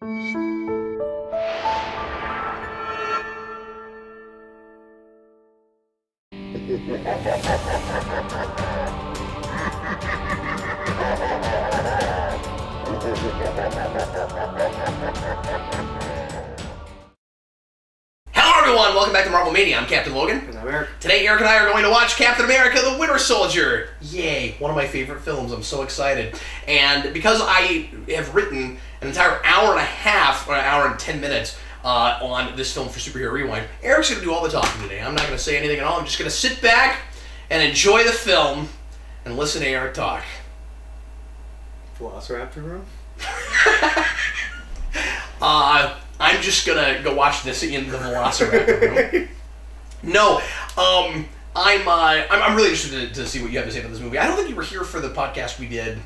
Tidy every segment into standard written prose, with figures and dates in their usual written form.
Hello everyone, welcome back to Marvel Mania. I'm Captain Logan. And I'm Eric. Today Eric and I are going to watch Captain America the Winter Soldier. Yay, one of my favorite films. I'm so excited. And because I have written an entire hour and a half, or an hour and 10 minutes on this film for Superhero Rewind, Eric's going to do all the talking today. I'm not going to say anything at all. I'm just going to sit back and enjoy the film and listen to Eric talk. Velociraptor room? I'm just gonna go watch this in the Velociraptor room. No, I'm really interested to see what you have to say about this movie. I don't think you were here for the podcast we did.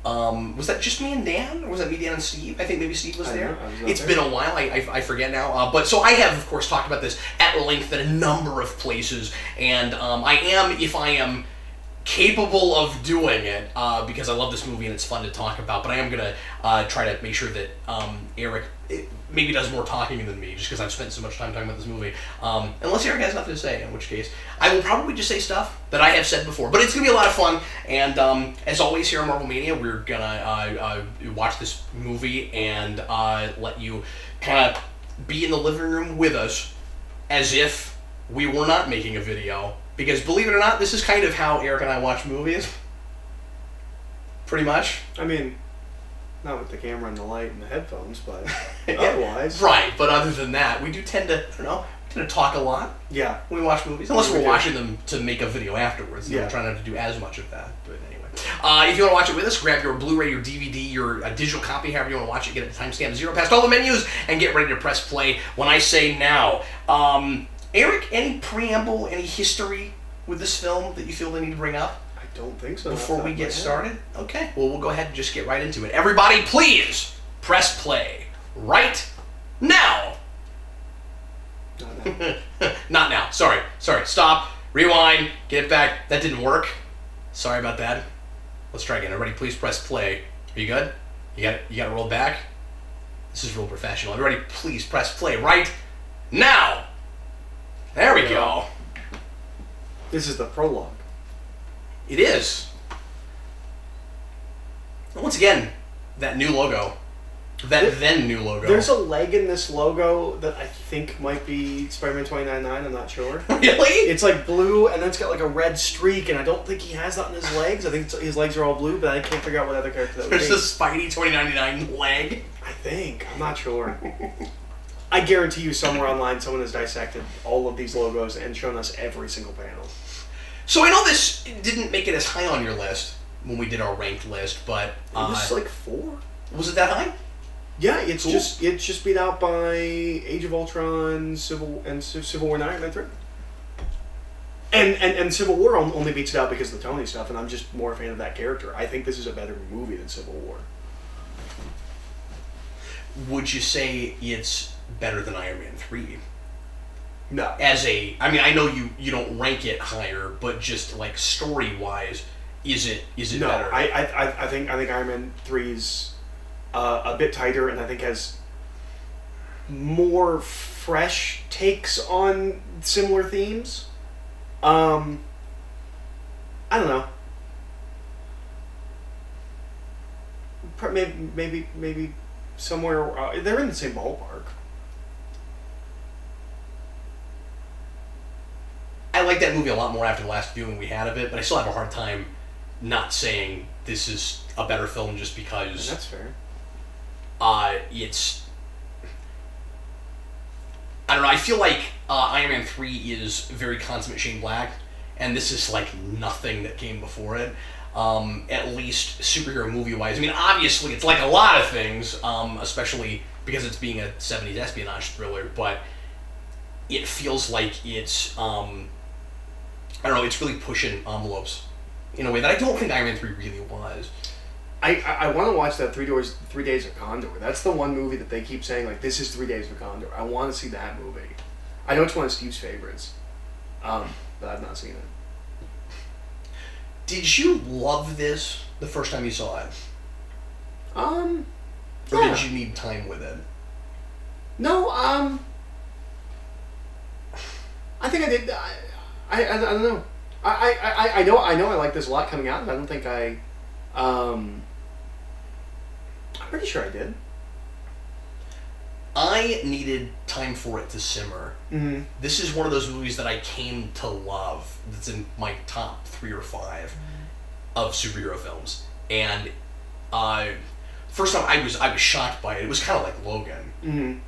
Was that just me and Dan, or was that me, Dan, and Steve? I think maybe Steve was there. It's been a while. I forget now. But so I have, of course, talked about this at length in a number of places, and I am, if I am capable of doing it, because I love this movie and it's fun to talk about, but I am going to try to make sure that Eric maybe does more talking than me, just because I've spent so much time talking about this movie. Unless Eric has nothing to say, in which case I will probably just say stuff that I have said before. But it's going to be a lot of fun, and as always here on Marvel Mania, we're going to watch this movie and let you kind of be in the living room with us as if we were not making a video. Because believe it or not, this is kind of how Eric and I watch movies. Pretty much. I mean, not with the camera and the light and the headphones, but otherwise. Right, but other than that, we do tend to, talk a lot. Yeah. When we watch movies. Unless we're watching them to make a video afterwards. Yeah. We're trying not to do as much of that. But anyway. If you want to watch it with us, grab your Blu-ray, your DVD, your digital copy, however you want to watch it, get it to timestamp 0 past all the menus, and get ready to press play when I say now. Eric, any preamble, any history with this film that you feel the need to bring up? I don't think so. Before we get started? Okay, well, we'll go ahead and just get right into it. Everybody, please press play right now. Not now. Not now. Sorry. Stop. Rewind. Get it back. That didn't work. Sorry about that. Let's try again. Everybody, please press play. Are you good? You got it rolled back? This is real professional. Everybody, please press play right now. There we go. This is the prologue. It is. And once again, that new logo. Then new logo. There's a leg in this logo that I think might be Spider-Man 2099, I'm not sure. Really? It's like blue, and then it's got like a red streak, and I don't think he has that on his legs. I think his legs are all blue, but I can't figure out what other character that would be. There's a Spidey 2099 leg? I think. I'm not sure. I guarantee you somewhere online someone has dissected all of these logos and shown us every single panel. So I know this didn't make it as high on your list when we did our ranked list, but It was like 4. Was it that high? Yeah, it's cool. just beat out by Age of Ultron, Civil War 9, Iron Man 3. And Civil War only beats it out because of the Tony stuff, and I'm just more a fan of that character. I think this is a better movie than Civil War. Would you say it's better than Iron Man 3? No. I know you don't rank it higher, but just like story-wise, is it no, better? I think Iron Man 3 is a bit tighter, and I think has more fresh takes on similar themes. I don't know. Maybe somewhere they're in the same ballpark. I like that movie a lot more after the last viewing we had of it, but I still have a hard time not saying this is a better film just because. And that's fair. It's. I don't know. I feel like Iron Man 3 is very consummate Shane Black, and this is like nothing that came before it. At least superhero movie-wise. I mean, obviously, it's like a lot of things, especially because it's being a 70s espionage thriller, but it feels like it's, I don't know, it's really pushing envelopes in a way that I don't think Iron Man 3 really was. I want to watch that 3 Days of Condor. That's the one movie that they keep saying, like, this is 3 Days of Condor. I want to see that movie. I know it's one of Steve's favorites, but I've not seen it. Did you love this the first time you saw it? Or did you need time with it? No, I think I did. I don't know. I know I like this a lot coming out, and I don't think I'm pretty sure I did. I needed time for it to simmer. Mm-hmm. This is one of those movies that I came to love. That's in my top 3 or 5 of superhero films. And first time I was shocked by it. It was kind of like Logan. Mm-hmm.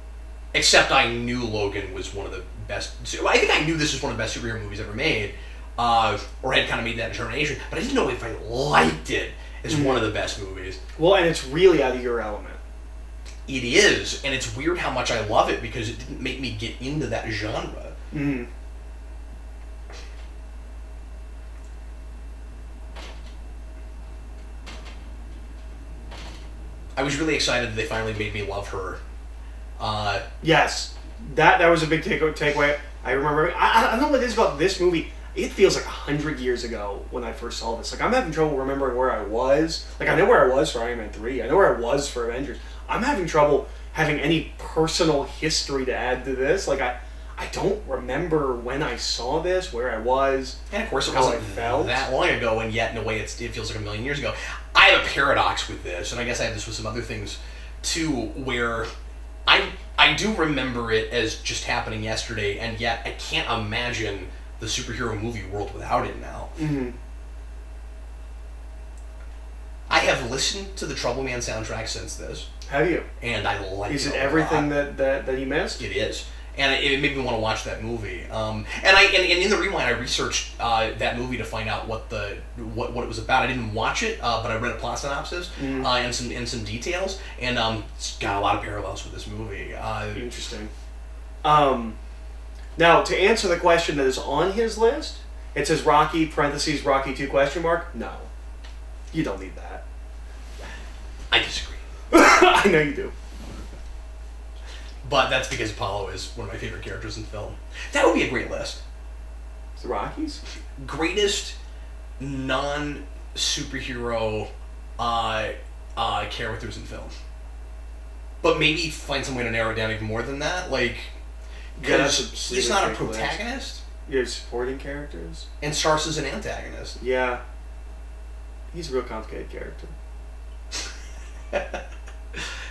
Except I knew Logan was one of the best. I think I knew this was one of the best superhero movies ever made, or had kind of made that determination. But I didn't know if I liked it as one of the best movies. Well, and it's really out of your element. It is, and it's weird how much I love it because it didn't make me get into that genre. Mm-hmm. I was really excited that they finally made me love her. Yes, that was a big takeaway. I remember. I don't know what it is about this movie. It feels like 100 years ago when I first saw this. Like, I'm having trouble remembering where I was. Like, I know where I was for Iron Man 3. I know where I was for Avengers. I'm having trouble having any personal history to add to this. Like, I don't remember when I saw this, where I was, and of course it how wasn't I felt. that long ago, and yet in a way it feels like a million years ago. I have a paradox with this, and I guess I have this with some other things too, where I do remember it as just happening yesterday, and yet I can't imagine the superhero movie world without it now. Mm-hmm. I have listened to the Trouble Man soundtrack since this. Have you? And I like it. Is it everything that you missed? It is. And it made me want to watch that movie. And in the rewind, I researched that movie to find out what it was about. I didn't watch it, but I read a plot synopsis and some details, and it's got a lot of parallels with this movie. Interesting. Now, to answer the question that is on his list, it says Rocky (parentheses Rocky 2 question mark). No, you don't need that. I disagree. I know you do. But that's because Apollo is one of my favorite characters in film. That would be a great list. The Rockies? Greatest non-superhero characters in film. But maybe find some way to narrow it down even more than that. Like, because he's not a protagonist. You have supporting characters. And Stars is an antagonist. Yeah. He's a real complicated character.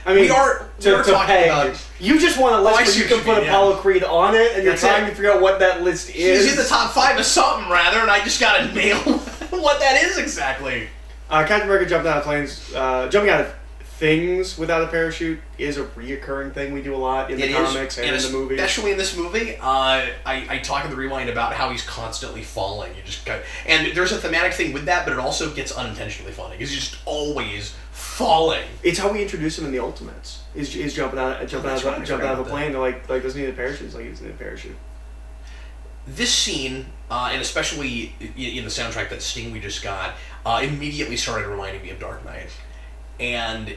I mean, we are talking about... You just want a list where you can put Apollo Creed on it, and you're trying to figure out what that list is. He's in the top 5 of something, rather, and I just gotta nail what that is exactly. Captain America jumping out of things without a parachute is a reoccurring thing we do a lot in the comics and in the movies. Especially in this movie, I talk in the rewind about how he's constantly falling. And there's a thematic thing with that, but it also gets unintentionally funny. He's just always falling. It's how we introduce him in the Ultimates. Is jumping out of a plane. They're like doesn't need a parachute. He's like, he doesn't need a parachute. This scene, and especially in the soundtrack, that Sting we just got, immediately started reminding me of Dark Knight. And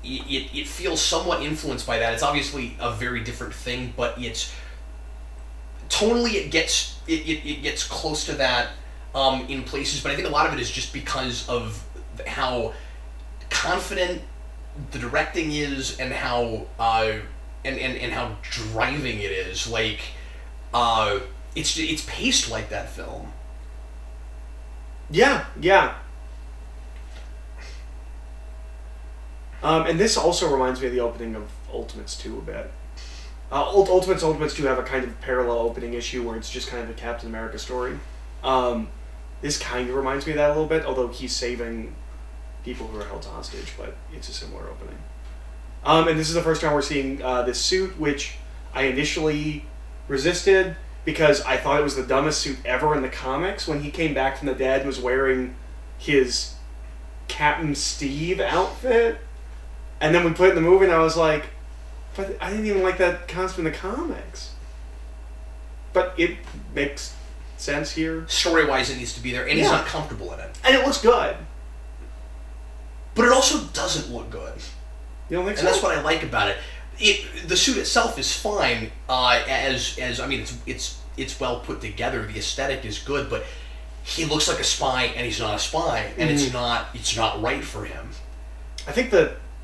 it feels somewhat influenced by that. It's obviously a very different thing, but it's tonally it gets close to that in places. But I think a lot of it is just because of how confident the directing is, and how and how driving it is. Like it's paced like that film. Yeah. And this also reminds me of the opening of Ultimates 2 a bit. Ultimates 2 have a kind of parallel opening issue where it's just kind of a Captain America story. This kind of reminds me of that a little bit, although he's saving people who are held hostage, but it's a similar opening. And this is the first time we're seeing this suit, which I initially resisted because I thought it was the dumbest suit ever in the comics. When he came back from the dead and was wearing his Captain Steve outfit. And then we put it in the movie, and I was like, but I didn't even like that costume in the comics. But it makes sense here. Story-wise, it needs to be there, and he's not comfortable in it. And it looks good. But it also doesn't look good. You don't think so? And that's what I like about it. The suit itself is fine, as I mean, it's well put together. The aesthetic is good, but he looks like a spy, and he's not a spy, and it's not right for him. I think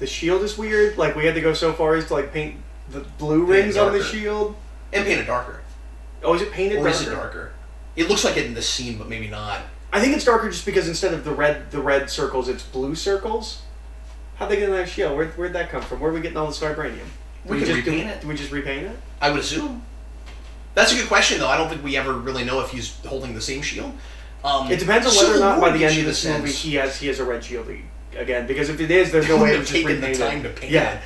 The shield is weird. Like, we had to go so far as to, like, paint the blue rings on the shield. And paint it darker. Oh, is it painted darker? Or is it darker? It looks like it in this scene, but maybe not. I think it's darker just because instead of the red circles, it's blue circles. How'd they get in that shield? Where'd that come from? Where are we getting all this vibranium? We can repaint it. Do we just repaint it? I would assume. That's a good question, though. I don't think we ever really know if he's holding the same shield. It depends on whether or not by the end of this movie he has a red shield again. Because if it is, there's no way to just repaint the time to paint it.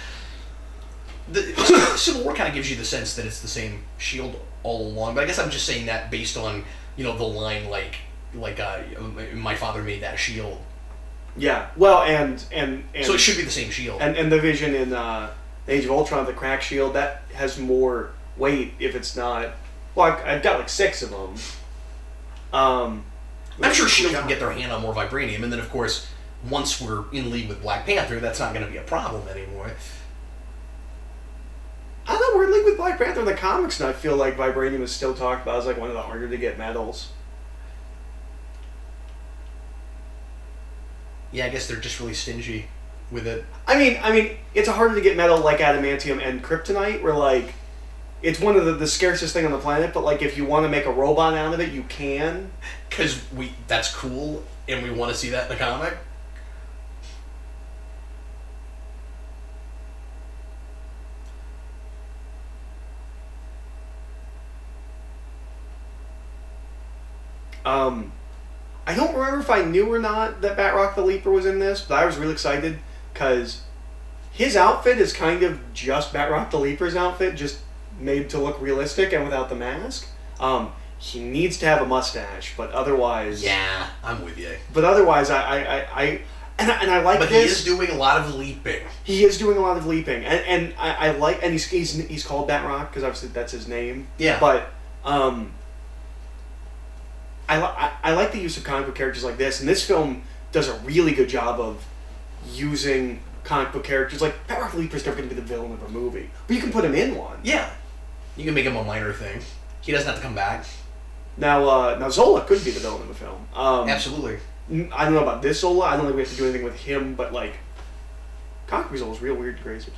The Civil War kind of gives you the sense that it's the same shield all along. But I guess I'm just saying that based on the line like my father made that shield. Yeah. Well, and so it should be the same shield. And the Vision in Age of Ultron, the crack shield, that has more weight if it's not. Well, I've got like 6 of them. I'm sure S.H.I.E.L.D. can get their hand on more vibranium, and then of course, once we're in league with Black Panther, that's not going to be a problem anymore. I don't know, we're in league with Black Panther in the comics, and I feel like vibranium is still talked about as like one of the harder to get metals. Yeah, I guess they're just really stingy with it. I mean, it's a harder to get metal like adamantium and kryptonite, where like it's one of the scarcest thing on the planet. But like, if you want to make a robot out of it, you can. Because that's cool, and we want to see that in the comic. I don't remember if I knew or not that Batroc the Leaper was in this, but I was really excited because his outfit is kind of just Batroc the Leaper's outfit, just made to look realistic and without the mask. He needs to have a mustache, but otherwise... Yeah, I'm with you. But otherwise, I like but this. But he is doing a lot of leaping. He is doing a lot of leaping, and I like, and he's called Batroc because obviously that's his name. Yeah. But I like the use of comic book characters like this, and this film does a really good job of using comic book characters. Like, Batroc the Leaper's never going to be the villain of a movie, but you can put him in one. Yeah. You can make him a minor thing. He doesn't have to come back. Now Zola could be the villain of the film. Absolutely. I don't know about this Zola. I don't think we have to do anything with him, but like, comic book Zola's real weird and crazy.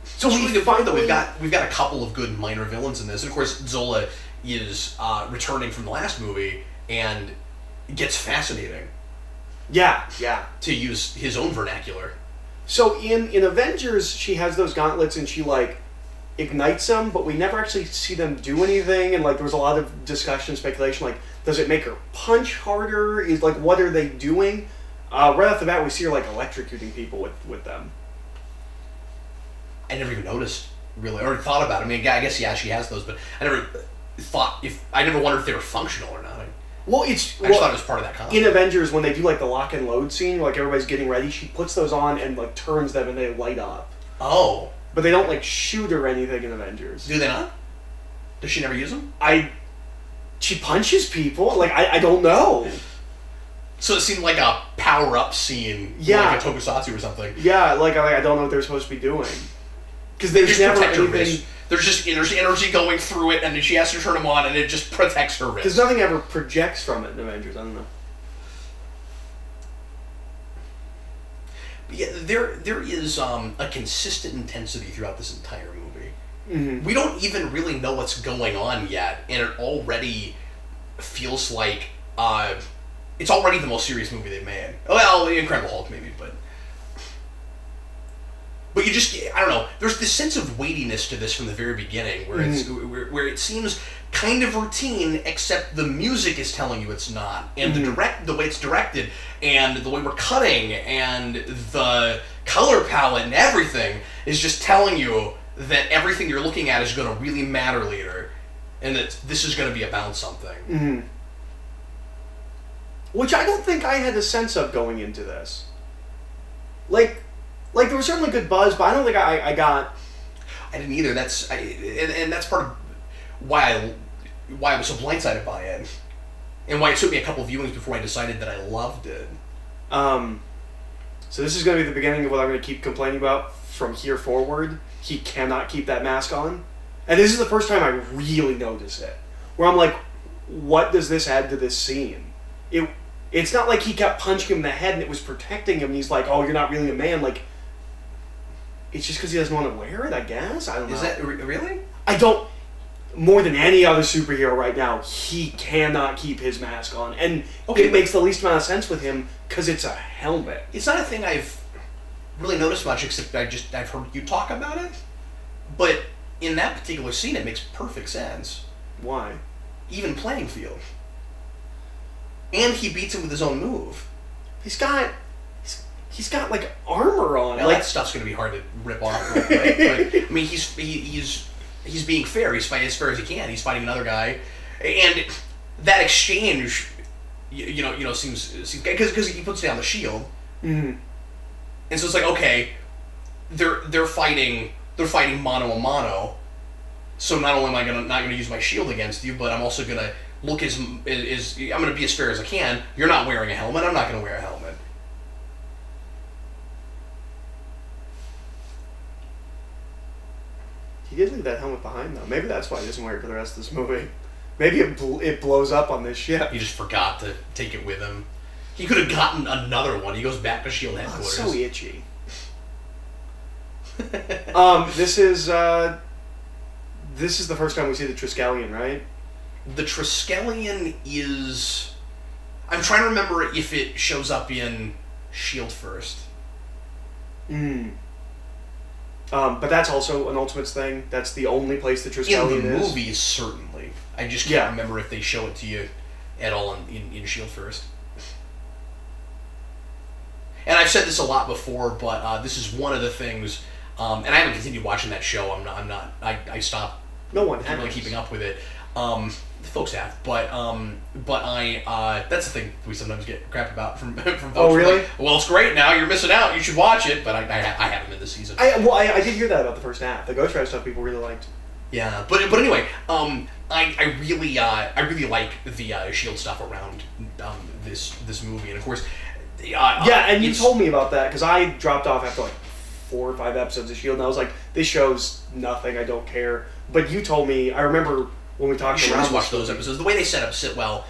So it's really good point, though. We've got a couple of good minor villains in this, and of course Zola is returning from the last movie. And it gets fascinating. Yeah. To use his own vernacular. So in Avengers, she has those gauntlets and she like ignites them, but we never actually see them do anything. And like there was a lot of discussion, speculation. Like, does it make her punch harder? Is like, what are they doing? Right off the bat, we see her like electrocuting people with them. I never even noticed really, or thought about it. I mean, I guess she has those, but I never wondered if they were functional or not. Well, I just thought it was part of that concept. In Avengers, when they do like the lock and load scene, like everybody's getting ready, she puts those on and like turns them and they light up. Oh. But they don't like shoot or anything in Avengers. Do they not? Does she never use them? She punches people. Like I don't know. So it seemed like a power up scene, like a tokusatsu or something. Yeah, like I don't know what they're supposed to be doing. Because there's never anything. There's just energy going through it, and then she has to turn them on, and it just protects her wrist. Because nothing ever projects from it in Avengers. I don't know. But yeah, there is a consistent intensity throughout this entire movie. Mm-hmm. We don't even really know what's going on yet, and it already feels like it's already the most serious movie they've made. Well, Incredible Hulk maybe, but you just, I don't know, there's this sense of weightiness to this from the very beginning, where where it seems kind of routine, except the music is telling you it's not, and the way it's directed, and the way we're cutting, and the color palette and everything is just telling you that everything you're looking at is going to really matter later, and that this is going to be about something. Mm-hmm. Which I don't think I had a sense of going into this. Like there was certainly good buzz, but I don't think I got... I didn't either. And that's part of why I was so blindsided by it, and why it took me a couple of viewings before I decided that I loved it. So this is going to be the beginning of what I'm going to keep complaining about from here forward. He cannot keep that mask on. And this is the first time I really noticed it. Where I'm like, what does this add to this scene? It's not like he kept punching him in the head and it was protecting him and he's like, oh, you're not really a man. Like, it's just because he doesn't want to wear it, I guess. I don't know. Is that really? I don't. More than any other superhero right now, he cannot keep his mask on. And it makes the least amount of sense with him because it's a helmet. It's not a thing I've really noticed much, except I've heard you talk about it. But in that particular scene, it makes perfect sense. Why? Even playing field. And he beats him with his own move. He's got like armor on. Now, that stuff's going to be hard to rip off, right? But I mean, he's being fair. He's fighting as fair as he can. He's fighting another guy, and that exchange, seems because he puts down the shield, mm-hmm. and so it's like, okay, they're fighting mano a mano. So not only am I not gonna use my shield against you, but I'm also gonna look I'm gonna be as fair as I can. You're not wearing a helmet. I'm not gonna wear a helmet. He did leave that helmet behind, though. Maybe that's why he doesn't wear it for the rest of this movie. Maybe it blows up on this ship. He just forgot to take it with him. He could have gotten another one. He goes back to S.H.I.E.L.D. headquarters. Oh, it's so itchy. This is the first time we see the Triskelion, right? The Triskelion is... I'm trying to remember if it shows up in S.H.I.E.L.D. first. But that's also an Ultimates thing. That's the only place the Triskelion is. In the movies, certainly. I just can't remember if they show it to you at all in S.H.I.E.L.D. first. And I've said this a lot before, but this is one of the things... and I haven't continued watching that show. I stopped. No one has. Really keeping up with it. Folks have, but that's the thing we sometimes get crap about from folks. Oh, really? Like, well, it's great now. You're missing out. You should watch it. But I haven't been this season. I did hear that about the first half. The Ghost Rider stuff people really liked. Yeah, but anyway, I really like the S.H.I.E.L.D. stuff around this movie, and of course, and you told me about that because I dropped off after like 4 or 5 episodes of S.H.I.E.L.D. and I was like, this show's nothing. I don't care. But you told me. I remember when we talked. You should watch those episodes. The way they set up Sitwell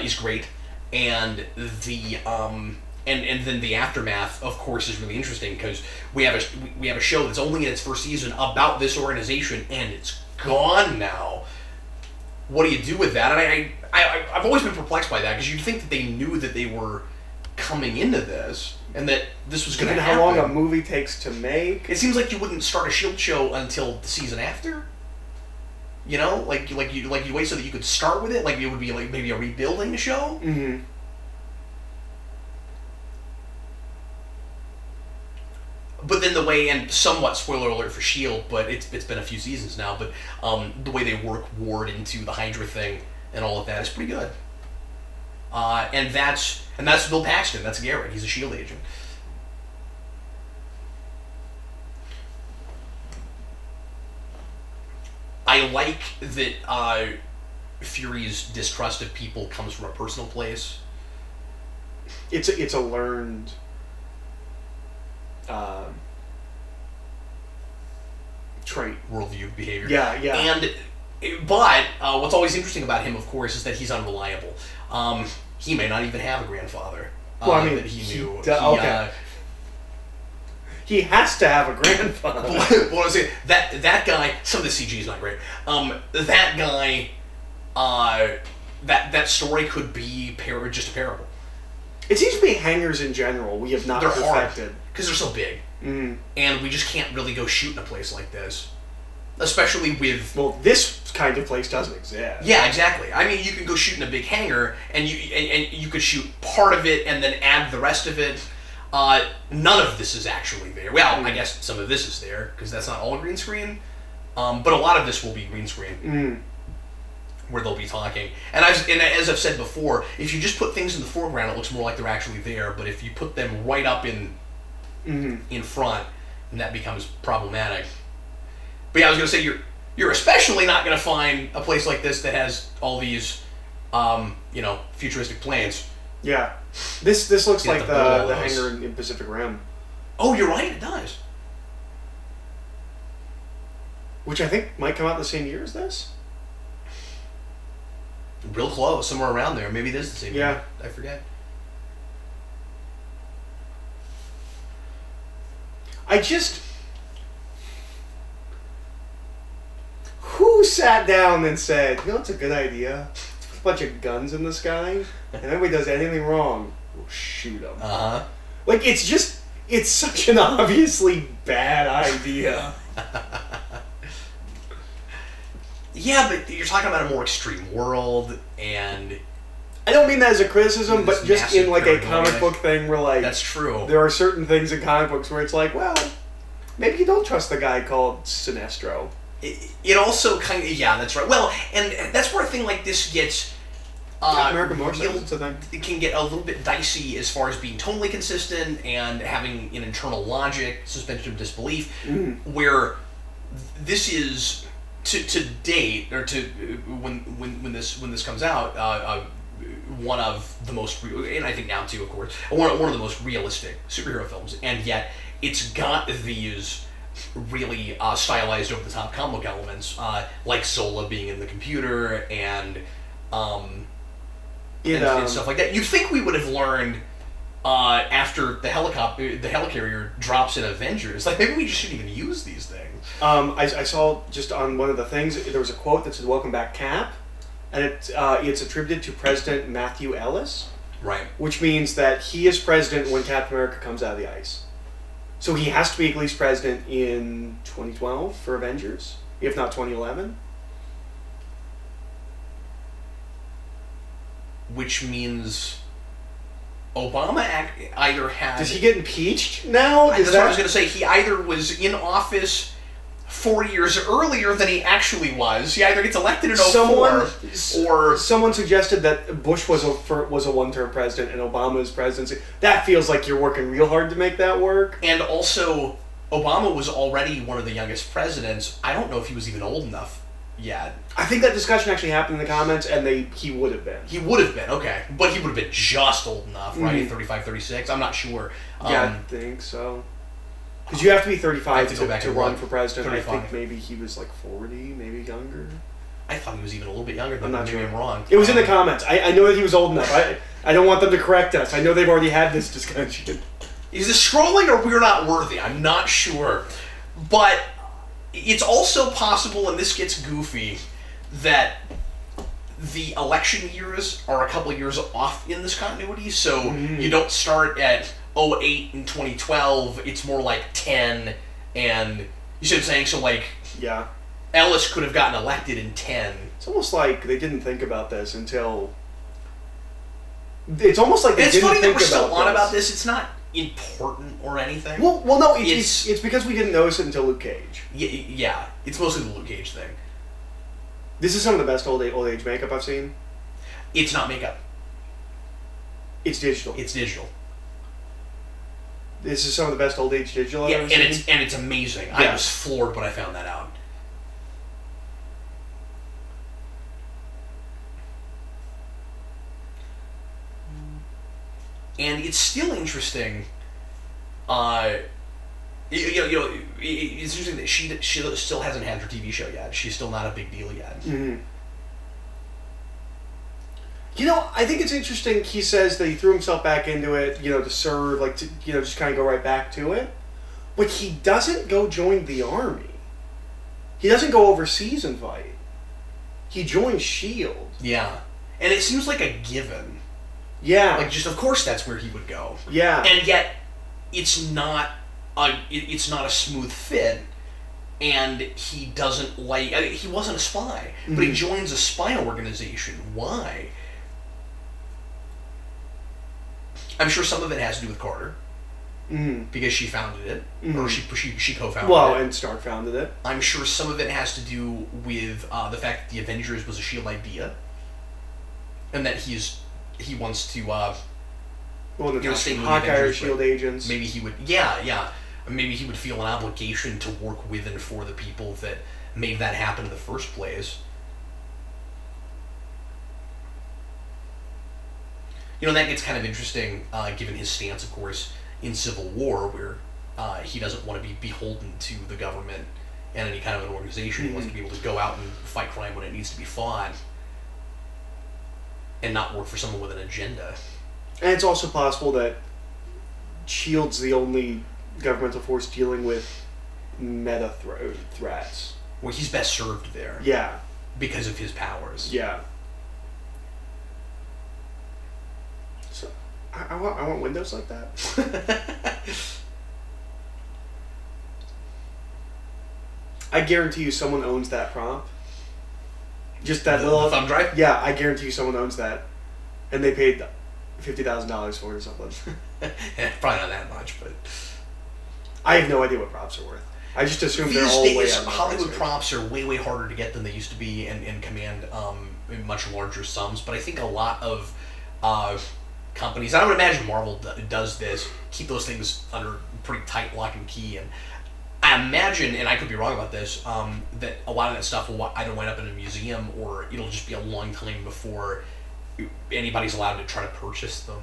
is great, and the and then the aftermath, of course, is really interesting because we have a show that's only in its first season about this organization, and it's gone now. What do you do with that? And I've always been perplexed by that because you'd think that they knew that they were coming into this and that this was going to happen. How long a movie takes to make? It seems like you wouldn't start a S.H.I.E.L.D. show until the season after. You know, like you wait so that you could start with it. Like it would be like maybe a rebuilding show. Mm-hmm. But then the way, and somewhat spoiler alert for S.H.I.E.L.D., but it's been a few seasons now. But the way they work Ward into the Hydra thing and all of that is pretty good. And that's Bill Paxton. That's Garrett. He's a S.H.I.E.L.D. agent. I like that Fury's distrust of people comes from a personal place. It's a learned trait. Worldview, behavior. Yeah. But what's always interesting about him, of course, is that he's unreliable. He may not even have a grandfather. That he knew. Okay. He has to have a grandfather. Well, I was saying that guy. Some of the CG is not great. That guy. That story could be just a parable. It seems to be hangers in general. We have not perfected because they're so big, and we just can't really go shoot in a place like this, especially with. Well, this kind of place doesn't exist. Yeah, exactly. I mean, you can go shoot in a big hangar, and you could shoot part of it and then add the rest of it. None of this is actually there. Well, I guess some of this is there because that's not all green screen, but a lot of this will be green screen, where they'll be talking. And as I've said before, if you just put things in the foreground, it looks more like they're actually there. But if you put them right up in front, then that becomes problematic. But yeah, I was going to say you're especially not going to find a place like this that has all these, futuristic planes. Yeah. This looks like the hangar in Pacific Rim. Oh, you're right, it does. Which I think might come out the same year as this. Real close, somewhere around there. Maybe it is the same year. I forget. Who sat down and said, you know what's a good idea? Put a bunch of guns in the sky, and anybody does anything wrong, we'll shoot them. Uh-huh. Like, it's such an obviously bad idea. Yeah, but you're talking about a more extreme world, and... I don't mean that as a criticism, but just in, like, a comic book thing where, like... That's true. There are certain things in comic books where it's like, well, maybe you don't trust the guy called Sinestro. It also kind of... Yeah, that's right. Well, and that's where a thing like this gets... American War it's a thing. It can get a little bit dicey as far as being tonally consistent and having an internal logic, suspension of disbelief, where this is to date or to when this comes out, one of the most and I think now too, of course, one of the most realistic superhero films, and yet it's got these really stylized over the top comic book elements, like Zola being in the computer and stuff like that. You'd think we would have learned after the helicarrier drops in Avengers. Like, maybe we just shouldn't even use these things. I saw just on one of the things, there was a quote that said, "Welcome back, Cap," and it's attributed to President Matthew Ellis. Right. Which means that he is president when Captain America comes out of the ice. So he has to be at least president in 2012 for Avengers, if not 2011. Which means Obama either had... Does he get impeached now? That's what I was going to say. He either was in office 4 years earlier than he actually was. He either gets elected in 2004 or... Someone suggested that Bush was a one-term president and Obama's presidency. That feels like you're working real hard to make that work. And also, Obama was already one of the youngest presidents. I don't know if he was even old enough yet. I think that discussion actually happened in the comments, and he would have been. He would have been, okay. But he would have been just old enough, right? 35, 36? I'm not sure. Yeah, I think so. Because you have to be 35 to run for president. 35. I think maybe he was like 40, maybe younger. I thought he was even a little bit younger than I'm not maybe sure. I'm wrong. It was in the comments. I know that he was old enough. I don't want them to correct us. I know they've already had this discussion. Is this scrolling or we're not worthy? I'm not sure. But it's also possible, and this gets goofy, that the election years are a couple of years off in this continuity, so you don't start at 08 and 2012, it's more like 10, and you see what I'm saying? So, like, yeah, Ellis could have gotten elected in 10. It's almost like they didn't think about this until... It's almost like they didn't think about this. It's funny that we're still on about this. It's not important or anything. Well, no, it's because we didn't notice it until Luke Cage. Yeah, it's mostly the Luke Cage thing. This is some of the best old age makeup I've seen. It's not makeup. It's digital. It's digital. This is some of the best old age digital I've ever seen. And it's amazing. Yeah. I was floored when I found that out. And it's still interesting. It's interesting that she still hasn't had her TV show yet. She's still not a big deal yet. Mm-hmm. You know, I think it's interesting. He says that he threw himself back into it, to serve, just kind of go right back to it. But he doesn't go join the army. He doesn't go overseas and fight. He joins S.H.I.E.L.D. Yeah, and it seems like a given. Yeah, like just of course that's where he would go. Yeah, and yet it's not a smooth fit. And he doesn't he wasn't a spy, but he joins a spy organization. Why? I'm sure some of it has to do with Carter, because she founded it, or she co-founded it. Well, and Stark founded it. I'm sure some of it has to do with the fact that the Avengers was a S.H.I.E.L.D. idea, and that he wants to stay with Hawkeye or S.H.I.E.L.D. agents. Maybe he would, maybe he would feel an obligation to work with and for the people that made that happen in the first place. That gets kind of interesting, given his stance, of course, in Civil War, where he doesn't want to be beholden to the government and any kind of an organization. He wants to be able to go out and fight crime when it needs to be fought, and not work for someone with an agenda. And it's also possible that S.H.I.E.L.D's the only governmental force dealing with meta threats. where he's best served there. Yeah. Because of his powers. Yeah. So, I want windows like that. I guarantee you someone owns that prompt. Just that little thumb drive? Yeah, I guarantee you someone owns that. And they paid $50,000 for it or something. Yeah, probably not that much, but I have no idea what props are worth. I just assume they're these all way days out of my Hollywood price range. props are way harder to get than they used to be and command much larger sums. But I think a lot of companies, I would imagine Marvel does this, keep those things under pretty tight lock and key. And I imagine, and I could be wrong about this, that a lot of that stuff will either wind up in a museum or it'll just be a long time before anybody's allowed to try to purchase them.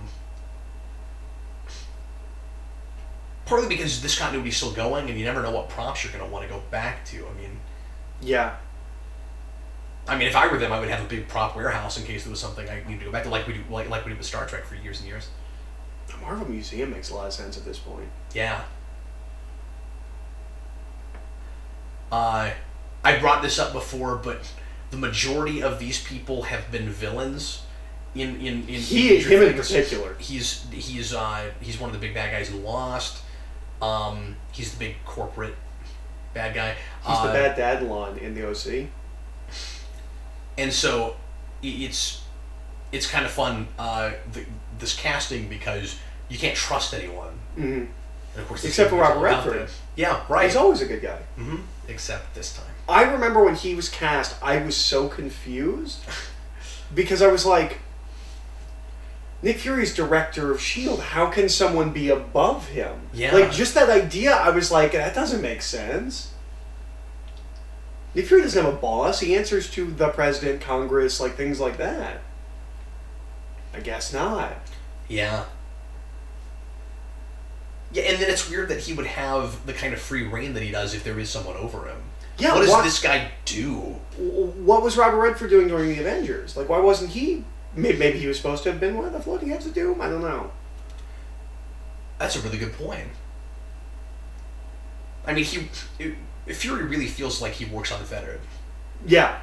Partly because this continuity's still going, and you never know what props you're going to want to go back to. I mean, yeah. I mean, if I were them, I would have a big prop warehouse in case there was something I need to go back to, like we do with Star Trek for years and years. The Marvel Museum makes a lot of sense at this point. Yeah. I brought this up before, but the majority of these people have been villains. In him in particular. He's one of the big bad guys in Lost. He's the big corporate bad guy. He's the bad dad-in-law in the OC. And so it's kind of fun, this casting, because you can't trust anyone. Mm-hmm. And of course, except for Robert Redford. Yeah, right. He's always a good guy. Mm-hmm. Except this time. I remember when he was cast, I was so confused because I was like, Nick Fury's director of S.H.I.E.L.D. How can someone be above him? Yeah. Like, just that idea, I was like, that doesn't make sense. Nick Fury doesn't have a boss. He answers to the president, Congress, like things like that. I guess not. Yeah. Yeah, and then it's weird that he would have the kind of free reign that he does if there is someone over him. Yeah. What does this guy do? What was Robert Redford doing during the Avengers? Like, why wasn't he... Maybe he was supposed to have been one of the floating heads of doom? I don't know. That's a really good point. I mean, Fury really feels like he works unfettered. Yeah.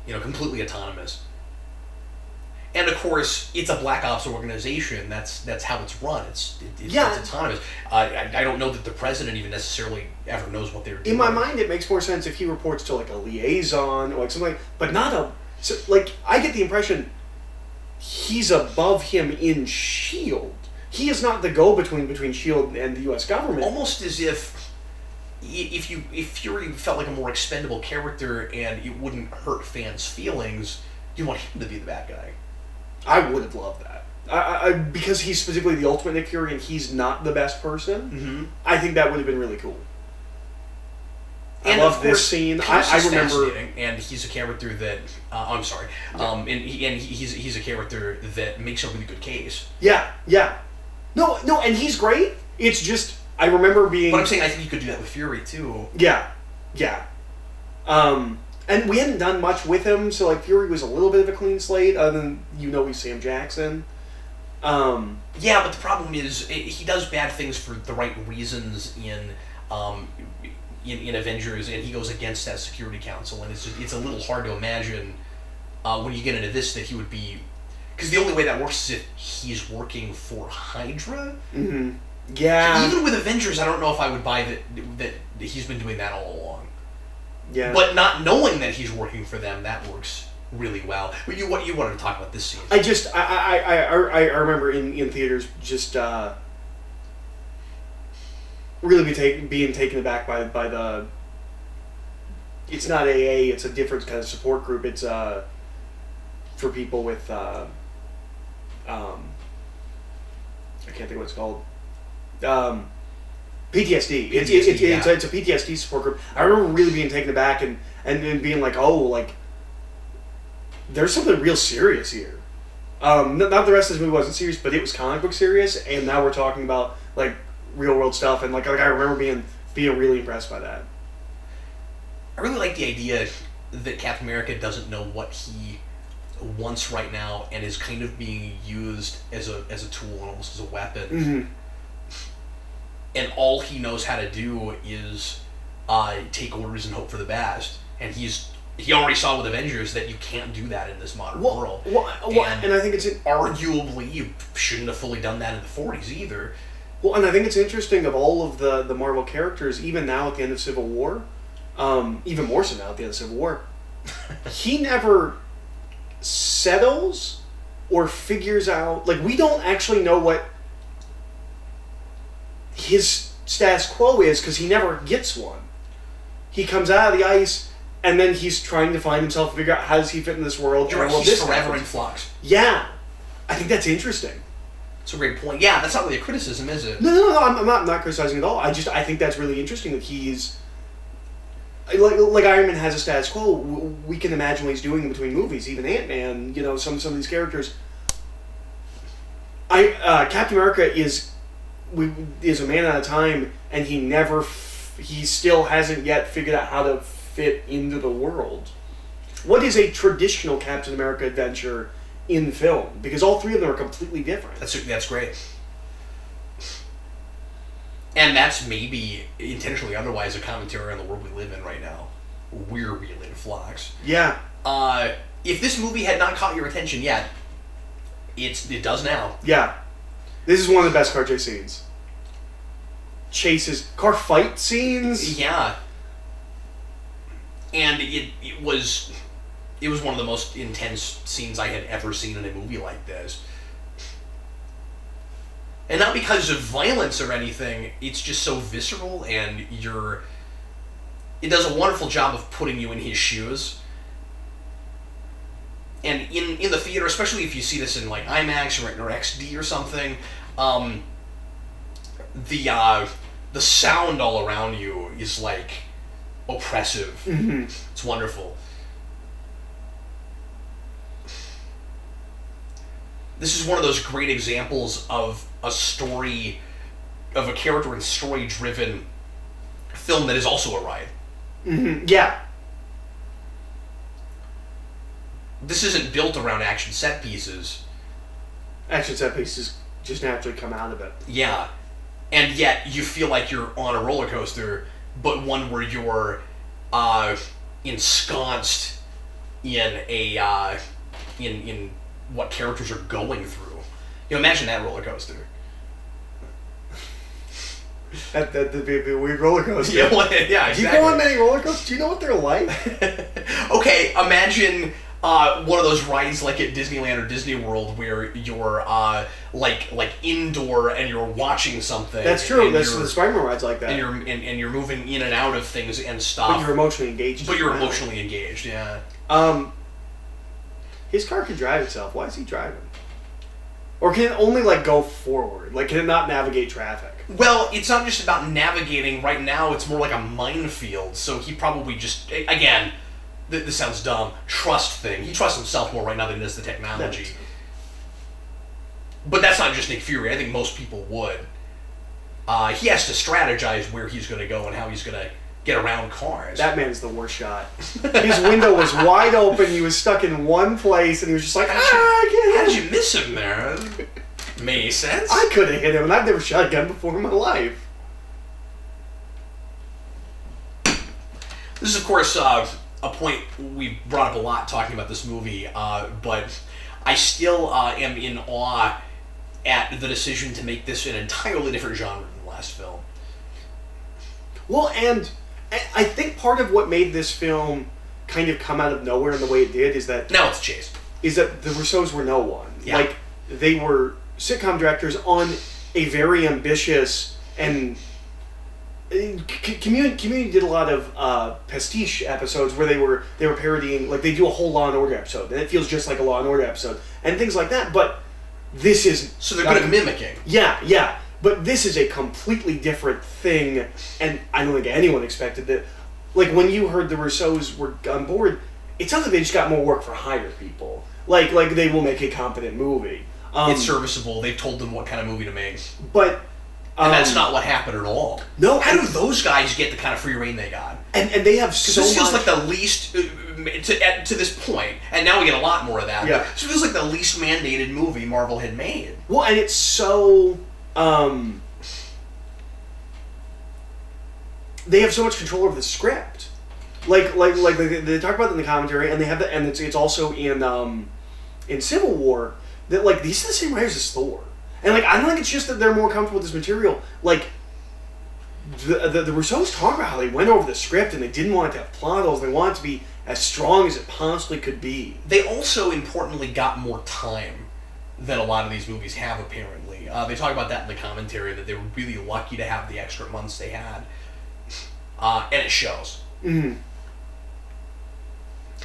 You know, completely autonomous. And of course, it's a Black Ops organization. That's how it's run. It's autonomous. I don't know that the president even necessarily ever knows what they're doing. In my mind, it makes more sense if he reports to like a liaison or like something, but not a... So, like, I get the impression he's above him in S.H.I.E.L.D. He is not the go-between between S.H.I.E.L.D. and the U.S. government. Almost as if Fury felt like a more expendable character and it wouldn't hurt fans' feelings, you want him to be the bad guy. I would have loved that. Because he's specifically the ultimate Nick Fury and he's not the best person, mm-hmm. I think that would have been really cool. And I love this scene. I remember, and he's a character that I'm sorry, and he's a character that makes a really good case. Yeah. No, and he's great. It's just I remember being. But I'm saying I think you could do that with Fury too. Yeah. And we hadn't done much with him, so like Fury was a little bit of a clean slate. Other than he's Sam Jackson. Yeah, but the problem is he does bad things for the right reasons in Avengers, and he goes against that Security Council, and it's a little hard to imagine when you get into this that he would be, because the only way that works is if he's working for Hydra. Mm-hmm. Yeah. So even with Avengers, I don't know if I would buy that he's been doing that all along. Yeah. But not knowing that he's working for them, that works really well. But you wanted to talk about this scene? I remember in theaters just. Really being taken aback by the... It's not AA, it's a different kind of support group. It's for people with... I can't think of what it's called. PTSD. It's a PTSD support group. I remember really being taken aback and being like, oh, like, there's something real serious here. Not the rest of this movie wasn't serious, but it was comic book serious, and now we're talking about, like, real world stuff, and like I remember being really impressed by that. I really like the idea that Captain America doesn't know what he wants right now, and is kind of being used as a tool, almost as a weapon. Mm-hmm. And all he knows how to do is take orders and hope for the best. And he already saw with Avengers that you can't do that in this modern world. And I think it's arguably you shouldn't have fully done that in the 40s either. Well, and I think it's interesting of all of the Marvel characters, even now at the end of Civil War, even more so now at the end of Civil War, he never settles or figures out, like, we don't actually know what his status quo is because he never gets one. He comes out of the ice and then he's trying to find himself, figure out how does he fit in this world. He's forever in flux. Yeah. I think that's interesting. That's a great point. Yeah, that's not really a criticism, is it? No, I'm not criticizing at all. I think that's really interesting that he's... Like Iron Man has a status quo. We can imagine what he's doing in between movies. Even Ant-Man, some of these characters. Captain America is a man at a time, and he still hasn't yet figured out how to fit into the world. What is a traditional Captain America adventure in film? Because all three of them are completely different. That's great. And that's maybe intentionally otherwise a commentary on the world we live in right now. We're really in flux. Yeah. If this movie had not caught your attention yet, it does now. Yeah. This is one of the best car chase scenes. Car fight scenes. Yeah. And it was one of the most intense scenes I had ever seen in a movie like this. And not because of violence or anything, it's just so visceral, and it does a wonderful job of putting you in his shoes. And in the theater, especially if you see this in like IMAX or XD or something, the sound all around you is like oppressive. Mm-hmm. It's wonderful. This is one of those great examples of a story, of a character and story-driven film that is also a ride. Mm-hmm. Yeah. This isn't built around action set pieces. Action set pieces just naturally come out of it. Yeah. And yet you feel like you're on a roller coaster, but one where you're ensconced in in what characters are going through. Imagine that roller coaster. That'd be a weird roller coaster. Yeah, exactly. Do you go on many roller coasters? Do you know what they're like? Okay, imagine one of those rides like at Disneyland or Disney World where you're like indoor and you're watching something. That's true. That's the Spider-Man rides like that. And you're moving in and out of things and stuff. But you're emotionally engaged. Yeah. His car can drive itself. Why is he driving? Or can it only go forward? Can it not navigate traffic? Well, it's not just about navigating. Right now, it's more like a minefield. So he probably just, again, this sounds dumb, trust thing. He trusts himself more right now than he does the technology. But that's not just Nick Fury. I think most people would. He has to strategize where he's going to go and how he's going to get around cars. That man's the worst shot. His window was wide open. He was stuck in one place, and he was just like, how did you miss him there? Made sense. I could have hit him, and I've never shot a gun before in my life. This is, of course, a point we brought up a lot talking about this movie, but I still am in awe at the decision to make this an entirely different genre than the last film. Well, and I think part of what made this film kind of come out of nowhere in the way it did is that... Now it's a chase. Is that the Russos were no one. Yeah. They were sitcom directors on a very ambitious and... Community did a lot of pastiche episodes where they were parodying... They do a whole Law & Order episode, and it feels just like a Law & Order episode, and things like that, but this is... So they're good at mimicking. Yeah. But this is a completely different thing, and I don't think anyone expected that. When you heard the Russos were on board, it's not that they just got more work for hire people. Like they will make a competent movie. It's serviceable. They've told them what kind of movie to make. But... and that's not what happened at all. No. How do those guys get the kind of free reign they got? And they have so much... This feels like the least... to this point, and now we get a lot more of that. Yeah. This feels like the least mandated movie Marvel had made. Well, and it's so... they have so much control over the script. Like they talk about it in the commentary, and they have that, and it's also in Civil War that like these are the same writers as Thor, and like I don't think it's just that they're more comfortable with this material. Like the Russos talk about how they went over the script and they didn't want it to have plot holes. They wanted it to be as strong as it possibly could be. They also importantly got more time than a lot of these movies have, apparently. They talk about that in the commentary, that they were really lucky to have the extra months they had. And it shows. Mm-hmm.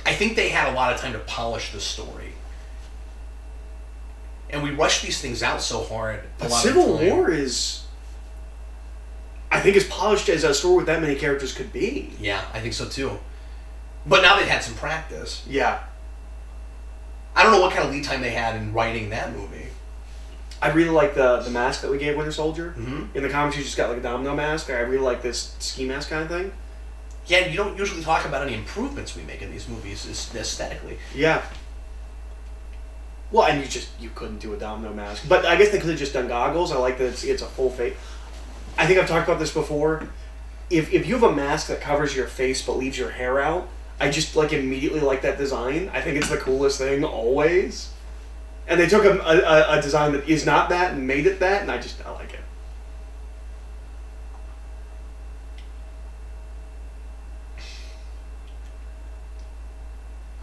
I think they had a lot of time to polish the story. And we rush these things out so hard. But Civil War is, I think, as polished as a story with that many characters could be. Yeah, I think so too. But now they've had some practice. Yeah. I don't know what kind of lead time they had in writing that movie. I really like the mask that we gave Winter Soldier. Mm-hmm. In the comics, you just got like a domino mask. I really like this ski mask kind of thing. Yeah, you don't usually talk about any improvements we make in these movies aesthetically. Yeah. Well, and you couldn't do a domino mask. But I guess they could have just done goggles. I like that it's a full face. I think I've talked about this before. If you have a mask that covers your face but leaves your hair out, I just like immediately like that design. I think it's the coolest thing always. And they took a design that is not that and made it that, and I like it.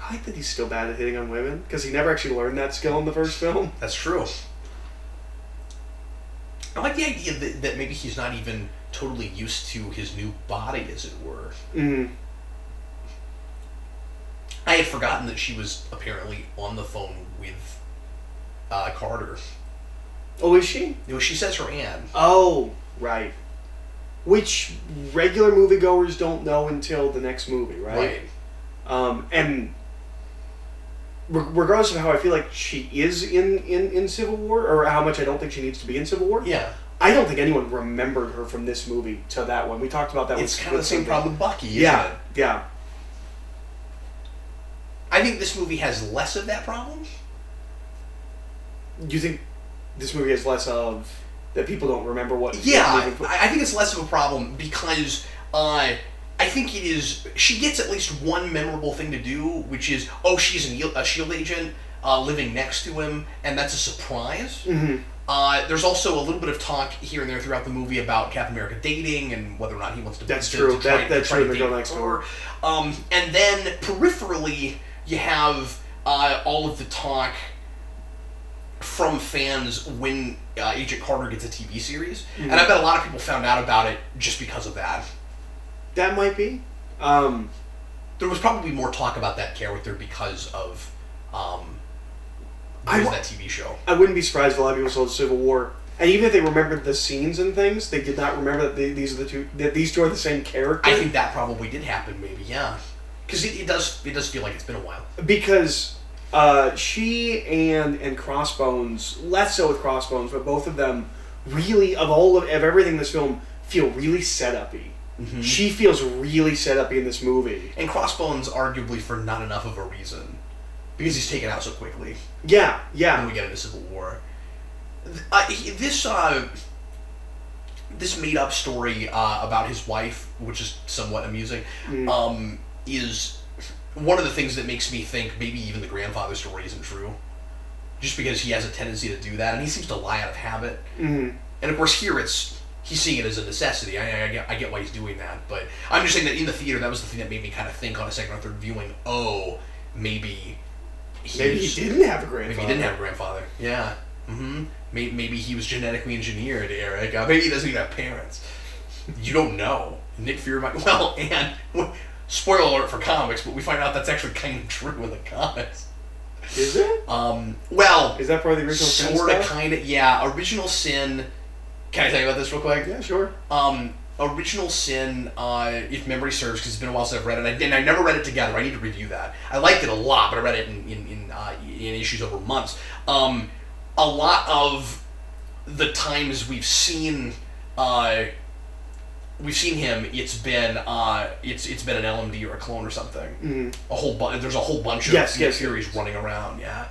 I like that he's still bad at hitting on women, because he never actually learned that skill in the first film. That's true. I like the idea that maybe he's not even totally used to his new body, as it were. Mm-hmm. I had forgotten that she was apparently on the phone with Carter. Oh, is she? You know, she says her aunt. Oh, right. Which regular moviegoers don't know until the next movie, right? And regardless of how I feel like she is in Civil War, or how much I don't think she needs to be in Civil War, yeah, I don't think anyone remembered her from this movie to that one. We talked about that. It's kind of the same problem with Bucky, isn't it? Yeah. I think this movie has less of that problem. You think this movie has less of that people don't remember what? Yeah, I think it's less of a problem because I think it is. She gets at least one memorable thing to do, which is she's a S.H.I.E.L.D. agent living next to him, and that's a surprise. Mm-hmm. There's also a little bit of talk here and there throughout the movie about Captain America dating and whether or not he wants to. That's true. That's true. They go next door. And then peripherally, you have all of the talk from fans when Agent Carter gets a TV series, and I bet a lot of people found out about it just because of that. That might be. There was probably more talk about that character because of that TV show. I wouldn't be surprised if a lot of people saw Civil War, and even if they remembered the scenes and things, they did not remember that these two are the same character. I think that probably did happen, maybe, yeah, because it does feel like it's been a while. Because she and Crossbones, less so with Crossbones, but both of them really of everything in this film feel really set-up-y. Mm-hmm. She feels really set-up-y in this movie. And Crossbones arguably for not enough of a reason. Because he's taken out so quickly. Yeah. When we get into Civil War. This made-up story about his wife, which is somewhat amusing, is one of the things that makes me think maybe even the grandfather story isn't true. Just because he has a tendency to do that, and he seems to lie out of habit. Mm-hmm. And of course here he's seeing it as a necessity. I get why he's doing that, but I'm just saying that in the theater, that was the thing that made me kind of think on a second or third viewing, maybe he didn't have a grandfather. Maybe he didn't have a grandfather. Yeah. Mm-hmm. Maybe he was genetically engineered, Eric. Maybe he doesn't even have parents. You don't know. Nick Fury might... Well, and... Spoiler alert for comics, but we find out that's actually kind of true in the comics. Is it? Well... Is that part of the original Sin sort of, kind of, yeah. Original Sin... Can I tell you about this real quick? Yeah, sure. Original Sin, if memory serves, because it's been a while since I've read it, and I never read it together. I need to review that. I liked it a lot, but I read it in issues over months. A lot of the times we've seen him, it's been an LMD or a clone or something. Mm-hmm. There's a whole bunch of Furies running around. Yeah.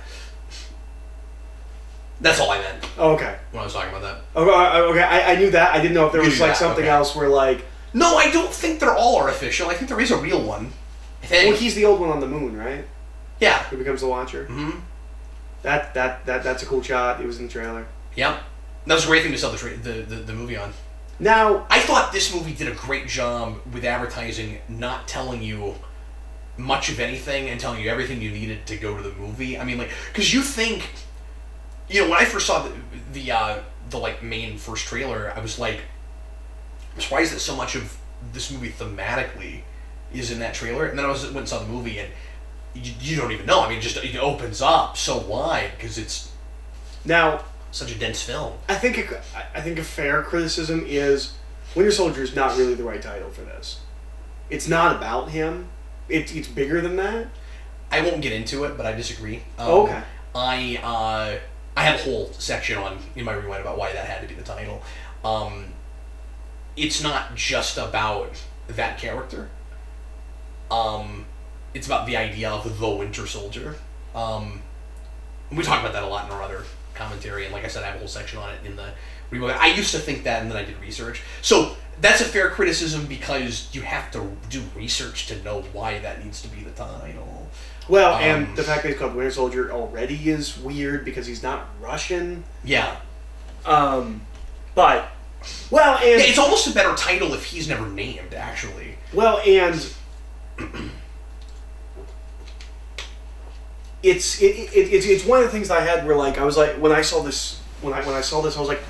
That's all I meant. Oh, okay. When I was talking about that. Okay, I knew that. I didn't know if there was like something else where like No, I don't think they're all artificial. I think there is a real one. I think. Well, he's the old one on the moon, right? Yeah. Who becomes the Watcher. Mm-hmm. That's a cool shot. It was in the trailer. Yep. That was a great thing to sell the movie on. Now, I thought this movie did a great job with advertising, not telling you much of anything and telling you everything you needed to go to the movie. I mean, like, because you think, when I first saw the like main first trailer, I was like, I'm surprised that so much of this movie thematically is in that trailer. And then went and saw the movie, and you don't even know. I mean, it opens up so wide because it's now such a dense film. I think a fair criticism is Winter Soldier is not really the right title for this. It's not about him. It's bigger than that. I won't get into it, but I disagree. Okay. I have a whole section in my rewind about why that had to be the title. It's not just about that character. It's about the idea of the Winter Soldier. We talk about that a lot in our other commentary, and like I said, I have a whole section on it in the rewind. I used to think that, and then I did research. So that's a fair criticism because you have to do research to know why that needs to be the title. Well, and the fact that he's called Winter Soldier already is weird because he's not Russian. Yeah. But, well, and... Yeah, it's almost a better title if he's never named, actually. Well, and... It's one of the things that I had where, like, I was like, when I saw this, I was like,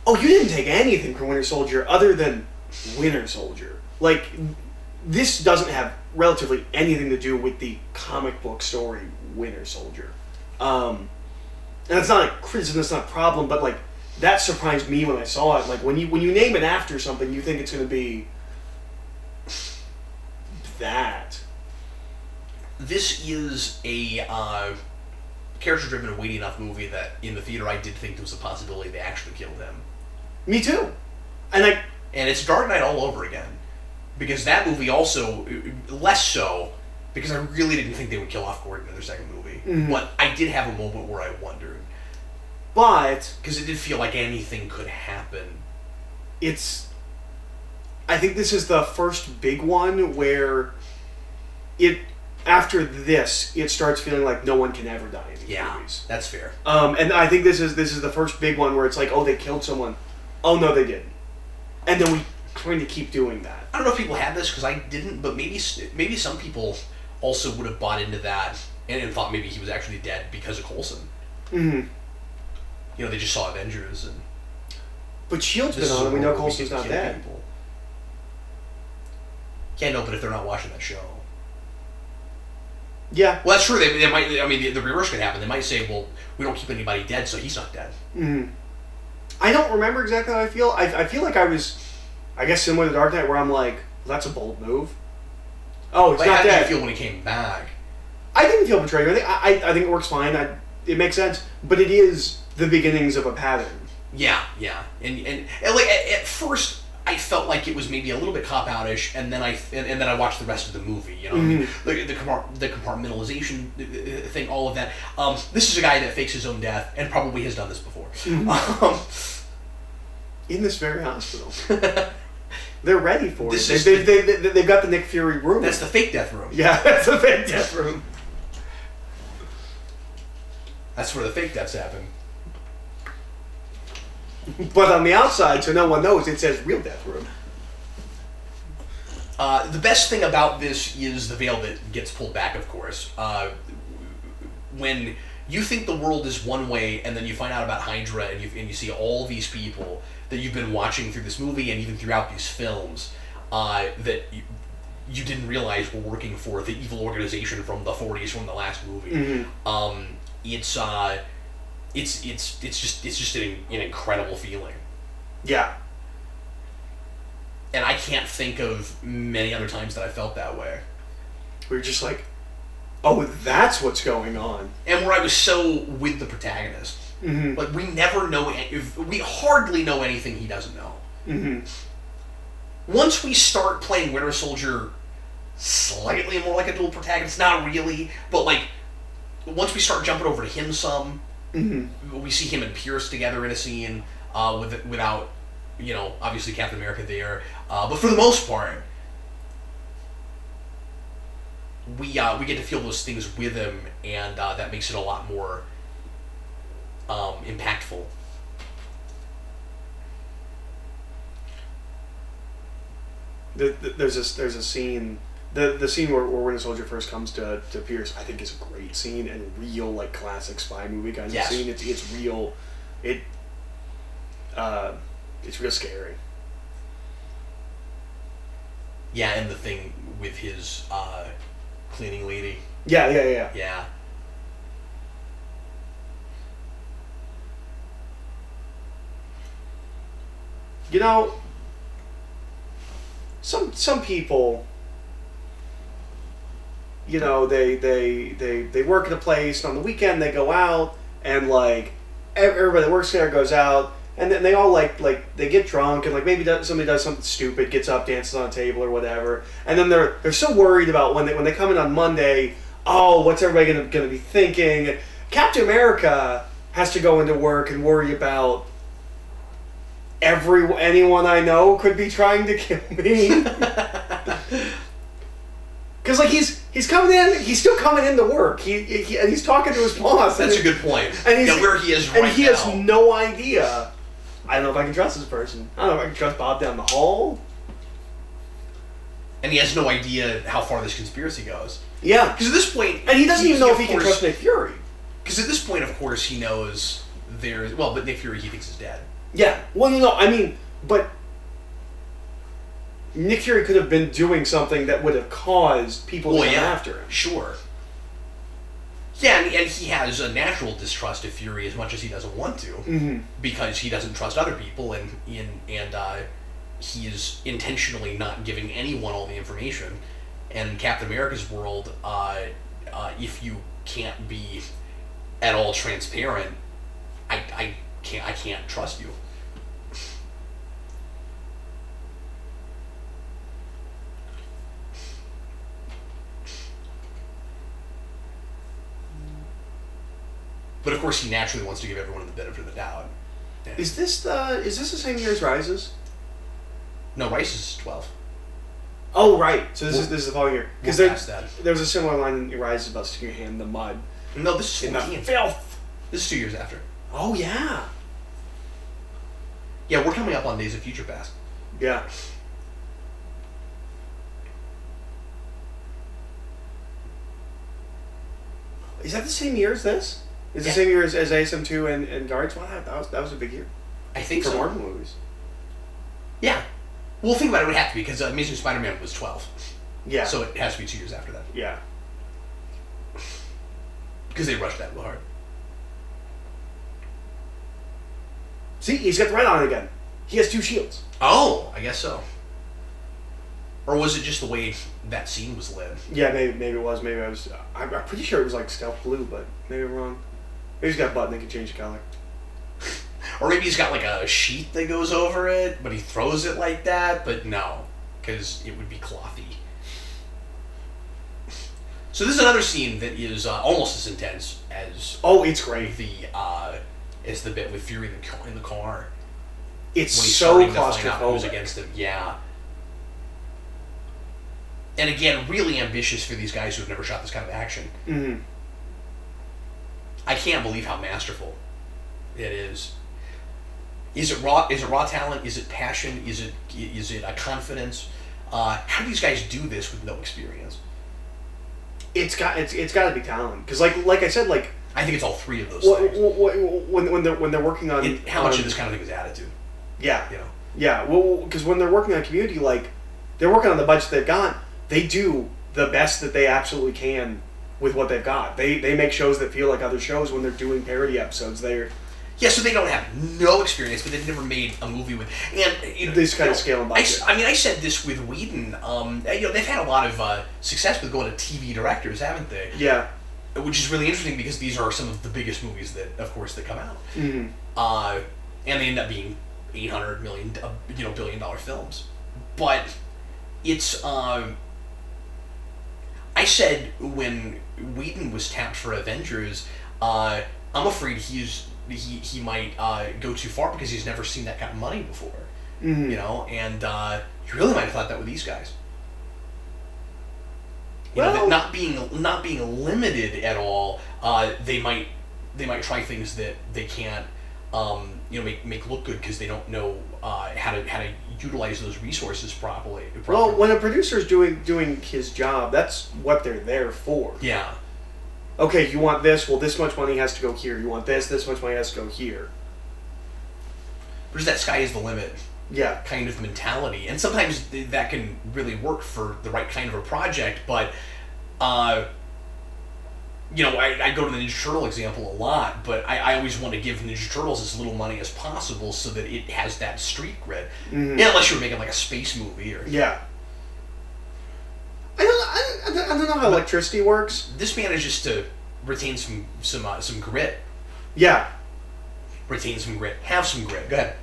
oh, you didn't take anything from Winter Soldier other than Winter Soldier. Like, this doesn't have relatively anything to do with the comic book story Winter Soldier. And it's not a criticism, it's not a problem, but, like, that surprised me when I saw it. Like, when you name it after something, you think it's going to be that. This is a character-driven and weighty enough movie that in the theater I did think there was a possibility they actually killed him. Me too. And it's Dark Knight all over again. Because that movie also, less so, because I really didn't think they would kill off Gordon in their second movie. Mm-hmm. But I did have a moment where I wondered. But... Because it did feel like anything could happen. I think this is the first big one where after this, it starts feeling like no one can ever die in these movies. That's fair. And I think this is the first big one where it's like, oh, they killed someone. Oh, no, they didn't. And then we kind of keep doing that. I don't know if people had this, because I didn't, but maybe some people also would have bought into that and thought maybe he was actually dead because of Coulson. Mm-hmm. They just saw Avengers. But S.H.I.E.L.'s been on, and we know Coulson's not dead. People. Yeah, no, but if they're not watching that show. Yeah. Well, that's true. They might. I mean, the reverse could happen. They might say, "Well, we don't keep anybody dead, so he's not dead." Mm-hmm. I don't remember exactly how I feel. I feel like I was, I guess, similar to Dark Knight, where I'm like, well, "That's a bold move." Oh, he's not dead. How did you feel when he came back? I didn't feel betrayed. I think it works fine. It makes sense, but it is the beginnings of a pattern. Yeah, and like at first. I felt like it was maybe a little bit cop-out-ish, and then I watched the rest of the movie. Mm-hmm. The compartmentalization thing, all of that. This is a guy that fakes his own death, and probably has done this before. Mm-hmm. In this very hospital, they're ready for it. They've got the Nick Fury room. That's the fake death room. Yeah, that's the fake death room. That's where the fake deaths happen. But on the outside, so no one knows, it says real death room. The best thing about this is the veil that gets pulled back, of course. When you think the world is one way, and then you find out about Hydra, and you see all these people that you've been watching through this movie, and even throughout these films, that you didn't realize were working for the evil organization from the 40s, from the last movie. Mm-hmm. It's just an incredible feeling. Yeah. And I can't think of many other times that I felt that way. We're just like, oh, that's what's going on. And where I was so with the protagonist. Mm-hmm. Like, we hardly know anything he doesn't know. Mm-hmm. Once we start playing Winter Soldier slightly more like a dual protagonist, not really, but like, once we start jumping over to him some, mm-hmm. we see him and Pierce together in a scene without obviously Captain America there, but for the most part, we get to feel those things with him, and that makes it a lot more impactful. There's a scene. The scene where Winter Soldier first comes to Pierce, I think, is a great scene and real, like, classic spy movie kind of scene. It's real. It's real scary. Yeah, and the thing with his cleaning lady. Yeah. Yeah. Some people, they work at a place, and on the weekend they go out, and, like, everybody that works there goes out, and then they all, like they get drunk, and, like, maybe somebody does something stupid, gets up, dances on a table or whatever, and then they're so worried about when they come in on Monday, what's everybody gonna be thinking? Captain America has to go into work and worry about anyone I know could be trying to kill me. Because, like, he's coming in, he's still coming into work. And he's talking to his boss. That's a good point. And where he is right now. And he has no idea. I don't know if I can trust this person. I don't know if I can trust Bob down the hall. And he has no idea how far this conspiracy goes. Yeah. Because at this point... And he doesn't even know if he can trust Nick Fury. Because at this point, of course, he knows there's... Well, but Nick Fury he thinks is dead. Yeah. Well, no, I mean, but... Nick Fury could have been doing something that would have caused people to come after him. Sure. Yeah, and he has a natural distrust of Fury as much as he doesn't want to, because he doesn't trust other people, and he is intentionally not giving anyone all the information. And in Captain America's world, if you can't be at all transparent, I can't trust you. But of course, he naturally wants to give everyone the benefit of the doubt. Yeah. Is this the same year as Rises? No, Rises is 12. Oh, right. So this is the following year. Because there was a similar line in Rises about sticking your hand in the mud. No, this is 14. In the filth. This is 2 years after. Oh, yeah. Yeah, we're coming up on Days of Future Past. Yeah. Is that the same year as this? Is it the same year as ASM2 and Guardians? Wow, that was a big year. I think for so. Marvel movies. Yeah. Well, think about it. It would have to be, because Amazing Spider-Man was 12. Yeah. So it has to be 2 years after that. Yeah. Because they rushed that real hard. See, he's got the red on again. He has 2 shields. Oh, I guess so. Or was it just the way that scene was lit? Yeah, maybe it was. Maybe I was... I'm pretty sure it was like stealth blue, but maybe I'm wrong. Maybe he's got a button that can change the color. Or maybe he's got like a sheet that goes over it, but he throws it like that, but no. Because it would be clothy. So this is another scene that is almost as intense as... Oh, it's great. As the bit with Fury in the car. It's when he's so starting to find out who's claustrophobic. against him. Yeah. And again, really ambitious for these guys who have never shot this kind of action. Mm-hmm. I can't believe how masterful it is. Is it raw talent? Is it passion? Is it a confidence? How do these guys do this with no experience? It's got to be talent, because like I said, like I think it's all three of those things. When they're working on how much of this kind of thing is attitude? Yeah, you know. Yeah, well, because when they're working on Community, like they're working on the budget they've got, they do the best that they absolutely can with what they've got. They make shows that feel like other shows when they're doing parody episodes. So they don't have no experience, but they've never made a movie with, and this kind of scale and budget. I said this with Whedon. They've had a lot of success with going to TV directors, haven't they? Yeah. Which is really interesting because these are some of the biggest movies that come out. Mm-hmm. And they end up being $800 million, billion-dollar films. But it's I said when Whedon was tapped for Avengers, I'm afraid he might go too far because he's never seen that kind of money before. Mm-hmm. You know, and you really might have thought that with these guys. You Well, know, that not being limited at all, they might try things that they can't, you know, make look good because they don't know how to utilize those resources properly. Well, when a producer's doing his job, that's what they're there for. Yeah. Okay, you want this? Well, this much money has to go here. You want this much money has to go here. There's that sky is the limit. Yeah. Kind of mentality, and sometimes that can really work for the right kind of a project. But, you know, I go to the Ninja Turtle example a lot, but I always want to give Ninja Turtles as little money as possible so that it has that street cred. Mm-hmm. Yeah, unless you were making like a space movie or I don't know how electricity works. This manages to retain some grit. Yeah. Retain some grit. Have some grit. Go ahead.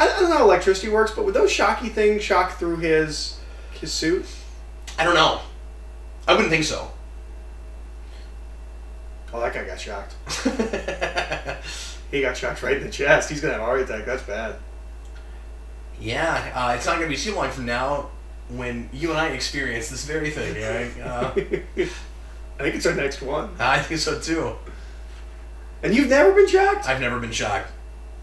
I don't know how electricity works, but would those shocky things shock through his suit? I don't know. I wouldn't think so. Oh, that guy got shocked. He got shocked right in the chest. He's gonna have a heart attack. That's bad. Yeah, it's not gonna be too long from now when you and I experience this very thing. Right? I think it's our next one. I think so too. And you've never been shocked? I've never been shocked.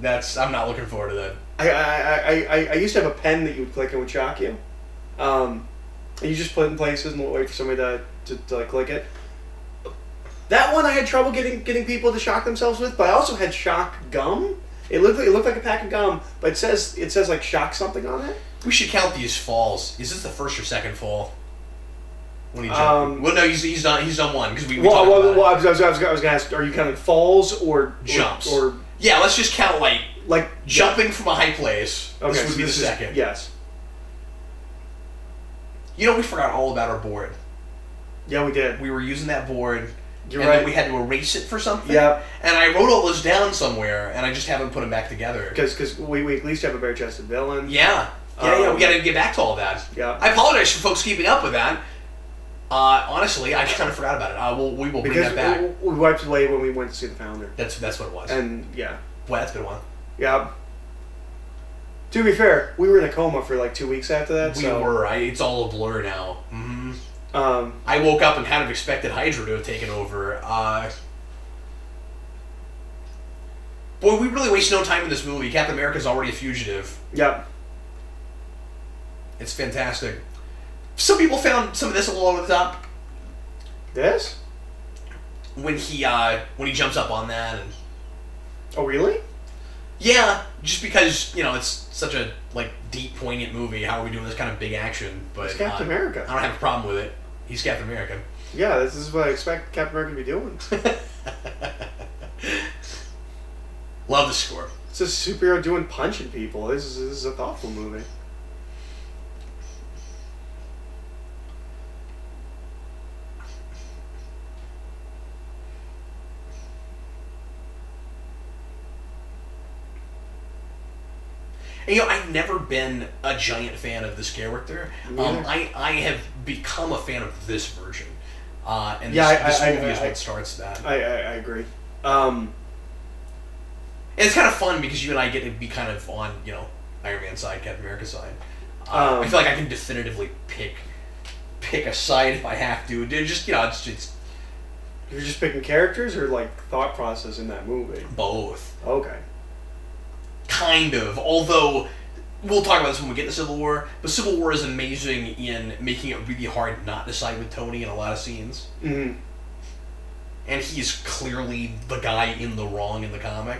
I'm not looking forward to that. I used to have a pen that you would click and would shock you. And you just put it in places and wait for somebody to like click it. That one I had trouble getting people to shock themselves with, but I also had shock gum. It looked like a pack of gum, but it says like shock something on it. We should count these falls. Is this the first or second fall? When he jumped? Well, no, he's done one because we talked about it. I was gonna ask, are you counting falls or jumps? Or yeah, let's just count like jumping yeah. from a high place. Okay, this would so be the second. Yes. You know, we forgot all about our board. Yeah, we did. We were using that board. You're and right. Then we had to erase it for something. Yeah. And I wrote all those down somewhere, and I just haven't put them back together. Because we at least have a bare-chested villain. Yeah. Yeah, we got to get back to all that. Yeah. I apologize for folks keeping up with that. Honestly, I kind of forgot about it. We will bring that back. We wiped it away when we went to see the Founder. That's what it was. And yeah. Well, that's been a while. Yeah. To be fair, we were in a coma for like 2 weeks after that. We were. It's all a blur now. Mm-hmm. I woke up and kind of expected Hydra to have taken over. Boy, we really waste no time in this movie. Captain America's already a fugitive. Yep. It's fantastic. Some people found some of this a little over the top. This? When he jumps up on that and. Oh really? Yeah, just because it's such a deep, poignant movie. How are we doing this kind of big action? But it's Captain America. I don't have a problem with it. He's Captain America. Yeah, this is what I expect Captain America to be doing. Love the score. It's a superhero doing punching people. This is a thoughtful movie. And, I've never been a giant fan of this character. I have become a fan of this version. And this movie is what starts that. I agree. And it's kind of fun because you and I get to be kind of on, Iron Man's side, Captain America's side. I feel like I can definitively pick a side if I have to. Just, it's You're just picking characters or thought process in that movie? Both. Okay. Kind of, although we'll talk about this when we get to Civil War, but Civil War is amazing in making it really hard not to side with Tony in a lot of scenes. Mm-hmm. And he's clearly the guy in the wrong in the comic.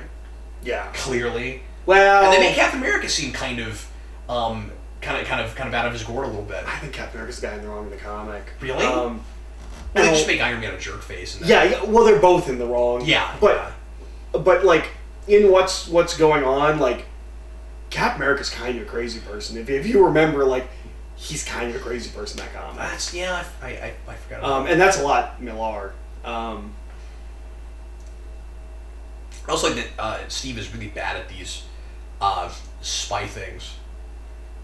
Yeah. Clearly. Well, and they make Captain America seem kind of out of his gourd a little bit. I think Captain America's the guy in the wrong in the comic. Really? Well, they just make Iron Man a jerk face. Yeah, well, they're both in the wrong. Yeah. But in what's going on, Captain America's kind of a crazy person. If you remember, he's kind of a crazy person in that comic. I forgot about and that's a lot Millar. I also like that Steve is really bad at these spy things.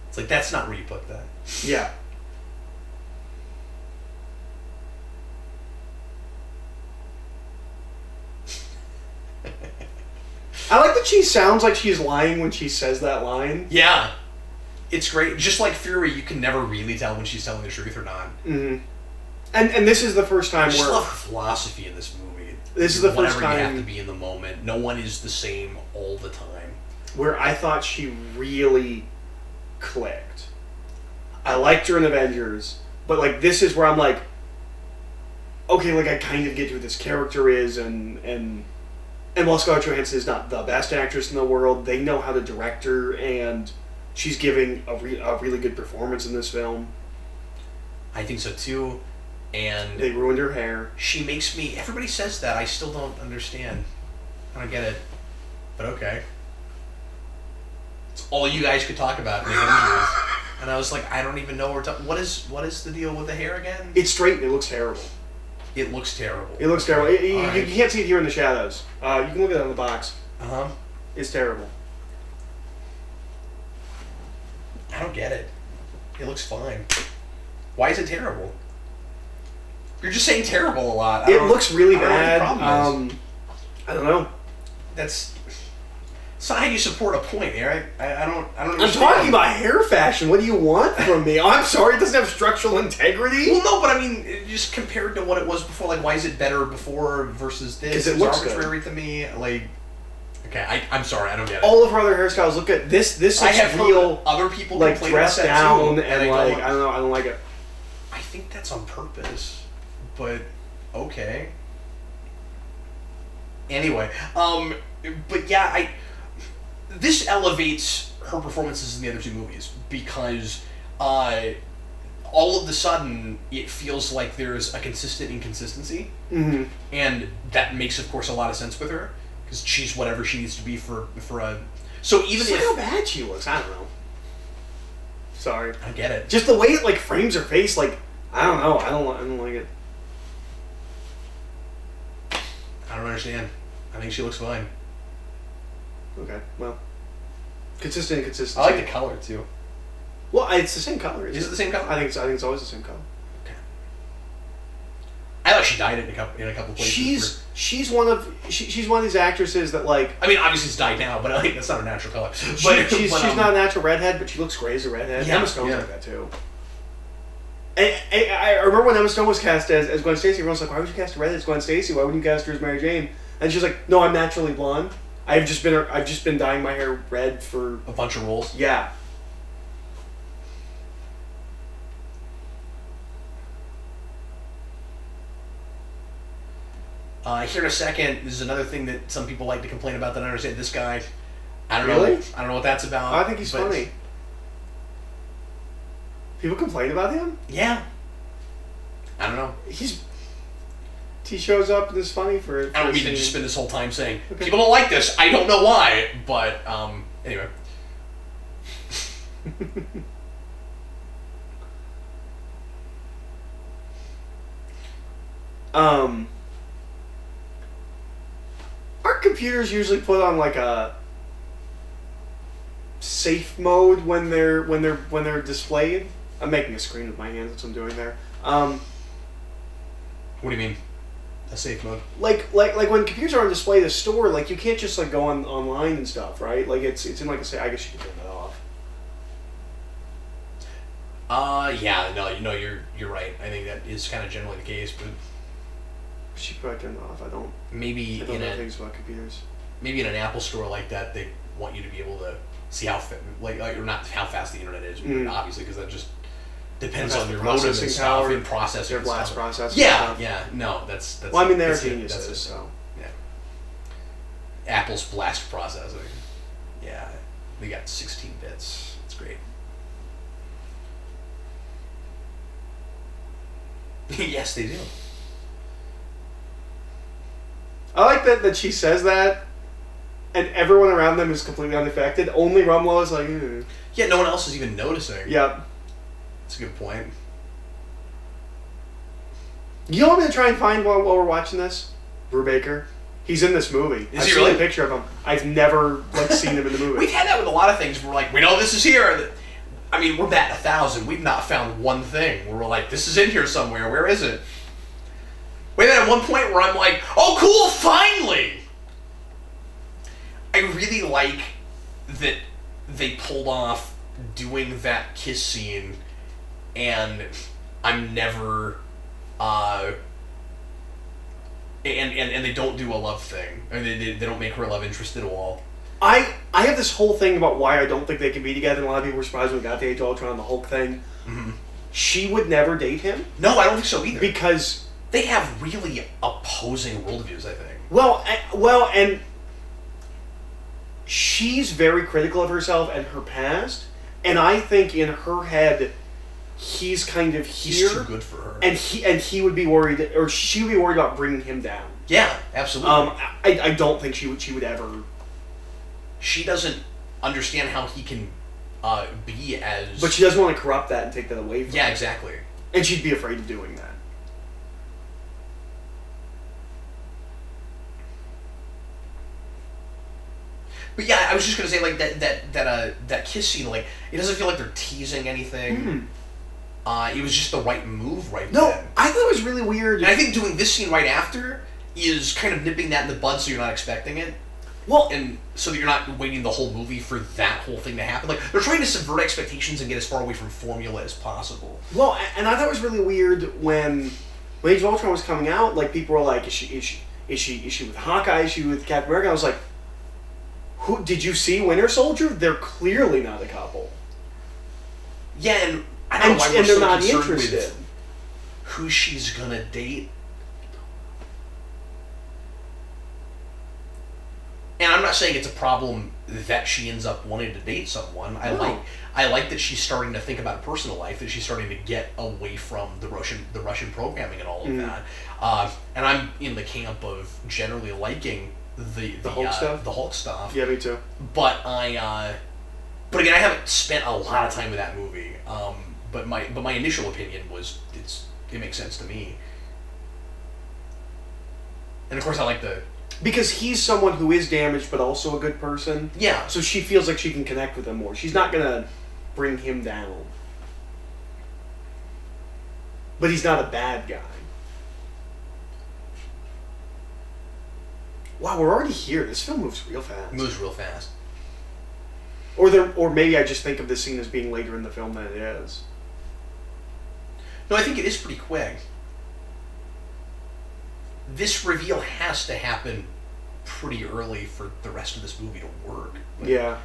It's that's not where you put that. Yeah. I like that she sounds like she's lying when she says that line. Yeah. It's great. Just like Fury, you can never really tell when she's telling the truth or not. Mm-hmm. And this is the first time I just love her philosophy in this movie. This is the first time you have to be in the moment. No one is the same all the time. Where I thought she really clicked. I liked her in Avengers, but like this is where I'm like, okay, like I kind of get who this character is, and while Scarlett Johansson is not the best actress in the world, they know how to direct her, and she's giving a really good performance in this film. I think so too. And they ruined her hair. She makes me... Everybody says that. I still don't understand. I don't get it. But okay. It's all you guys could talk about in Avengers. And I was like, I don't even know what is the deal with the hair again? It's straight and it looks terrible. It looks terrible. It looks terrible. You can't see it here in the shadows. You can look at it on the box. Uh-huh. It's terrible. I don't get it. It looks fine. Why is it terrible? You're just saying terrible a lot. It looks really bad. I don't know. That's not how you support a point, Eric. I don't understand. I'm talking about hair fashion. What do you want from me? I'm sorry, it doesn't have structural integrity. Well, no, but I mean, just compared to what it was before, like, why is it better before versus this? Because it looks arbitrary to me. Like, okay, I'm sorry, I don't get it. All of her other hairstyles look good. This looks I have real. Heard other people like complain dressed about that down too, and like I don't like it. I think that's on purpose. But okay. Anyway, but yeah, this elevates her performances in the other two movies because all of a sudden it feels like there's a consistent inconsistency, and that makes, of course, a lot of sense with her because she's whatever she needs to be for a. So even if how bad she looks, I don't know. Sorry, I get it. Just the way it like frames her face, like I don't know, I don't like it. I don't understand. I think she looks fine. Okay, well, consistent inconsistency. I like the color too. Well, it's the same color. Is it the same color? I think it's always the same color. Okay. I thought she dyed it in a couple places. She's one of these actresses that like. I mean, obviously it's dyed now, but that's not a natural color. She's not a natural redhead, but she looks great as a redhead. Yeah, Emma Stone's like that too. I remember when Emma Stone was cast as Gwen Stacy, everyone was like, why would you cast a redhead as Gwen Stacy? Why wouldn't you cast her as Mary Jane? And she's like, no, I'm naturally blonde. I've just been dyeing my hair red for a bunch of roles. Yeah. Here in a second, this is another thing that some people like to complain about that I understand. This guy, I don't know what that's about. I think he's funny. People complain about him? Yeah. I don't know. He shows up and is funny for I don't mean to just spend this whole time saying, people don't like this, I don't know why, but, anyway. Aren't computers usually put on like a safe mode when they're displayed? I'm making a screen with my hands. That's what I'm doing there. What do you mean? A safe mode? Like when computers are on display at a store, like you can't just like go online and stuff, right? Like it's in like a say. I guess you can turn that off. Yeah, no, you're right. I think that is kind of generally the case, but she probably turned it off. I don't know things about computers. Maybe in an Apple store like that, they want you to be able to see how or not how fast the internet is, obviously, because that just depends on your modem and stuff and processing. Their blast processing. Yeah. No, that's. Well, I mean, they're geniuses, so. Yeah. Apple's blast processing. Yeah, they got 16 bits. It's great. Yes, they do. I like that she says that, and everyone around them is completely unaffected. Only Rumlow is like, Yeah, no one else is even noticing. Yep. That's a good point. You know what I'm going to try and find while we're watching this? Brubaker. He's in this movie. Is he really? I've seen a picture of him. I've never seen him in the movie. We've had that with a lot of things. We're like, we know this is here. I mean, we're batting 1,000. We've not found one thing where we're like, this is in here somewhere. Where is it? Wait, at one point where I'm like, oh, cool, finally! I really like that they pulled off doing that kiss scene, and I'm never, and they don't do a love thing. I mean, they don't make her a love interest at all. I have this whole thing about why I don't think they can be together, and a lot of people were surprised when we got to Age of Ultron, the Hulk thing. Mm-hmm. She would never date him. No, I don't think so either. Because they have really opposing worldviews, I think. Well, and she's very critical of herself and her past, and I think in her head, he's kind of here. He's too good for her, and he would be worried, or she would be worried about bringing him down. Yeah, absolutely. I don't think she would ever. She doesn't understand how he can be as. But she doesn't want to corrupt that and take that away from him. Yeah, exactly. And she'd be afraid of doing that. But yeah, I was just gonna say like that kiss scene, like it doesn't feel like they're teasing anything. It was just the right move right then. No, I thought it was really weird. And I think doing this scene right after is kind of nipping that in the bud so you're not expecting it. Well, and so that you're not waiting the whole movie for that whole thing to happen. Like, they're trying to subvert expectations and get as far away from formula as possible. Well, and I thought it was really weird when Age of Ultron was coming out. Like, people were like, "Is she with Hawkeye? Is she with Captain America?" I was like, "Who did you see Winter Soldier? They're clearly not a couple." Yeah, and I don't know why we're they're so not concerned interested with who she's gonna date. And I'm not saying it's a problem that she ends up wanting to date someone. I like that she's starting to think about her personal life, that she's starting to get away from the Russian programming and all of that. And I'm in the camp of generally liking the Hulk stuff. Yeah, me too. But but again, I haven't spent a lot of time with that movie. But my initial opinion was it makes sense to me. And of course, I like the. Because he's someone who is damaged, but also a good person. Yeah. So she feels like she can connect with him more. She's not going to bring him down. But he's not a bad guy. Wow, we're already here. This film moves real fast. It moves real fast. Or maybe I just think of this scene as being later in the film than it is. No, I think it is pretty quick. This reveal has to happen pretty early for the rest of this movie to work. Like, yeah.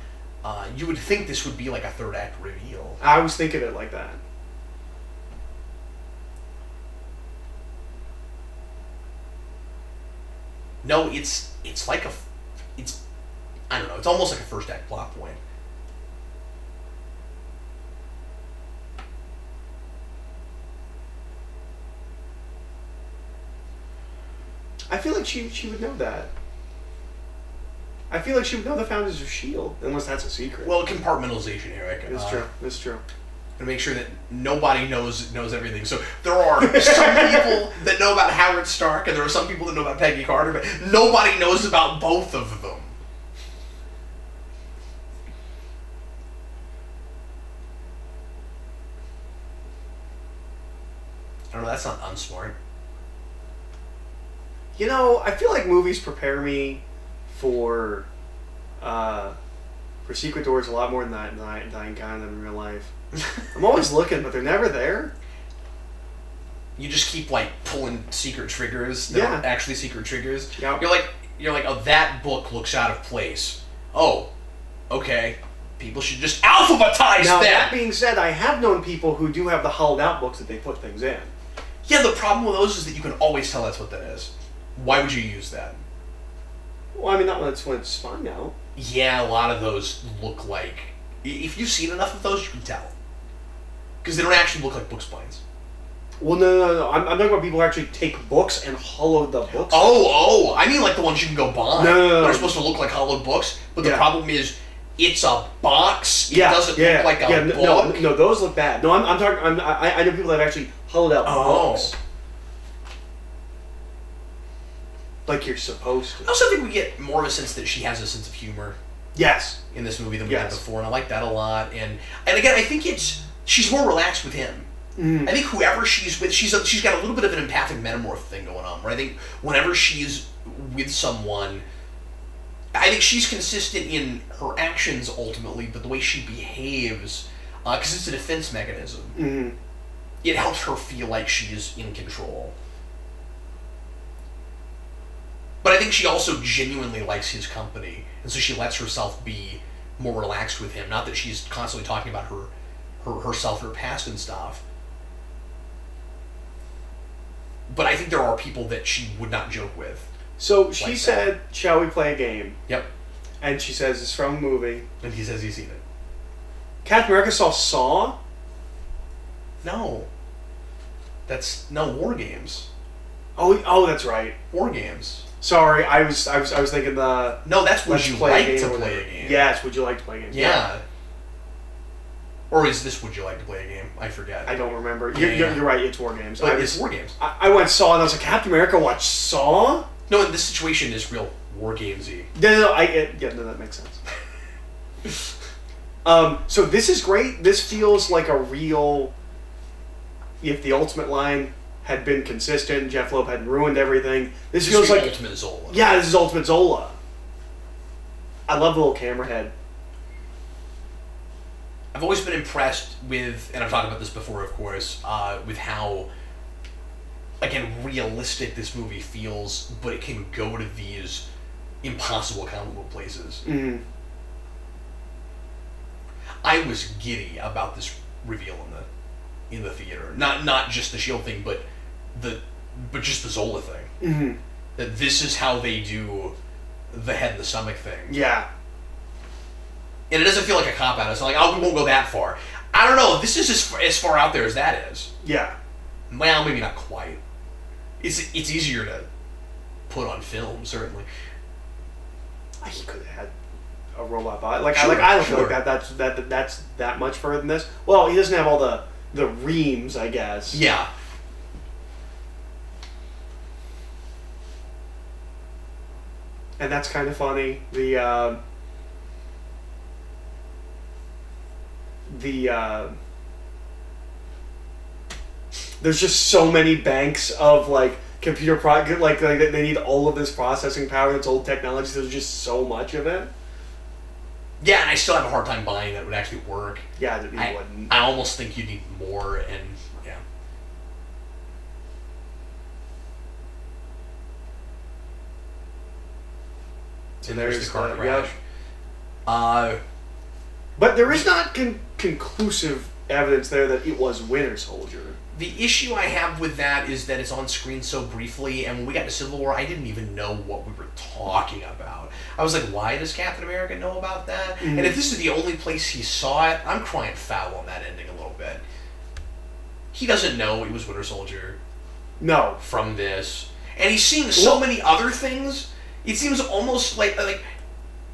You would think this would be like a third act reveal. I was thinking it like that. No, it's like I don't know, it's almost like a first act plot point. I feel like she would know that. I feel like she would know the founders of S.H.I.E.L.D. Unless that's a secret. Well, compartmentalization here, I can. It's true. It's true. To make sure that nobody knows everything. So there are some people that know about Howard Stark, and there are some people that know about Peggy Carter, but nobody knows about both of them. I don't know. That's not unsmart. You know, I feel like movies prepare me for secret doors a lot more than I encounter them in real life. I'm always looking, but they're never there. You just keep like pulling secret triggers that aren't actually secret triggers. Yep. You're like, oh, that book looks out of place. Oh, okay. People should just alphabetize now, that. That being said, I have known people who do have the hollowed out books that they put things in. Yeah, the problem with those is that you can always tell that's what that is. Why would you use that? Well, I mean, not when it's spun out. Yeah, a lot of those look like... If you've seen enough of those, you can tell. Because they don't actually look like book spines. Well, no. I'm talking about people who actually take books and hollow the books. Oh, I mean like the ones you can go buy. No. They're supposed to look like hollowed books, but the problem is it's a box. It doesn't look like a book. No, those look bad. No, I'm talking... I know people that have actually hollowed out books. Like you're supposed to. I also think we get more of a sense that she has a sense of humor. Yes. In this movie than we had before, and I like that a lot. And again, I think she's more relaxed with him. I think whoever she's with, she's got a little bit of an empathic metamorph thing going on. Where I think whenever she's with someone, I think she's consistent in her actions ultimately, but the way she behaves, because it's a defense mechanism, Mm-hmm. it helps her feel like she is in control. But I think she also genuinely likes his company, and so she lets herself be more relaxed with him. Not that she's constantly talking about herself, her past and stuff. But I think there are people that she would not joke with. So she like said, that. "Shall we play a game?" Yep. And she says it's from a movie. And he says he's seen it. Captain America saw Saw? No. No, War Games. Oh, that's right. War Games. Sorry, I was thinking the... No, that's would you like to or play a game. Yes, would you like to play a game? Yeah. Or is this would you like to play a game? I forget. I don't remember. Yeah. You're right, it's War Games. But it's War Games. I went Saw and I was like, Captain America watched Saw? No, this situation is real War Games-y. No, that makes sense. So this is great. This feels like a real... If the Ultimate line had been consistent, Jeff Loeb hadn't ruined everything. This feels like Ultimate Zola. Yeah, this is Ultimate Zola. I love the little camera head. I've always been impressed with, and I've talked about this before, of course, with how, again, realistic this movie feels, but it can go to these impossible comic book places. Mm. I was giddy about this reveal in the theater. Not just the S.H.I.E.L.D. thing, but just the Zola thing. Mm-hmm. That this is how they do the head and the stomach thing. Yeah. And it doesn't feel like a cop-out. It's not like, oh, we won't go that far. I don't know. This is as far out there as that is. Yeah. Well, maybe not quite. It's easier to put on film, certainly. He could have had a robot body. I don't feel like that's that much further than this. Well, he doesn't have all the reams, I guess. Yeah. And that's kind of funny. There's just so many banks of computer they need all of this processing power. It's old technology. So there's just so much of it. Yeah, and I still have a hard time buying that it would actually work. Yeah, it wouldn't. I almost think you need more, and yeah. So and there's the car yeah. crash. But there is not conclusive evidence there that it was Winter Soldier. The issue I have with that is that it's on screen so briefly, and when we got to Civil War, I didn't even know what we were talking about. I was like, why does Captain America know about that? Mm-hmm. And if this is the only place he saw it, I'm crying foul on that ending a little bit. He doesn't know it was Winter Soldier. No. From this. And he's seeing so many other things, it seems almost like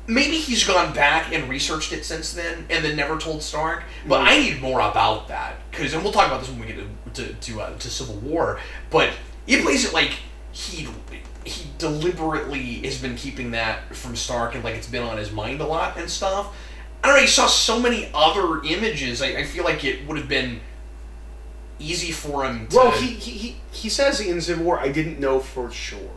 maybe he's gone back and researched it since then, and then never told Stark. But I need more about that, and we'll talk about this when we get to Civil War. But it plays it like he deliberately has been keeping that from Stark, and it's been on his mind a lot and stuff. I don't know. He saw so many other images. I feel like it would have been easy for him to... Well, he says in Civil War, I didn't know for sure.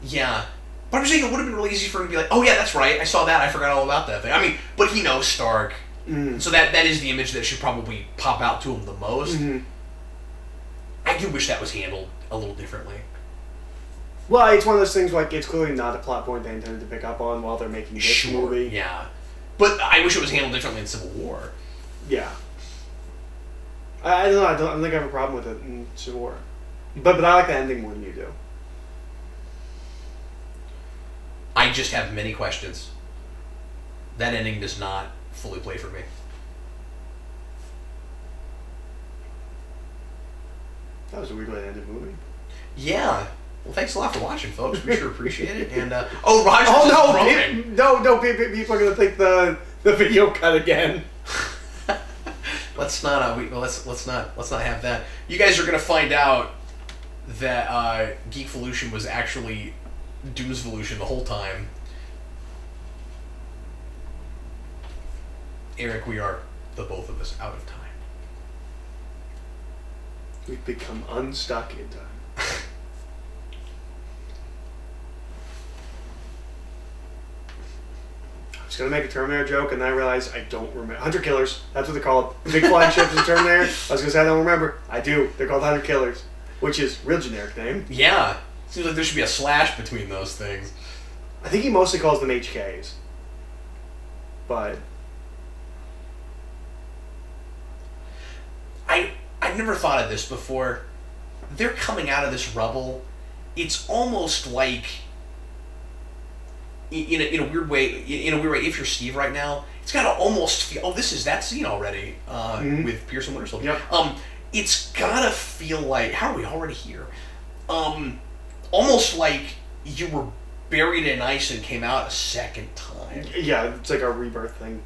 Yeah. But I'm just saying it would have been really easy for him to be like, oh yeah, that's right, I saw that, I forgot all about that thing. I mean, but he knows Stark. Mm. So that is the image that should probably pop out to him the most. Mm-hmm. I do wish that was handled a little differently. Well, it's one of those things it's clearly not a plot point they intended to pick up on while they're making this movie. Yeah. But I wish it was handled differently in Civil War. Yeah. I don't know, I don't think I have a problem with it in Civil War. But I like the ending more than you do. I just have many questions. That ending does not fully play for me. That was a weird way to end a movie. Yeah. Well, thanks a lot for watching, folks. We sure appreciate it. And Roger, no, people are gonna think the video cut again. Let's not have that. You guys are gonna find out that Geekvolution was actually Doomsvolution the whole time. Eric, we are, the both of us, out of time. We've become unstuck in time. was going to make a Terminator joke, and then I realized I don't remember. Hunter Killers, that's what they're called. The big flying ships in Terminator. I was going to say I don't remember. I do. They're called Hunter Killers, which is a real generic name. Yeah. Seems like there should be a slash between those things. I think he mostly calls them HKs. But... I've never thought of this before. They're coming out of this rubble. It's almost like... In a weird way, if you're Steve right now, it's got to almost feel, oh, this is that scene already, with Pierce and Winter Soldier. Yep. It's got to feel like, how are we already here? Almost like you were buried in ice and came out a second time. Yeah, it's like a rebirth thing.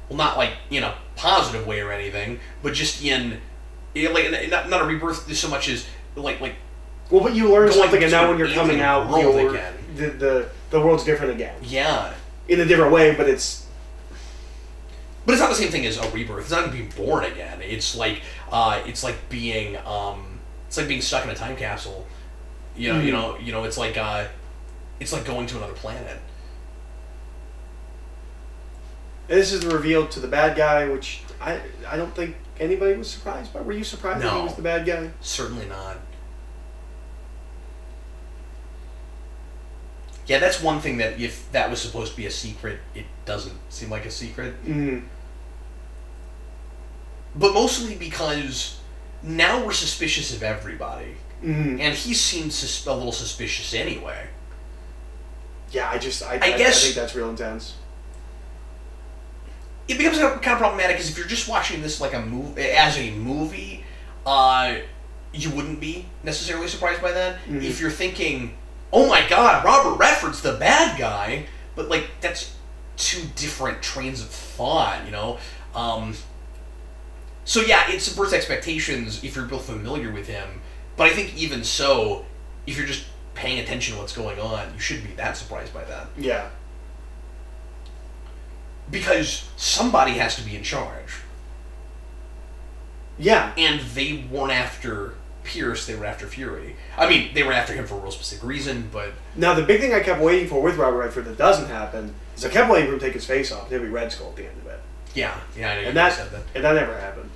Well, not like in a positive way or anything, but just in like not a rebirth so much as like. Well, but you learn something, and now when you're coming out, again. The world's different again. Yeah. In a different way, but it's... But it's not the same thing as a rebirth. It's not like being born again. It's like being stuck in a time capsule. You know, it's like going to another planet. And this is revealed to the bad guy, which I don't think anybody was surprised by. Were you surprised that he was the bad guy? Certainly not. Yeah, that's one thing that if that was supposed to be a secret, it doesn't seem like a secret. Mm-hmm. But mostly because now we're suspicious of everybody. Mm-hmm. And he seems a little suspicious anyway. Yeah, I think that's real intense. It becomes kind of problematic because if you're just watching this like a movie, you wouldn't be necessarily surprised by that. Mm-hmm. If you're thinking, oh my god, Robert Redford's the bad guy, but like that's two different trains of thought, you know? So yeah, it subverts expectations if you're both familiar with him, but I think even so, if you're just paying attention to what's going on, you shouldn't be that surprised by that. Yeah. Because somebody has to be in charge. Yeah. And they weren't after Pierce, they were after Fury. I mean, they were after him for a real specific reason, but... Now, the big thing I kept waiting for with Robert Redford that doesn't happen is I kept waiting for him to take his face off. There'd be Red Skull at the end of it. Yeah, I know and that said that. And that never happened.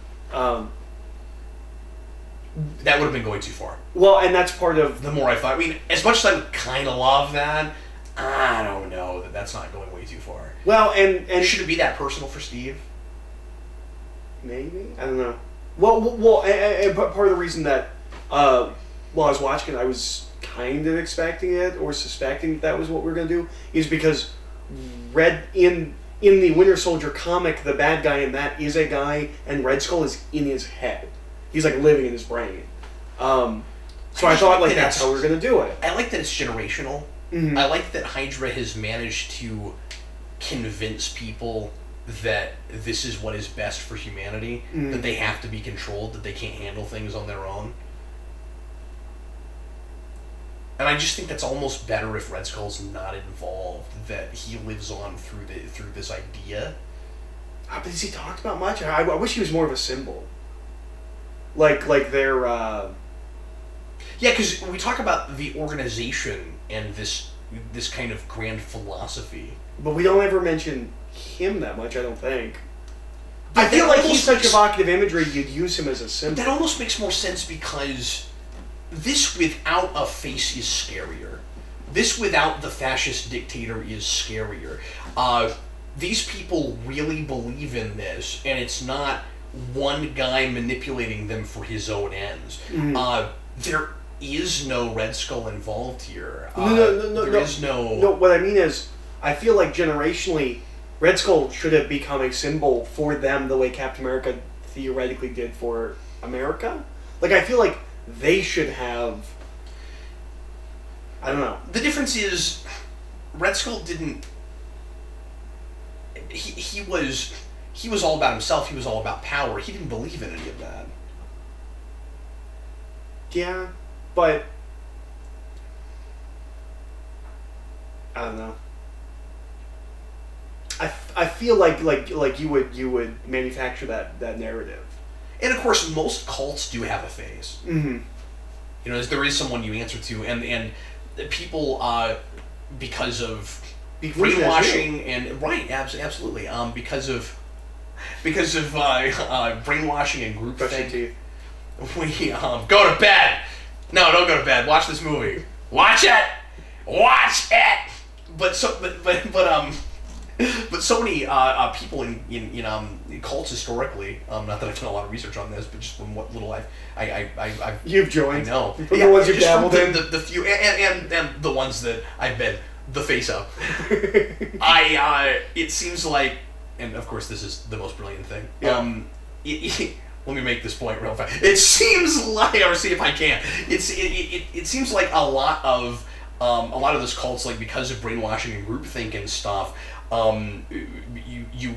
That would have been going too far. Well, and that's part of... The more I thought... I mean, as much as I would kind of love that, I don't know that that's not going way too far. Well, and should it be that personal for Steve? Maybe? I don't know. Well, and part of the reason that while I was watching it, I was kind of expecting it or suspecting that was what we were going to do is because in the Winter Soldier comic, the bad guy in that is a guy, and Red Skull is in his head. He's like living in his brain. So I thought like that's how we were going to do it. I like that it's generational. Mm-hmm. I like that Hydra has managed to convince people that this is what is best for humanity, that they have to be controlled, that they can't handle things on their own. And I just think that's almost better if Red Skull's not involved, that he lives on through this idea. But has he talked about much? I wish he was more of a symbol. Like their... Yeah, because we talk about the organization and this kind of grand philosophy. But we don't ever mention him that much, I don't think. I feel like he's such evocative imagery, you'd use him as a symbol. That almost makes more sense because this without a face is scarier. This without the fascist dictator is scarier. These people really believe in this, and it's not one guy manipulating them for his own ends. There is no Red Skull involved here. No, what I mean is, I feel like generationally, Red Skull should have become a symbol for them the way Captain America theoretically did for America. Like, I feel like they should have... I don't know. The difference is, Red Skull didn't... He was all about himself, he was all about power. He didn't believe in any of that. Yeah, but... I don't know. I feel like you would manufacture that narrative. And of course, most cults do have a face. Mm-hmm. You know, there is someone you answer to, and people because brainwashing and absolutely because of brainwashing and groupthink. We go to bed. No, don't go to bed. Watch this movie. Watch it. But so many people in cults historically. Not that I've done a lot of research on this, but just from what little I've you've joined. I know. From the ones you've dabbled in, the few and the ones that I've been the face of. It seems like, and of course this is the most brilliant thing. Yeah. Let me make this point real fast. It seems like, or see if I can. It seems like a lot of those cults, like because of brainwashing and groupthink and stuff, you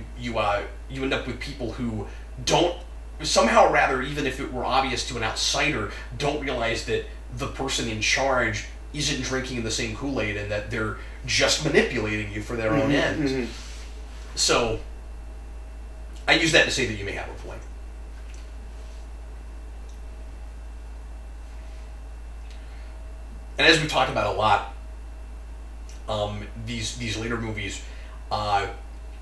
end up with people who don't somehow, rather, even if it were obvious to an outsider, don't realize that the person in charge isn't drinking the same Kool-Aid and that they're just manipulating you for their own ends. Mm-hmm. So I use that to say that you may have a point. And as we talked about a lot, these later movies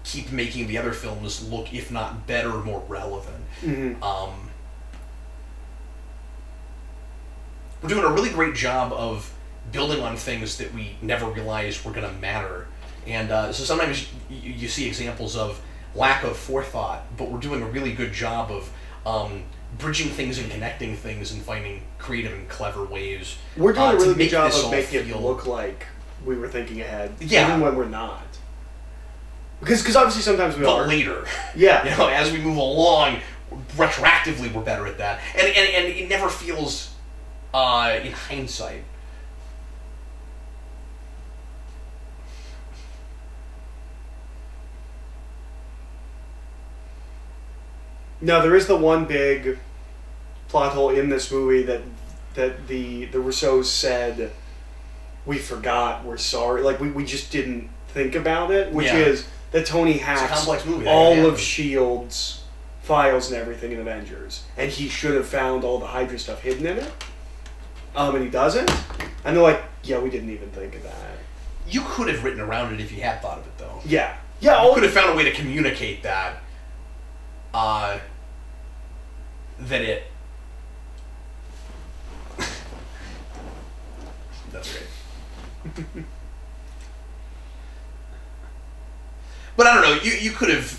keep making the other films look, if not better, more relevant. Mm-hmm. We're doing a really great job of building on things that we never realized were going to matter. And so sometimes you see examples of lack of forethought, but we're doing a really good job of bridging things and connecting things and finding creative and clever ways. We're doing a really good job of making it look like we were thinking ahead, even when we're not. Because obviously sometimes we are. But later. Yeah. As we move along, retroactively we're better at that. And it never feels, in hindsight. Now, there is the one big plot hole in this movie that the Russos said, we forgot, we're sorry. Like, we just didn't think about it, which is that Tony hacks all of S.H.I.E.L.D's files and everything in Avengers. And he should have found all the Hydra stuff hidden in it. And he doesn't. And they're like, yeah, we didn't even think of that. You could have written around it if you had thought of it, though. Yeah. You could have found a way to communicate that. That it... That's great. But I don't know, you could have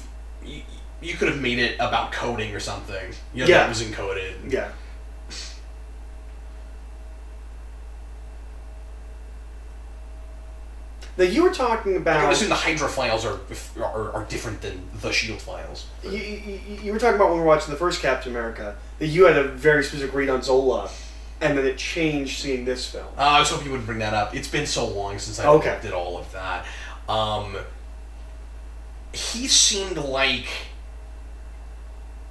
made it about coding or something. That was encoded. Yeah. Now, you were talking about... I assume the Hydra files are different than the S.H.I.E.L.D. files. You were talking about when we were watching the first Captain America, that you had a very specific read on Zola, and then it changed seeing this film. I was hoping you wouldn't bring that up. It's been so long since I did all of that. He seemed like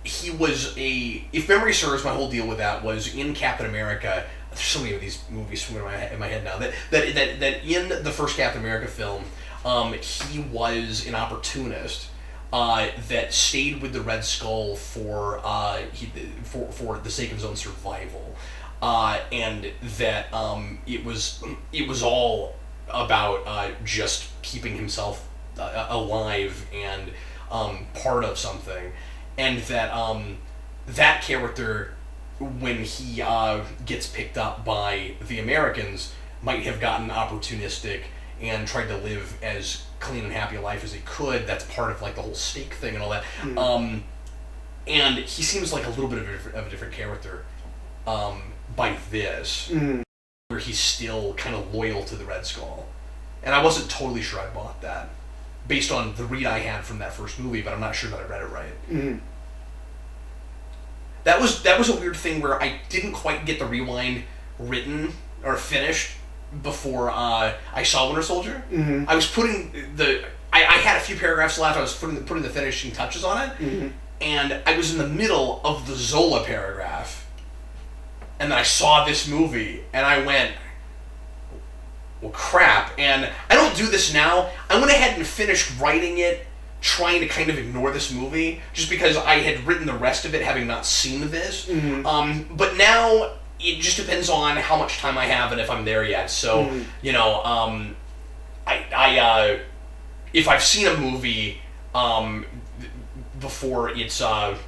he was if memory serves, my whole deal with that was in Captain America. There's so many of these movies swimming in my head now. That in the first Captain America film, he was an opportunist that stayed with the Red Skull for the sake of his own survival, and that it was all about just keeping himself alive and part of something, and that that character, when he gets picked up by the Americans, might have gotten opportunistic and tried to live as clean and happy a life as he could. That's part of like the whole stake thing and all that. Mm. And he seems like a little bit of a different character by this, where he's still kind of loyal to the Red Skull. And I wasn't totally sure I bought that, based on the read I had from that first movie, but I'm not sure that I read it right. Mm-hmm. That was a weird thing where I didn't quite get the rewind written or finished before I saw Winter Soldier. Mm-hmm. I was putting I had a few paragraphs left. I was putting the finishing touches on it, and I was in the middle of the Zola paragraph, and then I saw this movie, and I went, well, crap. And I don't do this now. I went ahead and finished writing it, trying to kind of ignore this movie, just because I had written the rest of it having not seen this. Mm-hmm. But now it just depends on how much time I have and if I'm there yet. So, if I've seen a movie before it's if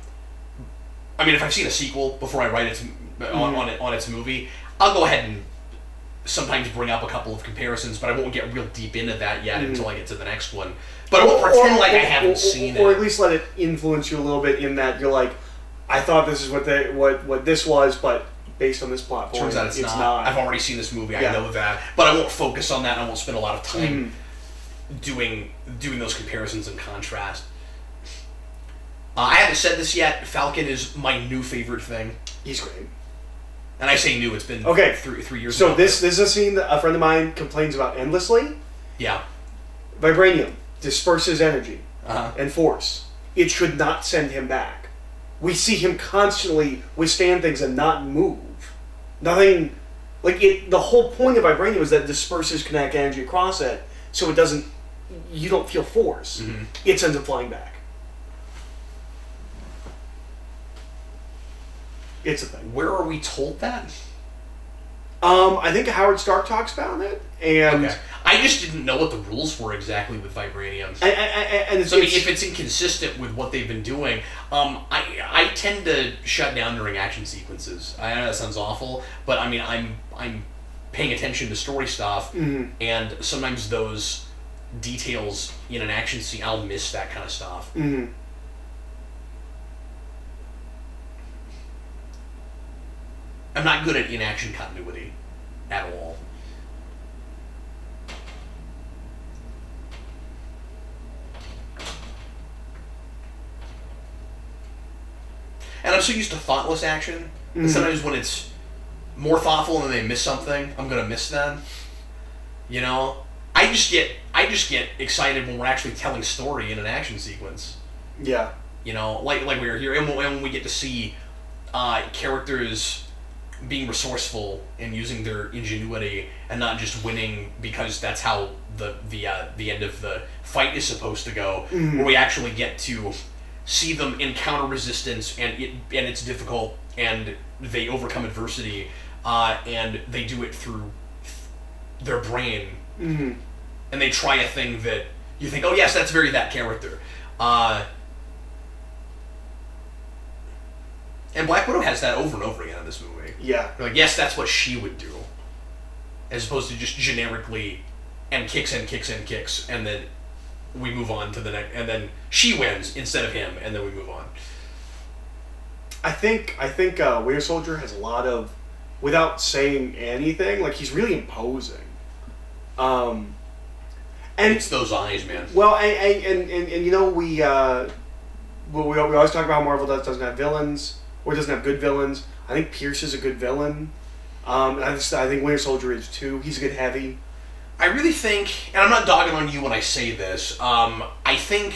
I've seen a sequel before I write on its movie, I'll go ahead and sometimes bring up a couple of comparisons, but I won't get real deep into that yet until I get to the next one. But I won't pretend like I haven't seen it. Or at least let it influence you a little bit in that you're like, I thought this is what this was, but based on this plot point, turns out it's not. I've already seen this movie, I know that. But I won't focus on that, I won't spend a lot of time doing those comparisons and contrast. I haven't said this yet, Falcon is my new favorite thing. He's great. And I say new, it's been 3 years ago. So now. this is a scene that a friend of mine complains about endlessly. Yeah. Vibranium disperses energy and force. It should not send him back. We see him constantly withstand things and not move. Nothing... the whole point of Vibranium is that it disperses kinetic energy across it, so it doesn't... You don't feel force. Mm-hmm. It sends him flying back. It's a thing. Where are we told that? I think Howard Stark talks about it, and okay. I just didn't know what the rules were exactly with Vibranium. And so if it's inconsistent with what they've been doing, I tend to shut down during action sequences. I know that sounds awful, but I'm paying attention to story stuff, and sometimes those details in an action scene, I'll miss that kind of stuff. Mm-hmm. I'm not good at in-action continuity at all. And I'm so used to thoughtless action that sometimes when it's more thoughtful and then they miss something, I'm gonna miss them. You know, I just get excited when we're actually telling story in an action sequence. Yeah. You know, like we were here, and when we get to see characters being resourceful and using their ingenuity and not just winning because that's how the end of the fight is supposed to go, where we actually get to see them encounter resistance and it's difficult and they overcome adversity and they do it through their brain and they try a thing that you think, oh yes, that's very that character. And Black Widow has that over and over again in this movie. Yeah. You're like, yes, that's what she would do. As opposed to just generically, and kicks, and then we move on to the next, and then she wins instead of him, and then we move on. I think Winter Soldier has a lot of, without saying anything, like he's really imposing. And it's those eyes, man. Well, and you know we always talk about Marvel doesn't have villains or doesn't have good villains. I think Pierce is a good villain. And I think Winter Soldier is too. He's a good heavy. I really think, and I'm not dogging on you when I say this, I think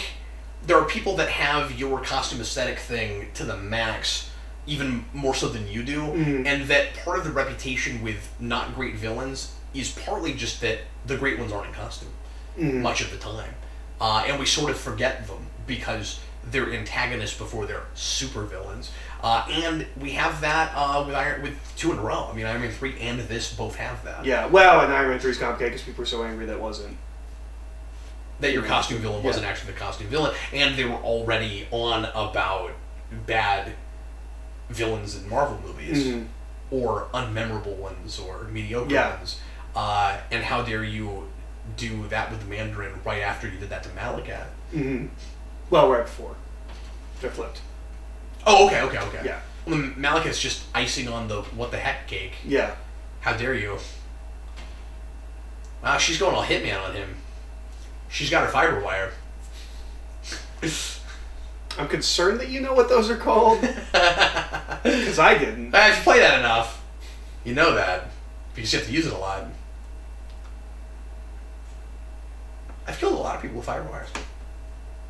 there are people that have your costume aesthetic thing to the max, even more so than you do, and that part of the reputation with not great villains is partly just that the great ones aren't in costume much of the time. And we sort of forget them because they're antagonists before they're super villains. And we have that with 2 in a row. I mean, Iron Man 3 and this both have that. Yeah, well, and Iron Man 3 is complicated because people were so angry that wasn't. That your costume villain wasn't actually the costume villain, and they were already on about bad villains in Marvel movies, or unmemorable ones, or mediocre ones. And how dare you do that with the Mandarin right after you did that to Malakat? Well, right before. They're flipped. Oh, okay. Yeah. Well, Malekith's just icing on the what the heck cake. Yeah. How dare you? Wow, she's going all Hitman on him. She's got her fiber wire. I'm concerned that you know what those are called. Because I didn't. If you play that enough, you know that. Because you have to use it a lot. I've killed a lot of people with fiber wires.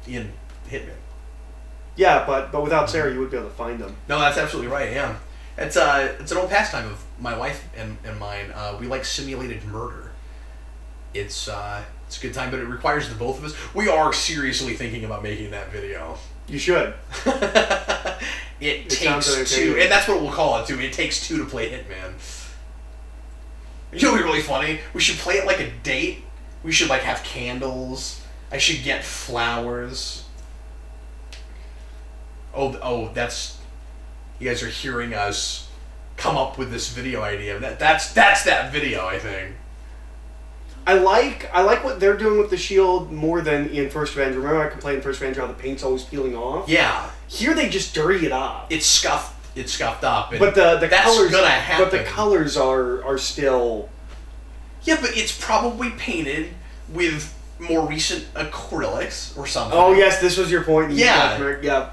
In Hitman. Yeah, but without Sarah, you would be able to find them. No, that's absolutely right. Yeah, it's an old pastime of my wife and mine. We like simulated murder. It's a good time, but it requires the both of us. We are seriously thinking about making that video. You should. It takes 2, and that's what we'll call it too. It takes 2 to play Hitman. You know, what'd be really funny? We should play it like a date. We should like have candles. I should get flowers. Oh, that's... You guys are hearing us come up with this video idea. That's that video, I think. I like what they're doing with the shield more than in First Avenger. Remember I complained in First Avenger how the paint's always peeling off? Yeah. Here they just dirty it up. It's scuffed up. But the that's colors gonna happen. But the colors are still... Yeah, but it's probably painted with more recent acrylics or something. Oh yes, this was your point. Yeah. Yeah.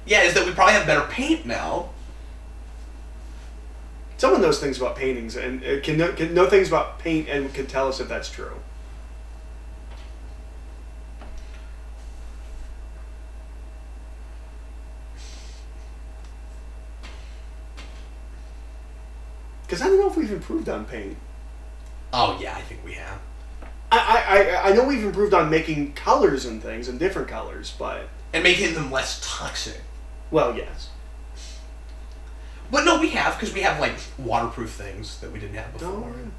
Yeah, is that we probably have better paint now. Someone knows things about paintings and can know things about paint and can tell us if that's true. Because I don't know if we've improved on paint. Oh yeah, I think we have. I know we've improved on making colors and things and different colors, but... And making them less toxic. Well, yes. But no, we have, because we have, like, waterproof things that we didn't have before. Oh.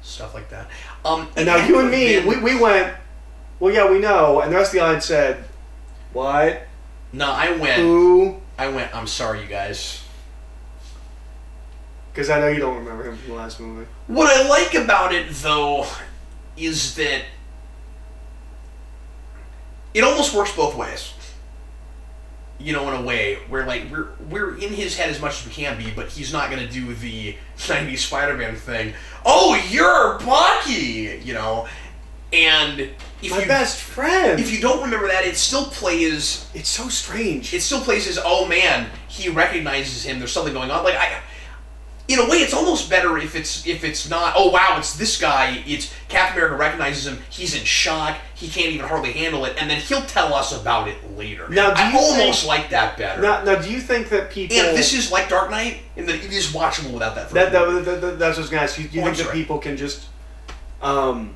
Stuff like that. And now you and me, we went, well, yeah, we know, and the rest of the audience said, what? No, I went... Who? I'm sorry, you guys. Because I know you don't remember him from the last movie. What I like about it, though, is that it almost works both ways. You know, in a way where like we're in his head as much as we can be, but he's not gonna do the 90s Spider-Man thing. Oh, you're Bucky, you know, and my best friend. If you don't remember that, it still plays. It's so strange. It still plays as, oh man, he recognizes him. There's something going on. Like in a way, it's almost better if it's not, oh wow, it's this guy, it's Captain America recognizes him, he's in shock, he can't even hardly handle it, and then he'll tell us about it later. Now, I almost like that better. Now, do you think that people... And this is like Dark Knight, in that it is watchable without that. That's what I was going to ask. Do you think that people can just... okay,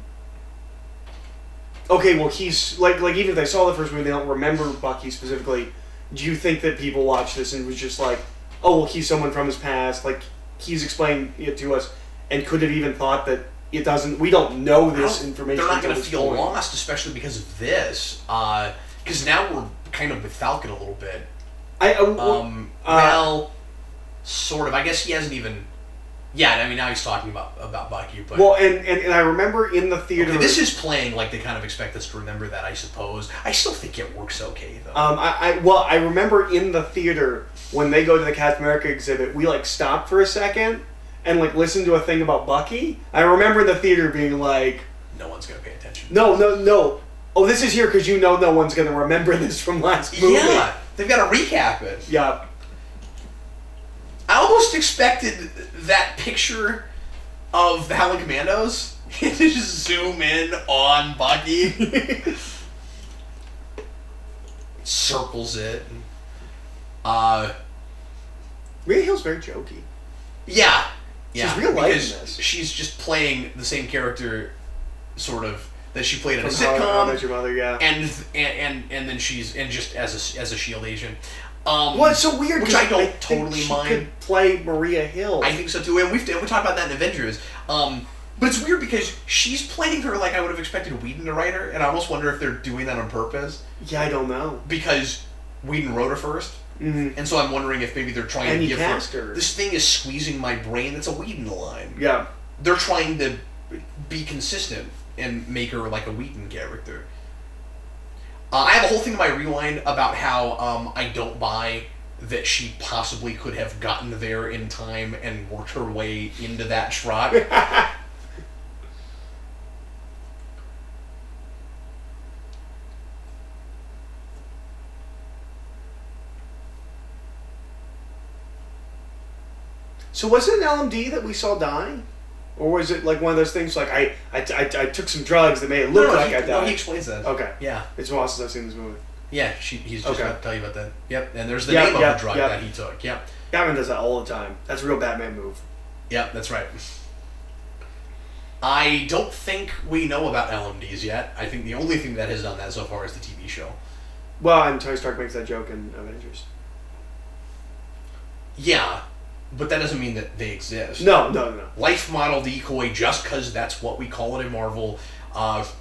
well, he's... Like even if they saw the first movie, they don't remember Bucky specifically. Do you think that people watched this and was just like, oh, well, he's someone from his past, like... He's explained it to us, and could have even thought that it doesn't. We don't know this information. They're not going to feel lost, especially because of this. Because now we're kind of with Falcon a little bit. Well, sort of. I guess he hasn't even. Yeah, I mean now he's talking about Bucky, but well, and I remember in the theater. Okay, this is playing like they kind of expect us to remember that. I suppose. I still think it works okay though. I remember in the theater. When they go to the Captain America exhibit, we like stop for a second and like listen to a thing about Bucky. I remember in the theater being like, "No one's gonna pay attention." No. Oh, this is here because you know no one's gonna remember this from last movie. Yeah, they've got to recap it. Yeah. I almost expected that picture of the Howling Commandos to just zoom in on Bucky. Circles it. Rhea Hill's very jokey. Yeah. She's real light in this. She's just playing the same character, sort of, that she played in a sitcom. How I Met Your Mother, yeah. And then she's just as a S.H.I.E.L.D. agent. Well, it's so weird. Which I don't totally mind. She could play Maria Hill. I think so too, and we talked about that in Avengers. But it's weird because she's playing her like I would have expected Whedon to write her, and I almost wonder if they're doing that on purpose. Yeah, I don't know. Because Whedon wrote her first. Mm-hmm. And so I'm wondering if maybe they're trying and to give her... This thing is squeezing my brain. That's a Whedon line. Yeah. They're trying to be consistent and make her like a Whedon character. I have a whole thing in my rewind about how I don't buy that she possibly could have gotten there in time and worked her way into that truck. So was it an LMD that we saw die? Or was it like one of those things like, I took some drugs that made it look like I died? No, he explains that. Okay. Yeah. It's been a while since I've seen this movie. Yeah, he's just going to tell you about that. Yep, and there's the name of the drug that he took. Yep. Batman does that all the time. That's a real Batman move. Yep, that's right. I don't think we know about LMDs yet. I think the only thing that has done that so far is the TV show. Well, and Tony Stark makes that joke in Avengers. Yeah, but that doesn't mean that they exist. No. Life model decoy, just because that's what we call it in Marvel.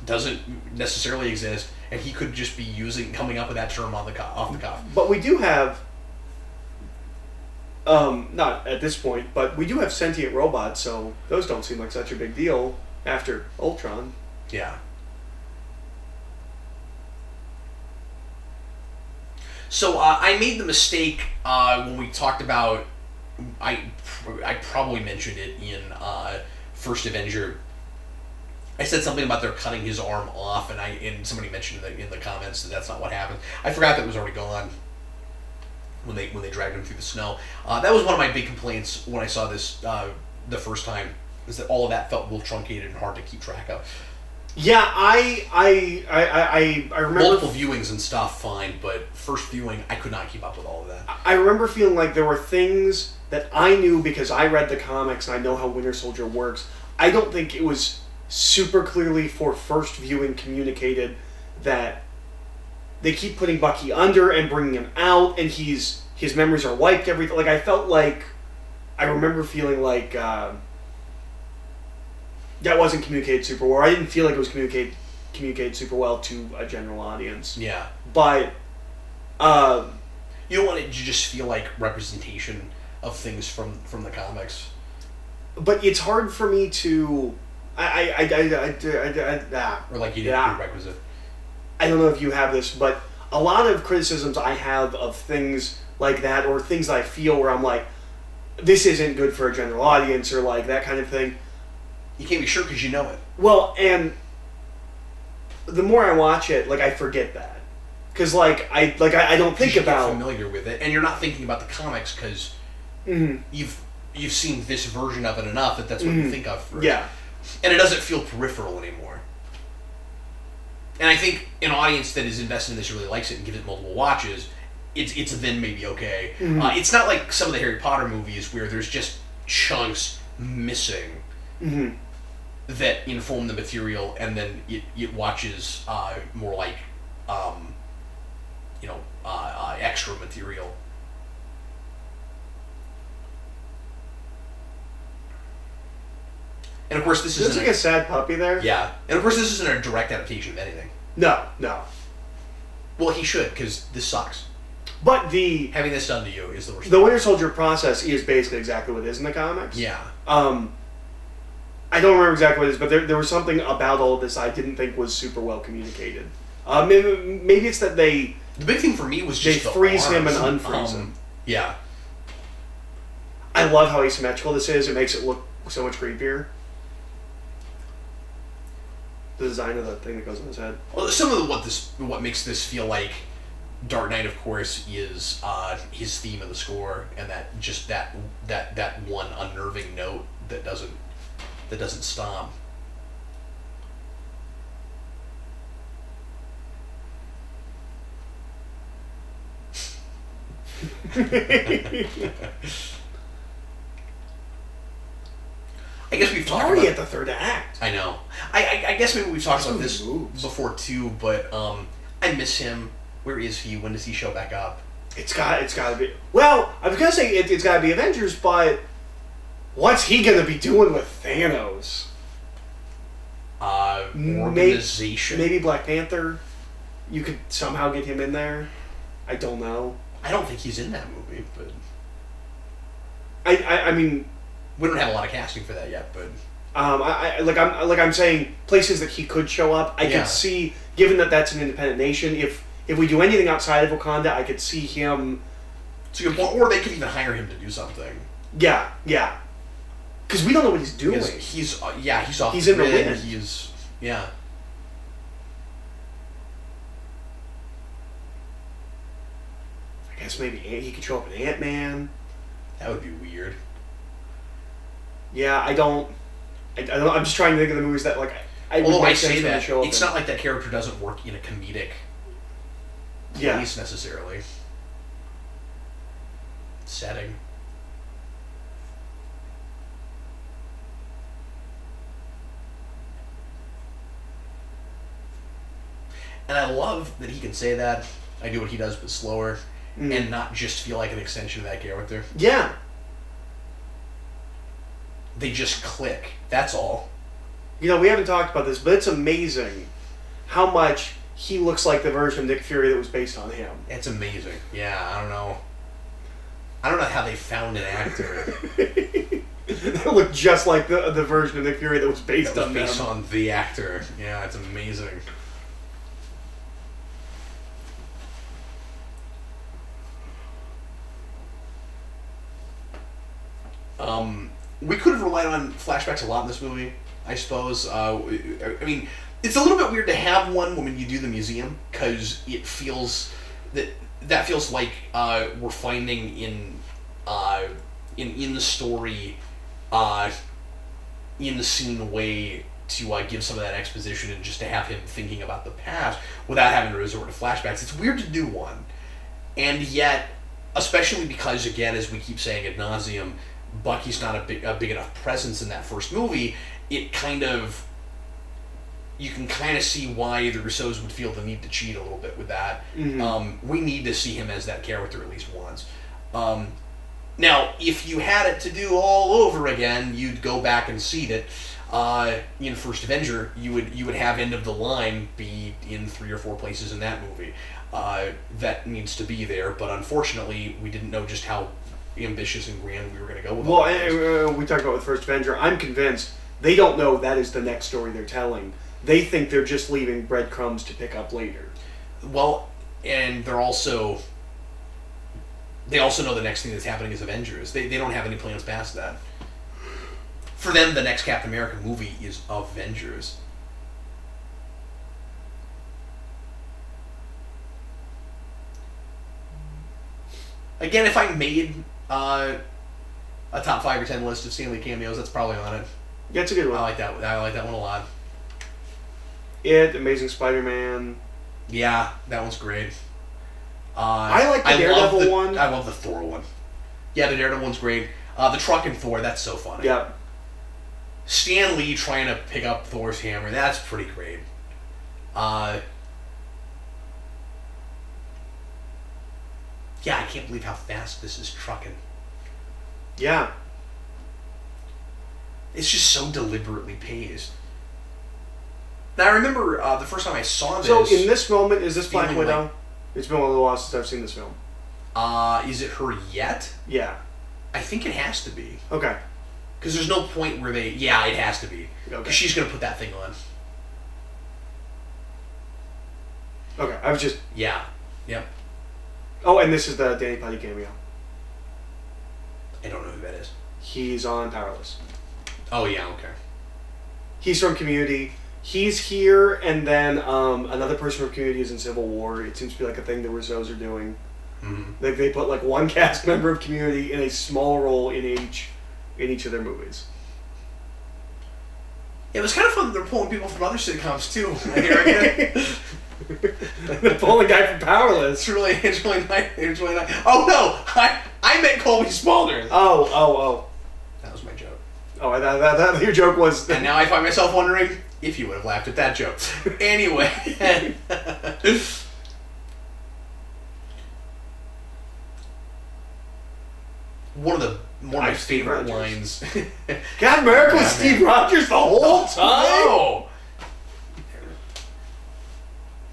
doesn't necessarily exist, and he could just be coming up with that term off the cuff. But we do have, not at this point, but we do have sentient robots, so those don't seem like such a big deal after Ultron. Yeah. So I made the mistake when we talked about, I probably mentioned it in First Avenger. I said something about they're cutting his arm off, and somebody mentioned in the comments that that's not what happened. I forgot that it was already gone when they dragged him through the snow. That was one of my big complaints when I saw this the first time, is that all of that felt a little truncated and hard to keep track of. Yeah, I remember multiple viewings and stuff, fine, but first viewing, I could not keep up with all of that. I remember feeling like there were things that I knew because I read the comics and I know how Winter Soldier works. I don't think it was super clearly for first viewing communicated that they keep putting Bucky under and bringing him out, and his memories are wiped. Everything. Like I felt like, I remember feeling like. That wasn't communicated super well. I didn't feel like it was communicated super well to a general audience. Yeah. But, you don't want it to just feel like representation of things from the comics. But it's hard for me to... Or like you did prerequisite. I don't know if you have this, but a lot of criticisms I have of things like that, or things that I feel where I'm like, this isn't good for a general audience, or like that kind of thing. You can't be sure because you know it. Well, and the more I watch it, like I forget that, because I don't think about. You're familiar with it, and you're not thinking about the comics because you've seen this version of it enough that's what you think of first. Yeah, and it doesn't feel peripheral anymore. And I think an audience that is invested in this really likes it and gives it multiple watches. It's then maybe okay. It's not like some of the Harry Potter movies where there's just chunks missing. That inform the material, and then it watches more like extra material. And of course, this isn't like a sad puppy there. Yeah, and of course, this isn't a direct adaptation of anything. No. Well, he should, because this sucks. But having this done to you is the worst. The Winter Soldier process is basically exactly what it is in the comics. Yeah. I don't remember exactly what it is, but there was something about all of this I didn't think was super well communicated. Maybe it's that they... The big thing for me was just they freeze him and unfreeze him. Yeah. I love how asymmetrical this is. It makes it look so much creepier. The design of the thing that goes on his head. Well, some of what makes this feel like Dark Knight, of course, is his theme of the score, and that one unnerving note that doesn't stop. I guess we've talked already at the third act. I know. I guess maybe we've talked about this before too, but I miss him. Where is he? When does he show back up? It's got to be. Well, I was gonna say it's got to be Avengers, but what's he gonna be doing with Thanos? Organization. Maybe Black Panther. You could somehow get him in there. I don't know. I don't think he's in that movie, but I mean, we don't have a lot of casting for that yet, but I'm saying places that he could show up. I could see, given that that's an independent nation, if we do anything outside of Wakanda, I could see him. Or they could even hire him to do something. Yeah. Because we don't know what he's doing. Because he's off. He's in the wind. Yeah. I guess maybe he could show up in Ant-Man. That would be weird. Yeah, I don't. I'm just trying to think of the movies that Although I say that, it's not like that character doesn't work in a comedic place necessarily. Setting. And I love that he can say that. I do what he does, but slower, and not just feel like an extension of that character. Yeah. They just click. That's all. You know, we haven't talked about this, but it's amazing how much he looks like the version of Nick Fury that was based on him. It's amazing. Yeah, I don't know how they found an actor that looked just like the version of Nick Fury that was based on the actor. Yeah, it's amazing. We could have relied on flashbacks a lot in this movie, I suppose. I mean, it's a little bit weird to have one when you do the museum, because it feels that feels like we're finding in the story, in the scene, a way to give some of that exposition and just to have him thinking about the past without having to resort to flashbacks. It's weird to do one, and yet, especially because, again, as we keep saying ad nauseum, Bucky's not a big enough presence in that first movie. You can kind of see why the Russos would feel the need to cheat a little bit with that. Mm-hmm. We need to see him as that character at least once. Now, if you had it to do all over again, you'd go back and seed it. In First Avenger, you would have End of the Line be in 3 or 4 places in that movie. That needs to be there, but unfortunately, we didn't know just how ambitious and grand we were going to go with. Well, we talked about with First Avenger. I'm convinced they don't know that is the next story they're telling. They think they're just leaving breadcrumbs to pick up later. Well, and they also know the next thing that's happening is Avengers. They don't have any plans past that. For them, the next Captain America movie is Avengers. Again, if I made a top 5 or 10 list of Stan Lee cameos, that's probably on it. Yeah, it's a good one. I like that one a lot. Amazing Spider-Man. Yeah, that one's great. I like the Daredevil one. I love the Thor one. Yeah, the Daredevil one's great. The truck in Thor, that's so funny. Yeah. Stan Lee trying to pick up Thor's hammer, that's pretty great. Yeah, I can't believe how fast this is trucking. Yeah. It's just so deliberately paced. Now, I remember the first time I saw this... So, in this moment, is this Black Widow? It's been a little while since I've seen this film. Is it her yet? Yeah. I think it has to be. Okay. Because there's no point where they... Yeah, it has to be. Okay. Because she's going to put that thing on. Okay, I was just... Yeah. Yep. Oh, and this is the Danny Putty cameo. I don't know who that is. He's on Powerless. Oh, yeah, okay. He's from Community. He's here, and then another person from Community is in Civil War. It seems to be like a thing the Russos are doing. Mm-hmm. They put like one cast member of Community in a small role in each of their movies. It was kind of fun that they're pulling people from other sitcoms too. They're pulling a guy from Powerless. It's really nice. Oh no, I meant Colby Smulders. Oh. That was my joke. Oh, I thought your joke was. And now I find myself wondering if you would have laughed at that joke. Anyway. One of my favorite lines. Captain America was Steve Rogers the whole time? No!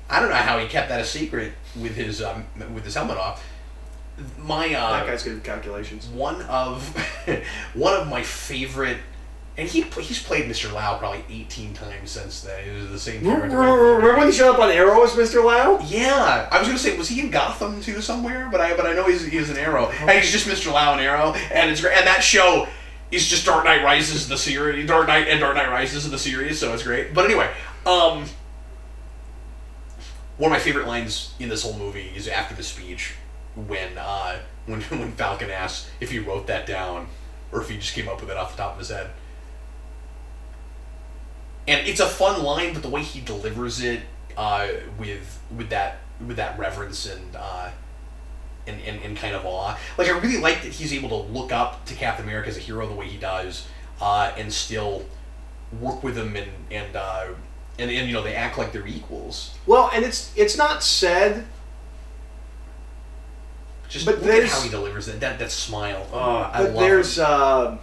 I don't know how he kept that a secret with his helmet off. That guy's good at calculations. One of my favorite, and he's played Mr. Lau probably 18 times since then. He was the same character. Remember when he showed up on Arrow as Mr. Lau? Yeah, I was gonna say, was he in Gotham too somewhere? But I know he was in Arrow, and he's just Mr. Lau in Arrow, and it's great. And that show is just Dark Knight Rises the series, Dark Knight Rises of the series, so it's great. But anyway, one of my favorite lines in this whole movie is after the speech when Falcon asks if he wrote that down or if he just came up with it off the top of his head. And it's a fun line, but the way he delivers it with that reverence and kind of awe, like I really like that he's able to look up to Captain America as a hero the way he does, and still work with him and you know, they act like they're equals. Well, and it's not said. Just look at how he delivers it. That smile. Oh, I love there's him.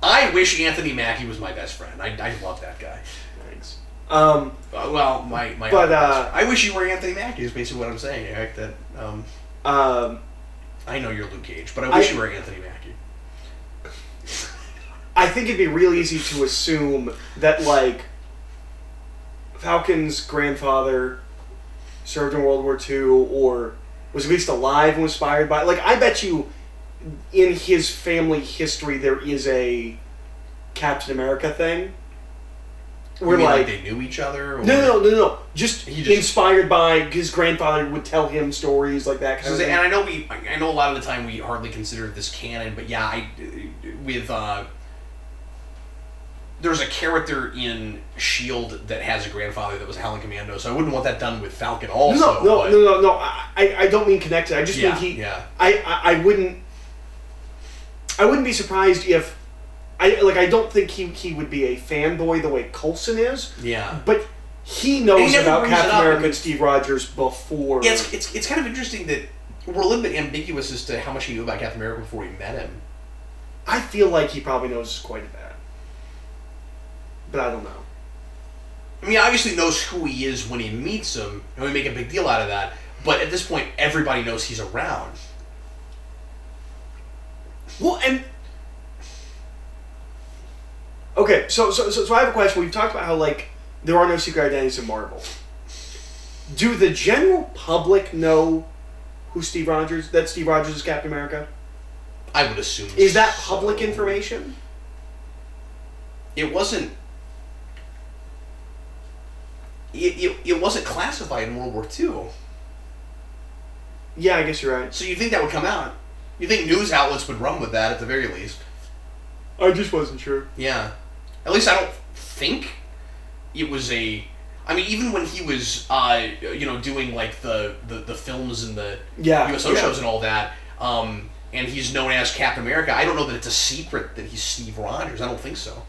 I wish Anthony Mackie was my best friend. I love that guy. Thanks. Well, my. But I wish you were Anthony Mackie. Is basically what I'm saying, Eric. That I know you're Luke Cage, but I wish you were Anthony Mackie. I think it'd be real easy to assume that, like, Falcon's grandfather served in World War II or was at least alive and was inspired by... Like, I bet you in his family history there is a Captain America thing. Where, like they knew each other? Or? No. Just inspired by his grandfather would tell him stories like that kind of thing. And I know a lot of the time we hardly consider this canon, but yeah, there's a character in S.H.I.E.L.D. that has a grandfather that was a Howling Commando, so I wouldn't want that done with Falcon also. No. I don't mean connected. I just mean he... Yeah. I wouldn't be surprised if... I don't think he would be a fanboy the way Coulson is. Yeah. But he knows about Captain America and Steve Rogers before... Yeah, it's kind of interesting that we're a little bit ambiguous as to how much he knew about Captain America before he met him. I feel like he probably knows quite a bit. But I don't know. I mean, he obviously knows who he is when he meets him, and we make a big deal out of that. But at this point, everybody knows he's around. Well, and... Okay, so I have a question. We've talked about how, like, there are no secret identities in Marvel. Do the general public know who Steve Rogers... That Steve Rogers is Captain America? I would assume Is that public information? It wasn't... It wasn't classified in World War II. Yeah, I guess you're right. So you think that would come out? You think news outlets would run with that at the very least? I just wasn't sure. Yeah. At least I don't think it was a... I mean, even when he was, doing, like, the films and the USO shows and all that, and he's known as Captain America, I don't know that it's a secret that he's Steve Rogers. I don't think so.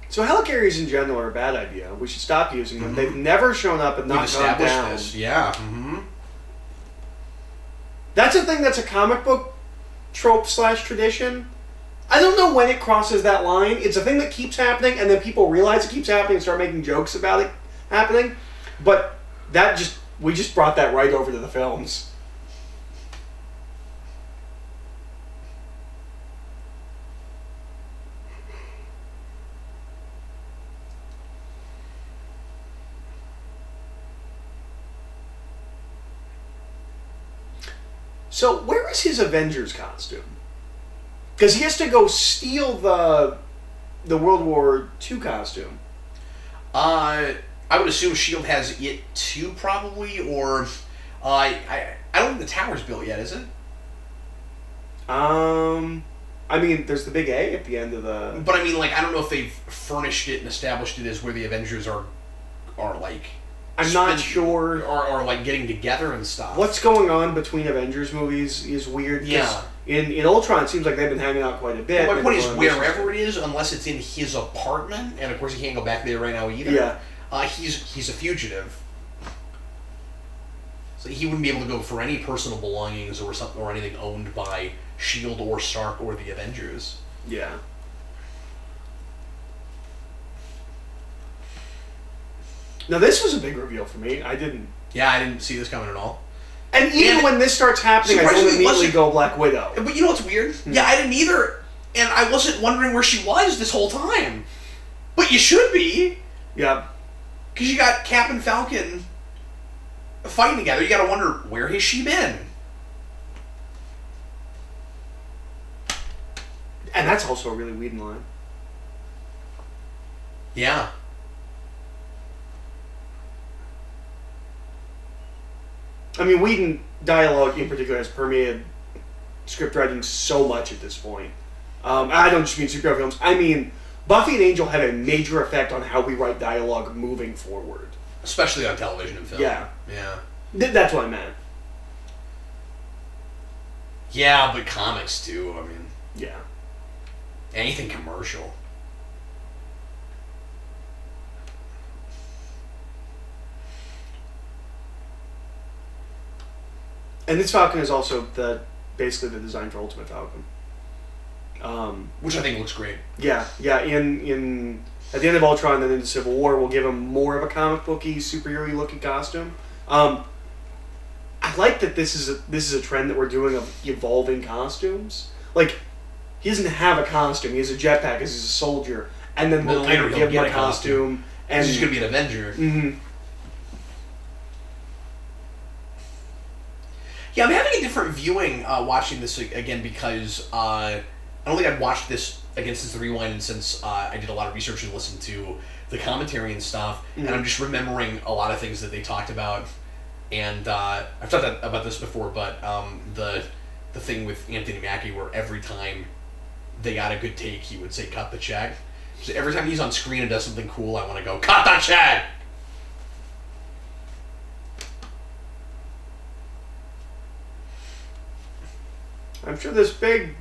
So helicarriers in general are a bad idea. We should stop using them. Mm-hmm. They've never shown up and not gone down. This. Yeah. Mm-hmm. That's a thing that's a comic book trope / tradition. I don't know when it crosses that line. It's a thing that keeps happening, and then people realize it keeps happening and start making jokes about it happening. But we just brought that right over to the films. So, where is his Avengers costume? Because he has to go steal the World War II costume. I would assume S.H.I.E.L.D. has it too, probably, or... I don't think the tower's built yet, is it? I mean, there's the big A at the end of the... But I mean, like, I don't know if they've furnished it and established it as where the Avengers are like... I'm not sure. Or like getting together and stuff. What's going on between Avengers movies is weird. Yeah. In Ultron, it seems like they've been hanging out quite a bit. Well, my point is, wherever it is, unless it's in his apartment, and of course he can't go back there right now either. Yeah. He's a fugitive. So he wouldn't be able to go for any personal belongings or something or anything owned by S.H.I.E.L.D. or Stark or the Avengers. Yeah. Now, this was a big reveal for me. I didn't see this coming at all. And even when this starts happening, I don't immediately go Black Widow. But you know what's weird? Yeah, I didn't either. And I wasn't wondering where she was this whole time. But you should be. Yeah. Because you got Cap and Falcon fighting together. You got to wonder, where has she been? And that's also a really Whedon line. Yeah. I mean, Whedon dialogue in particular has permeated script writing so much at this point. I don't just mean superhero films. I mean, Buffy and Angel had a major effect on how we write dialogue moving forward. Especially on television and film. Yeah. Yeah. That's what I meant. Yeah, but comics too, I mean. Yeah. Anything commercial. And this Falcon is also basically the design for Ultimate Falcon. Which I think looks great. Yeah. In at the end of Ultron and then into Civil War, we'll give him more of a comic booky, superhero-y looking costume. I like that this is a trend that we're doing of evolving costumes. Like, he doesn't have a costume. He has a jetpack because he's a soldier. And then we'll later give him a costume. And he's going to be an Avenger. Mm-hmm. Yeah, I'm having a different viewing watching this again because I don't think I've watched this again since the rewind and since I did a lot of research and listened to the commentary and stuff. Mm-hmm. And I'm just remembering a lot of things that they talked about. And I've talked about this before, but the thing with Anthony Mackie where every time they got a good take, he would say, "Cut the check." So every time he's on screen and does something cool, I want to go, "Cut the check!" I'm sure this big,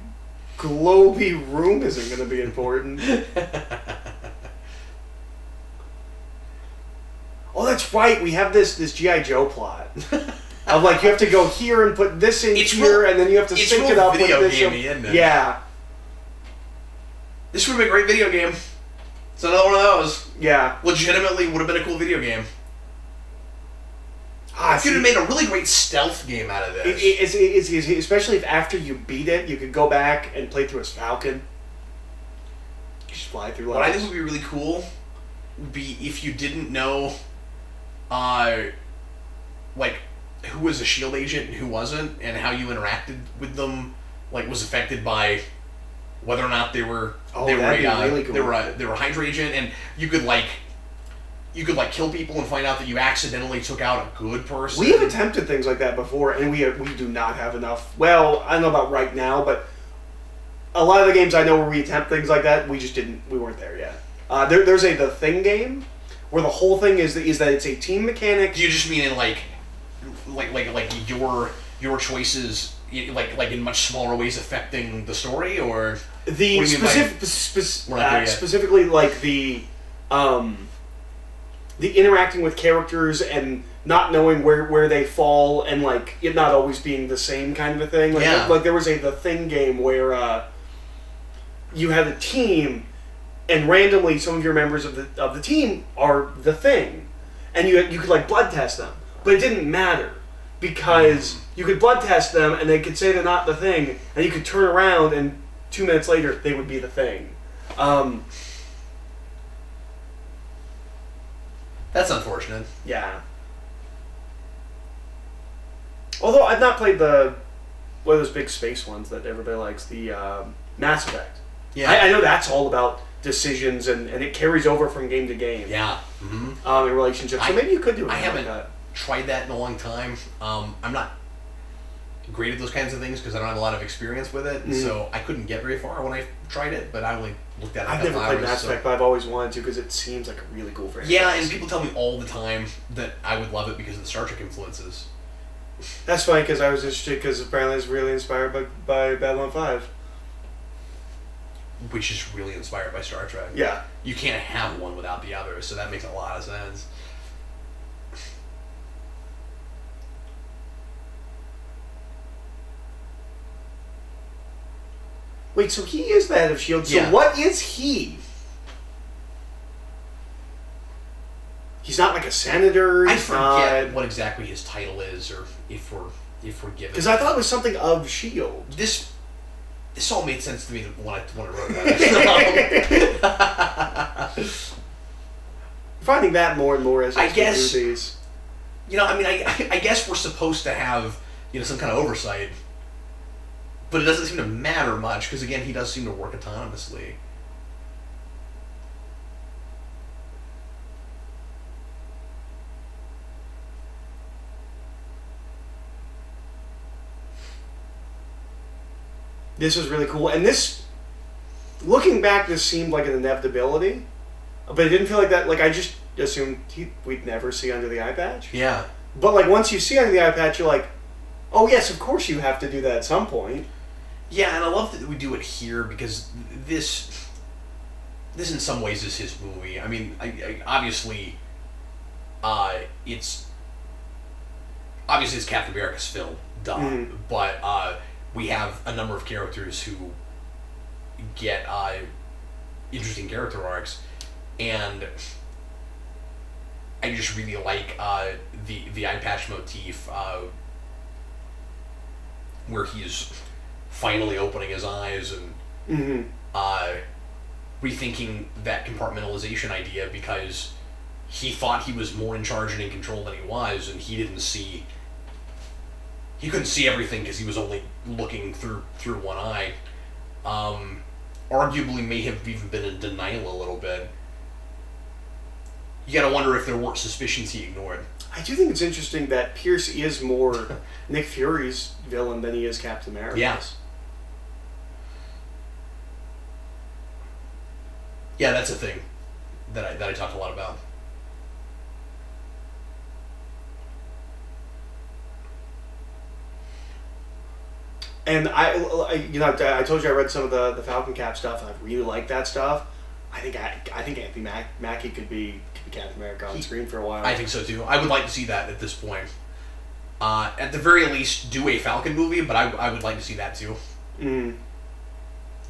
globy room isn't going to be important. Oh, that's right. We have this G.I. Joe plot. Of like, you have to go here and put this in here, and then you have to sync it up with this. Yeah. This would be a great video game. It's another one of those. Yeah. Legitimately would have been a cool video game. I could have made a really great stealth game out of this. It's especially if after you beat it, you could go back and play through as Falcon. You just fly through levels. What I think would be really cool would be if you didn't know, like, who was a S.H.I.E.L.D. agent and who wasn't, and how you interacted with them, like, was affected by whether or not they were really cool. they were a Hydra agent, and you could kill people and find out that you accidentally took out a good person. We have attempted things like that before, and we do not have enough. Well, I don't know about right now, but a lot of the games I know where we attempt things like that, we weren't there yet. There's The Thing game where the whole thing is that it's a team mechanic. Do you just mean in like your choices, like in much smaller ways affecting the story, or the specifically like the interacting with characters and not knowing where they fall and like it not always being the same kind of a thing. Like there was The Thing game where you had a team and randomly some of your members of the team are the Thing, and you could like blood test them, but it didn't matter because you could blood test them and they could say they're not the Thing, and you could turn around and 2 minutes later they would be the Thing. That's unfortunate. Yeah. Although I've not played one of those big space ones that everybody likes, the Mass Effect. Yeah. I know that's all about decisions and it carries over from game to game. Yeah. Mm-hmm. In relationships. So maybe you could do it. I haven't tried that in a long time. I'm not great at those kinds of things because I don't have a lot of experience with it, and so I couldn't get very far when I tried it. But I only looked at it. I've never played Mass Effect, but I've always wanted to because it seems like a really cool franchise. Yeah, and people tell me all the time that I would love it because of the Star Trek influences. That's funny because I was interested because apparently it's really inspired by Babylon 5. Which is really inspired by Star Trek. Yeah. You can't have one without the other, so that makes a lot of sense. Wait, so he is the head of S.H.I.E.L.D. So what is he? He's not like a senator. I forget what exactly his title is, or if we're given. Because I thought it was something of S.H.I.E.L.D. This all made sense to me when I wrote that. Finding that more and more as we do these. I guess we're supposed to have some kind of oversight. But it doesn't seem to matter much, because again, he does seem to work autonomously. This was really cool. And looking back, this seemed like an inevitability. But it didn't feel like that. Like, I just assumed we'd never see under the eye patch. Yeah. But, like, once you see under the eye patch, you're like, oh, yes, of course you have to do that at some point. Yeah, and I love that we do it here because this in some ways is his movie. I mean, it's Captain America's film, duh. But we have a number of characters who get interesting character arcs, and I just really like the eye patch motif, where he's finally opening his eyes and rethinking that compartmentalization idea, because he thought he was more in charge and in control than he was, and he couldn't see everything because he was only looking through one eye. Arguably may have even been in denial a little bit. You gotta wonder if there weren't suspicions he ignored. I do think it's interesting that Pierce is more Nick Fury's villain than he is Captain America's. Yeah. Yeah, that's a thing that I talked a lot about. And I told you I read some of the Falcon Cap stuff, and I really like that stuff. I think Anthony Mackie could be Captain America on screen for a while. I think so too. I would like to see that at this point. At the very least, do a Falcon movie, but I would like to see that too. And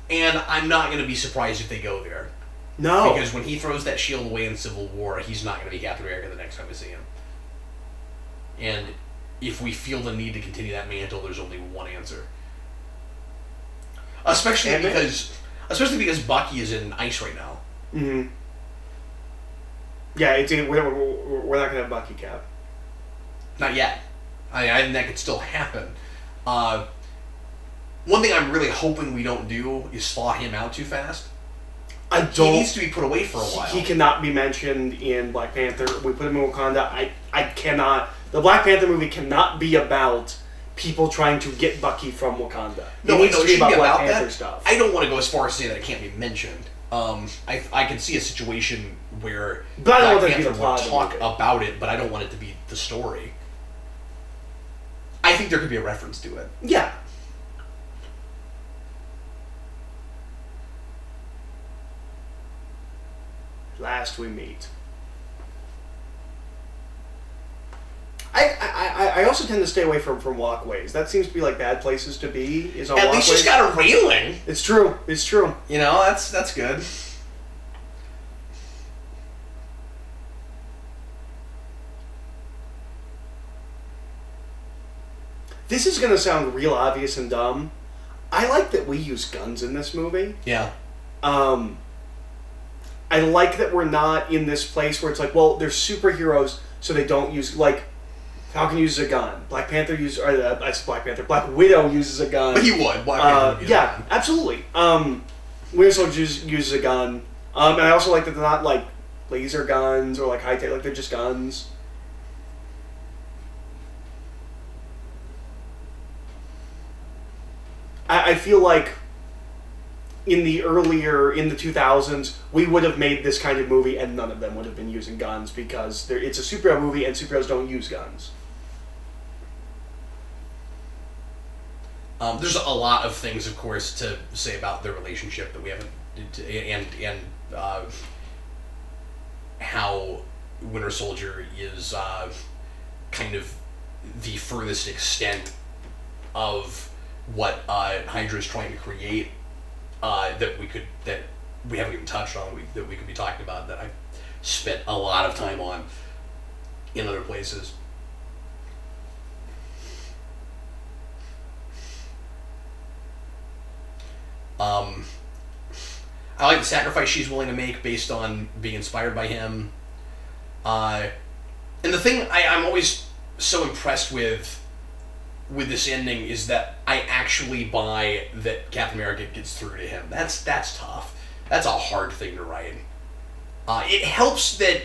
I'm not going to be surprised if they go there. No. Because when he throws that shield away in Civil War, he's not going to be Captain America the next time we see him. And if we feel the need to continue that mantle, there's only one answer. Especially because Bucky is in ice right now. Yeah, we're not gonna have Bucky Cap. Not yet. I think that could still happen. One thing I'm really hoping we don't do is thaw him out too fast. He needs to be put away for a while. He cannot be mentioned in Black Panther. We put him in Wakanda. I cannot. The Black Panther movie cannot be about people trying to get Bucky from Wakanda. No, it should be about Black Panther stuff. I don't want to go as far as to say that it can't be mentioned. I can see a situation where Black Panther would talk about it, but I don't want it to be the story. I think there could be a reference to it. Yeah. Last we meet. I also tend to stay away from walkways. That seems to be like bad places to be. Is on At walkways. least she's got a railing. It's true. It's true. You know, that's good. This is gonna sound real obvious and dumb. I like that we use guns in this movie. Yeah. I like that we're not in this place where it's like, well, they're superheroes, so they don't use, like, Falcon uses a gun. Black Panther uses, Black Widow uses a gun. He would. Black Panther would use a gun. Absolutely. Winter Soldier uses a gun. And I also like that they're not, like, laser guns or, like, high-tech, like, they're just guns. I feel like in the 2000s, we would have made this kind of movie and none of them would have been using guns because it's a superhero movie and superheroes don't use guns. There's a lot of things, of course, to say about their relationship that we haven't, and how Winter Soldier is kind of the furthest extent of what Hydra is trying to create. That we haven't even touched on, that we could be talking about, that I've spent a lot of time on in other places. I like the sacrifice she's willing to make based on being inspired by him. And the thing I'm always so impressed with this ending is that I actually buy that Captain America gets through to him. That's tough. That's a hard thing to write. It helps that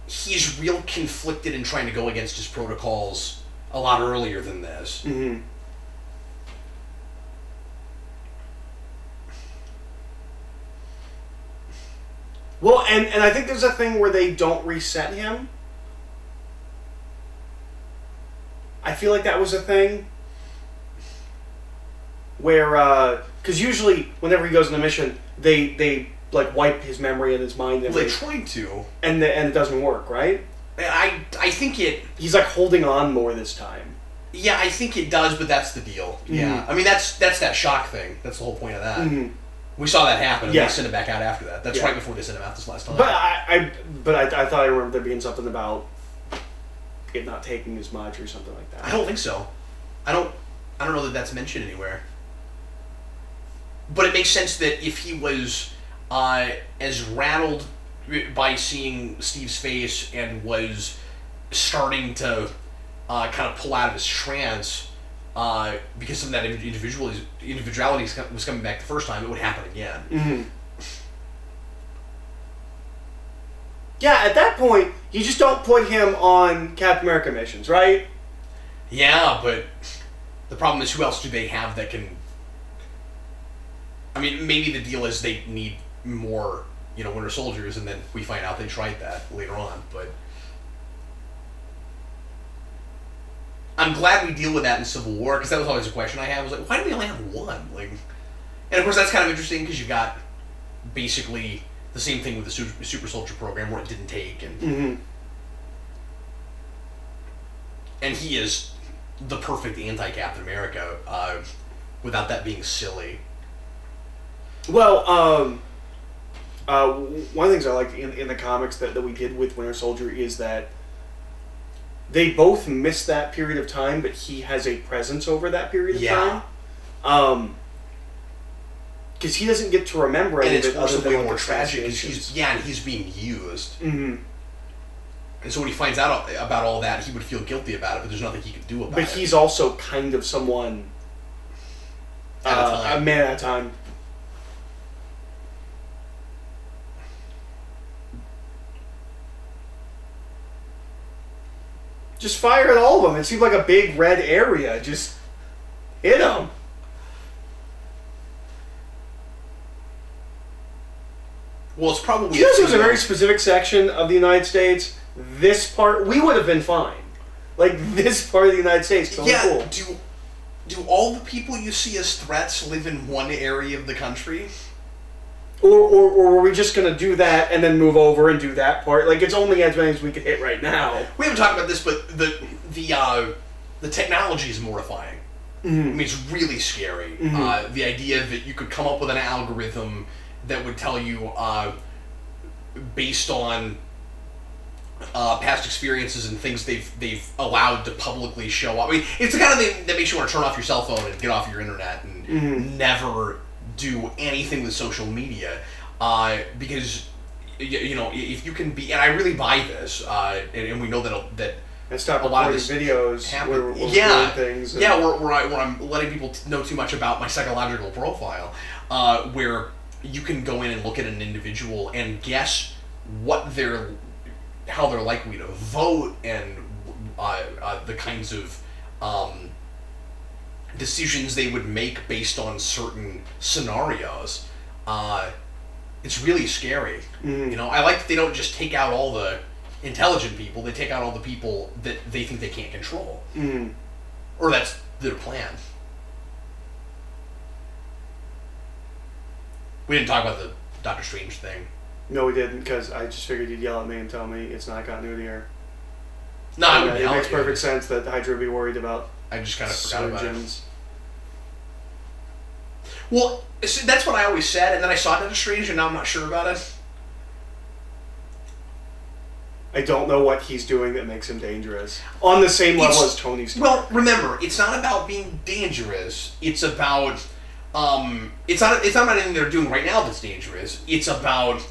he's real conflicted in trying to go against his protocols a lot earlier than this. Mm-hmm. Well, and I think there's a thing where they don't reset him. I feel like that was a thing where, because usually whenever he goes on a mission, they like wipe his memory and his mind. Well, they tried to, and it doesn't work, right? I think it. He's like holding on more this time. Yeah, I think it does, but that's the deal. Yeah, I mean that's that shock thing. That's the whole point of that. We saw that happen, and they sent it back out after that. That's right before they sent him out this last time. But I thought I remember there being something about it not taking as much or something like that. I don't think so. I don't know that that's mentioned anywhere. But it makes sense that if he was as rattled by seeing Steve's face and was starting to kind of pull out of his trance because some of that individuality was coming back the first time, it would happen again. Yeah, at that point, you just don't put him on Captain America missions, right? Yeah, but the problem is, who else do they have that can... I mean, maybe the deal is they need more, Winter Soldiers, and then we find out they tried that later on, but... I'm glad we deal with that in Civil War, because that was always a question I had. I was like, why do we only have one? And of course, that's kind of interesting, because you got basically the same thing with the Super Soldier program, where it didn't take, and and he is the perfect anti-Captain America, without that being silly. Well, one of the things I liked in the comics that we did with Winter Soldier is that they both miss that period of time, but he has a presence over that period of time. Because he doesn't get to remember any of it other than way more tragic. He's being used. And so when he finds out about all that, he would feel guilty about it, but there's nothing he could do about it. But he's also kind of someone... a man at a time. Just fire at all of them. It seemed like a big red area. Just hit them. Well, it's probably... This was a very specific section of the United States. This part, we would have been fine. Like, this part of the United States, totally cool. Do all the people you see as threats live in one area of the country? Or were we just going to do that and then move over and do that part? Like, it's only as many as we could hit right now. We haven't talked about this, but the technology is mortifying. I mean, it's really scary. The idea that you could come up with an algorithm that would tell you, based on past experiences and things they've allowed to publicly show up. I mean, it's the kind of thing that makes you want to turn off your cell phone and get off your internet and never do anything with social media, because if you can be, and I really buy this, and we know that and stop a lot of this this videos happen. Doing things. Where I'm letting people know too much about my psychological profile, where you can go in and look at an individual and guess how they're likely to vote, and the kinds of decisions they would make based on certain scenarios. It's really scary. I like that they don't just take out all the intelligent people, they take out all the people that they think they can't control. Or that's their plan. We didn't talk about the Doctor Strange thing. No, we didn't, because I just figured you'd yell at me and tell me it's not continuity error. No, it makes perfect sense that Hydra would be worried about. I just kind of forgot about it. Well, that's what I always said, and then I saw Doctor Strange, and now I'm not sure about it. I don't know what he's doing that makes him dangerous. On the same level as Tony Stark. Well, remember, it's not about being dangerous. It's about it's not about anything they're doing right now that's dangerous. It's about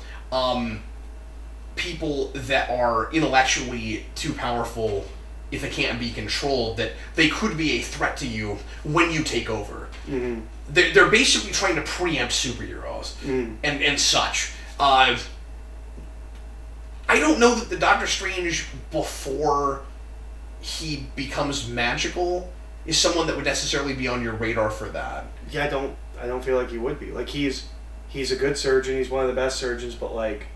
people that are intellectually too powerful, if they can't be controlled, that they could be a threat to you when you take over. They're basically trying to preempt superheroes and such. I don't know that the Doctor Strange, before he becomes magical, is someone that would necessarily be on your radar for that. Yeah, I don't feel like he would be. Like, he's a good surgeon, he's one of the best surgeons, but like,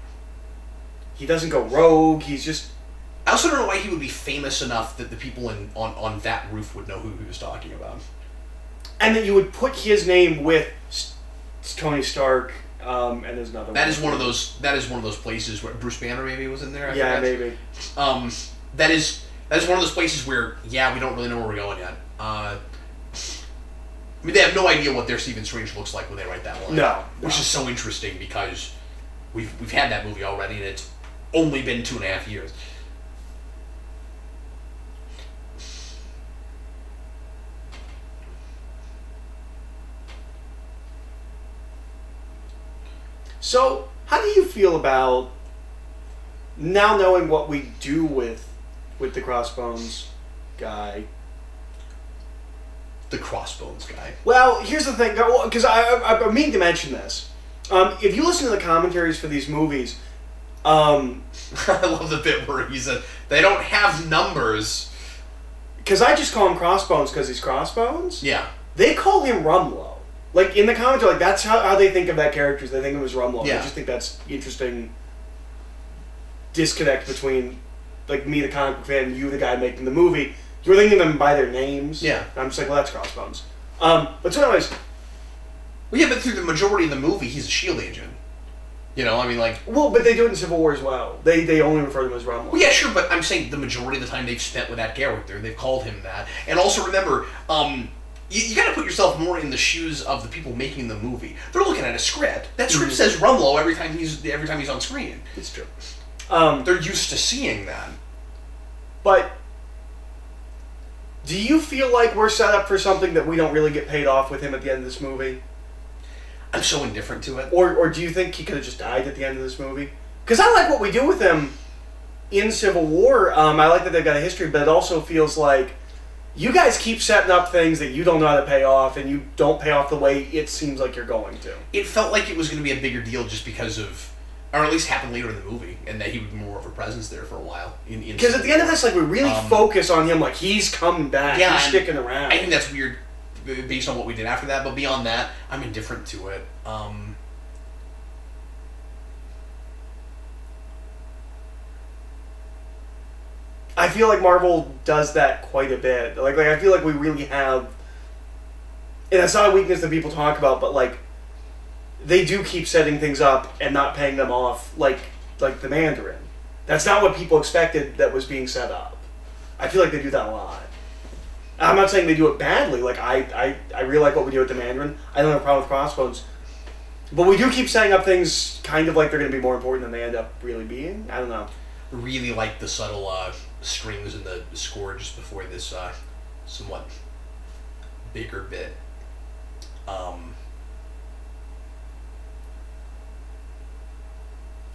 he doesn't go rogue, he's just... I also don't know why he would be famous enough that the people on that roof would know who he was talking about. And that you would put his name with Tony Stark, and there's another one. That is one of those places where Bruce Banner maybe was in there. I forget. Maybe. That's That's one of those places where, we don't really know where we're going yet. I mean, they have no idea what their Stephen Strange looks like when they write that line. No. Which is so interesting because we've had that movie already and it's only been 2.5 years. So, how do you feel about now knowing what we do with the Crossbones guy? The Crossbones guy? Well, here's the thing, because I mean to mention this. If you listen to the commentaries for these movies, I love the bit where he said, they don't have numbers. Because I just call him Crossbones because he's Crossbones. Yeah. They call him Rumlow. Like, in the commentary, like, that's how they think of that character. They think of him as Rumlow. Yeah. I just think that's interesting disconnect between, like, me, the comic book fan, and you, the guy making the movie. You're thinking of them by their names. Yeah. And I'm just like, well, that's Crossbones. But so anyways... Well, yeah, but through the majority of the movie, he's a S.H.I.E.L.D. agent. You know, I mean, like... Well, but they do it in Civil War as well. They only refer to him as Rumlow. Well, yeah, sure, but I'm saying the majority of the time they've spent with that character, they've called him that. And also remember, you got to put yourself more in the shoes of the people making the movie. They're looking at a script. That script says Rumlow every time he's on screen. It's true. They're used to seeing that. But do you feel like we're set up for something that we don't really get paid off with him at the end of this movie? I'm so indifferent to it. Or do you think he could have just died at the end of this movie? Because I like what we do with him in Civil War. I like that they've got a history, but it also feels like you guys keep setting up things that you don't know how to pay off, and you don't pay off the way it seems like you're going to. It felt like it was going to be a bigger deal just because of... Or at least happened later in the movie, and that he would be more of a presence there for a while. Because at the end of this, like, we really focus on him, like, he's coming back, he's sticking around. I think that's weird based on what we did after that, but beyond that, I'm indifferent to it. I feel like Marvel does that quite a bit. Like I feel like we really have... And it's not a weakness that people talk about, but, like, they do keep setting things up and not paying them off, like the Mandarin. That's not what people expected that was being set up. I feel like they do that a lot. I'm not saying they do it badly. Like, I really like what we do with the Mandarin. I don't have a problem with Crossbones. But we do keep setting up things kind of like they're going to be more important than they end up really being. I don't know. Really like the subtle strings in the score just before this somewhat bigger bit.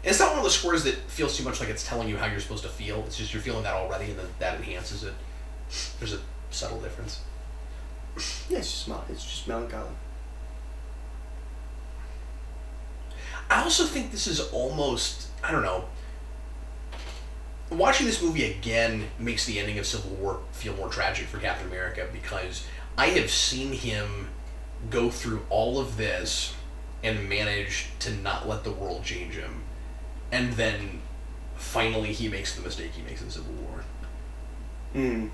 It's not one of those scores that feels too much like it's telling you how you're supposed to feel. It's just you're feeling that already, and then that enhances it. There's a subtle difference. Yeah, it's just melancholy. I also think this is almost, I don't know, watching this movie again makes the ending of Civil War feel more tragic for Captain America, because I have seen him go through all of this and manage to not let the world change him. And then finally he makes the mistake he makes in Civil War. Mm.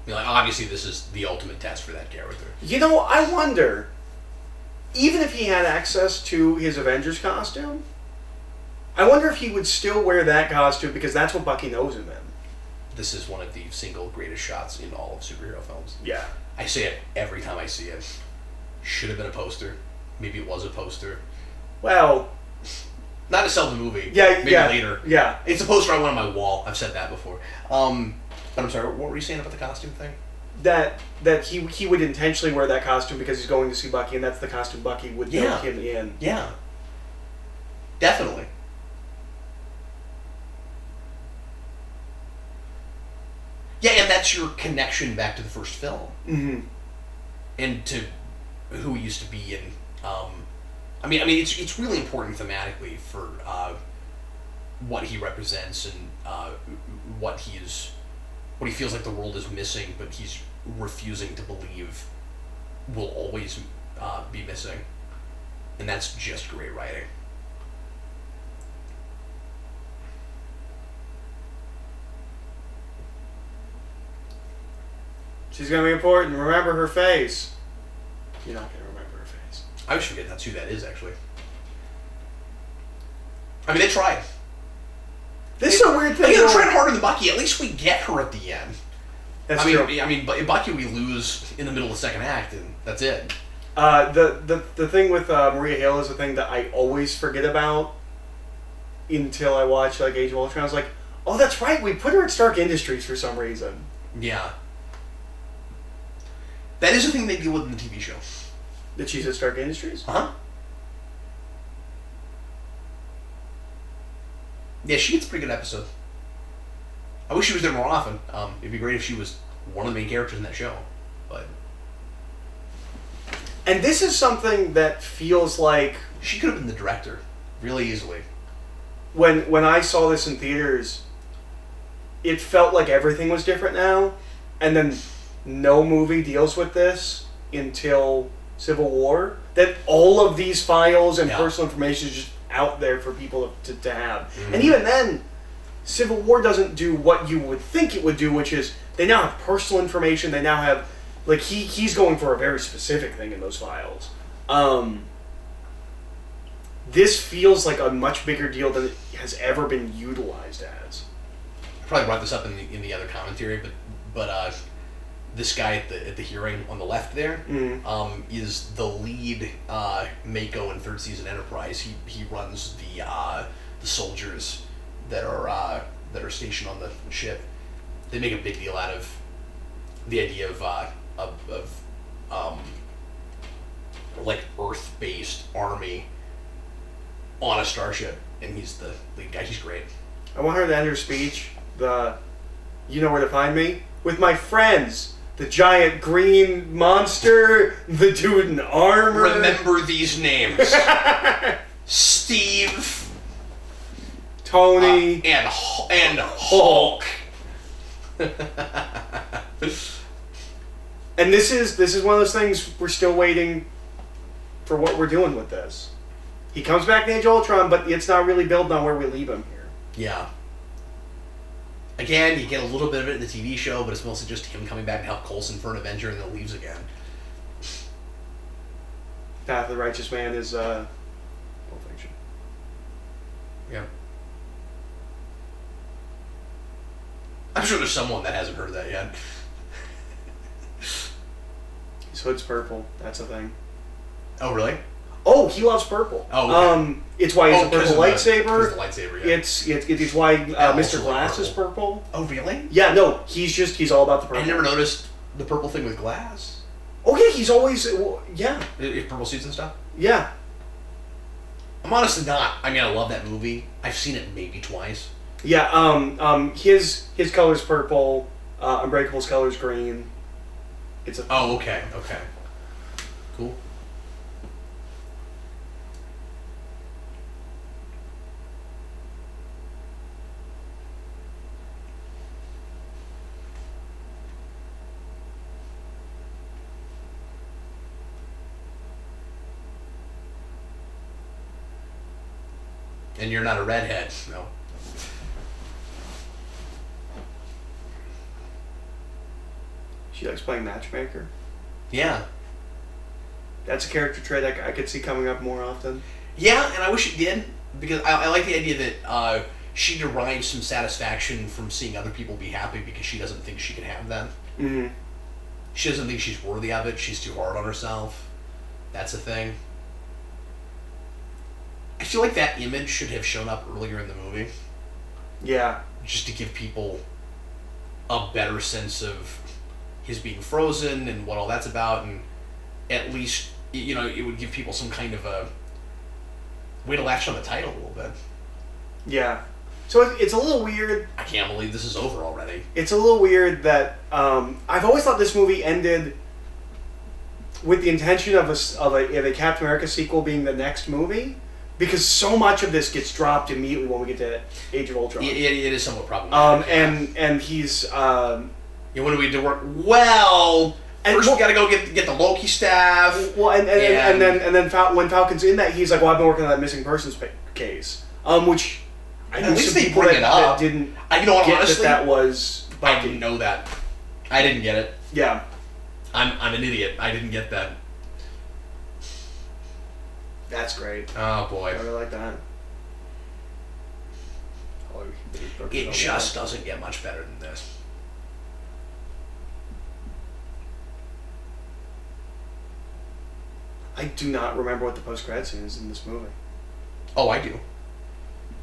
You know, like, obviously this is the ultimate test for that character. You know, I wonder, even if he had access to his Avengers costume, I wonder if he would still wear that costume, because that's what Bucky knows him in. This is one of the single greatest shots in all of superhero films. Yeah. I say it every time I see it. Should have been a poster. Maybe it was a poster. Well... Not to sell the movie. Yeah, maybe later. Yeah. It's a poster I want on my wall. I've said that before. But I'm sorry, what were you saying about the costume thing? That he would intentionally wear that costume because he's going to see Bucky, and that's the costume Bucky would know him in. Yeah. Definitely. Yeah, and that's your connection back to the first film. Mm-hmm. And to who he used to be, and I mean, it's really important thematically for what he represents and what he feels like the world is missing, but he's refusing to believe will always be missing, and that's just great writing. She's going to be important. Remember her face. You're not going to remember her face. I always forget that's who that is, actually. I mean, they tried. This is a weird thing. They're trying harder than Bucky. At least we get her at the end. That's true. I mean, Bucky we lose in the middle of the second act, and that's it. The thing with Maria Hill is a thing that I always forget about until I watch like Age of Ultron. I was like, oh, that's right. We put her at Stark Industries for some reason. Yeah. That is a thing they deal with in the TV show. That she's at Stark Industries? Uh-huh. Yeah, she gets a pretty good episode. I wish she was there more often. It'd be great if she was one of the main characters in that show. But and this is something that feels like she could have been the director really easily. When I saw this in theaters, it felt like everything was different now, and then no movie deals with this until Civil War. That all of these files and personal information is just out there for people to have. Mm-hmm. And even then, Civil War doesn't do what you would think it would do, which is they now have personal information. They now have, like, he's going for a very specific thing in those files. This feels like a much bigger deal than it has ever been utilized as. I probably brought this up in the other commentary, but this guy at the hearing on the left there is the lead Mako in third season Enterprise. He runs the soldiers that are stationed on the ship. They make a big deal out of the idea of like Earth-based army on a starship, and he's the lead guy. He's great. I want her to end her speech. You know where to find me? With my friends. The giant green monster, the dude in armor. Remember these names. Steve. Tony. And Hulk. And this is one of those things we're still waiting for what we're doing with this. He comes back in Age of Ultron, but it's not really building on where we leave him here. Yeah. Again, you get a little bit of it in the TV show, but it's mostly just him coming back to help Coulson for an Avenger and then leaves again. Path of the Righteous Man is Pulp Fiction. Yeah. I'm sure there's someone that hasn't heard of that yet. His hood's purple. That's a thing. Oh, really? Oh, he loves purple. Oh, okay. It's why he's a purple lightsaber. The lightsaber, yeah. It's why Mr. Glass is purple. Oh, really? Yeah, no, he's all about the purple. I never noticed the purple thing with Glass. Oh yeah, he's always yeah. Purple suits and stuff. Yeah. I'm honestly not. I mean, I love that movie. I've seen it maybe twice. Yeah. His color's purple. Unbreakable's color's green. It's a. Oh, okay. Cool. And you're not a redhead, no. She likes playing matchmaker. Yeah. That's a character trait I could see coming up more often. Yeah, and I wish it did, because I like the idea that she derives some satisfaction from seeing other people be happy because she doesn't think she can have that. Mm-hmm. She doesn't think she's worthy of it. She's too hard on herself. That's a thing. I feel like that image should have shown up earlier in the movie. Yeah. Just to give people a better sense of his being frozen and what all that's about, and at least, you know, it would give people some kind of a way to latch on the title a little bit. Yeah. So it's a little weird. I can't believe this is over already. It's a little weird that I've always thought this movie ended with the intention of a Captain America sequel being the next movie. Because so much of this gets dropped immediately when we get to Age of Ultron. It is somewhat problematic. And he's... when do we do work? Well, first we got to go get the Loki staff. Well, and then when Falcon's in that, he's like, well, I've been working on that missing persons case. Which I at least they bring it up. That didn't you know what, honestly, that was... I didn't know that. I didn't get it. Yeah. I'm an idiot. I didn't get that. That's great. Oh, boy. I really like that. It just doesn't get much better than this. I do not remember what the post-credit scene is in this movie. Oh, I do.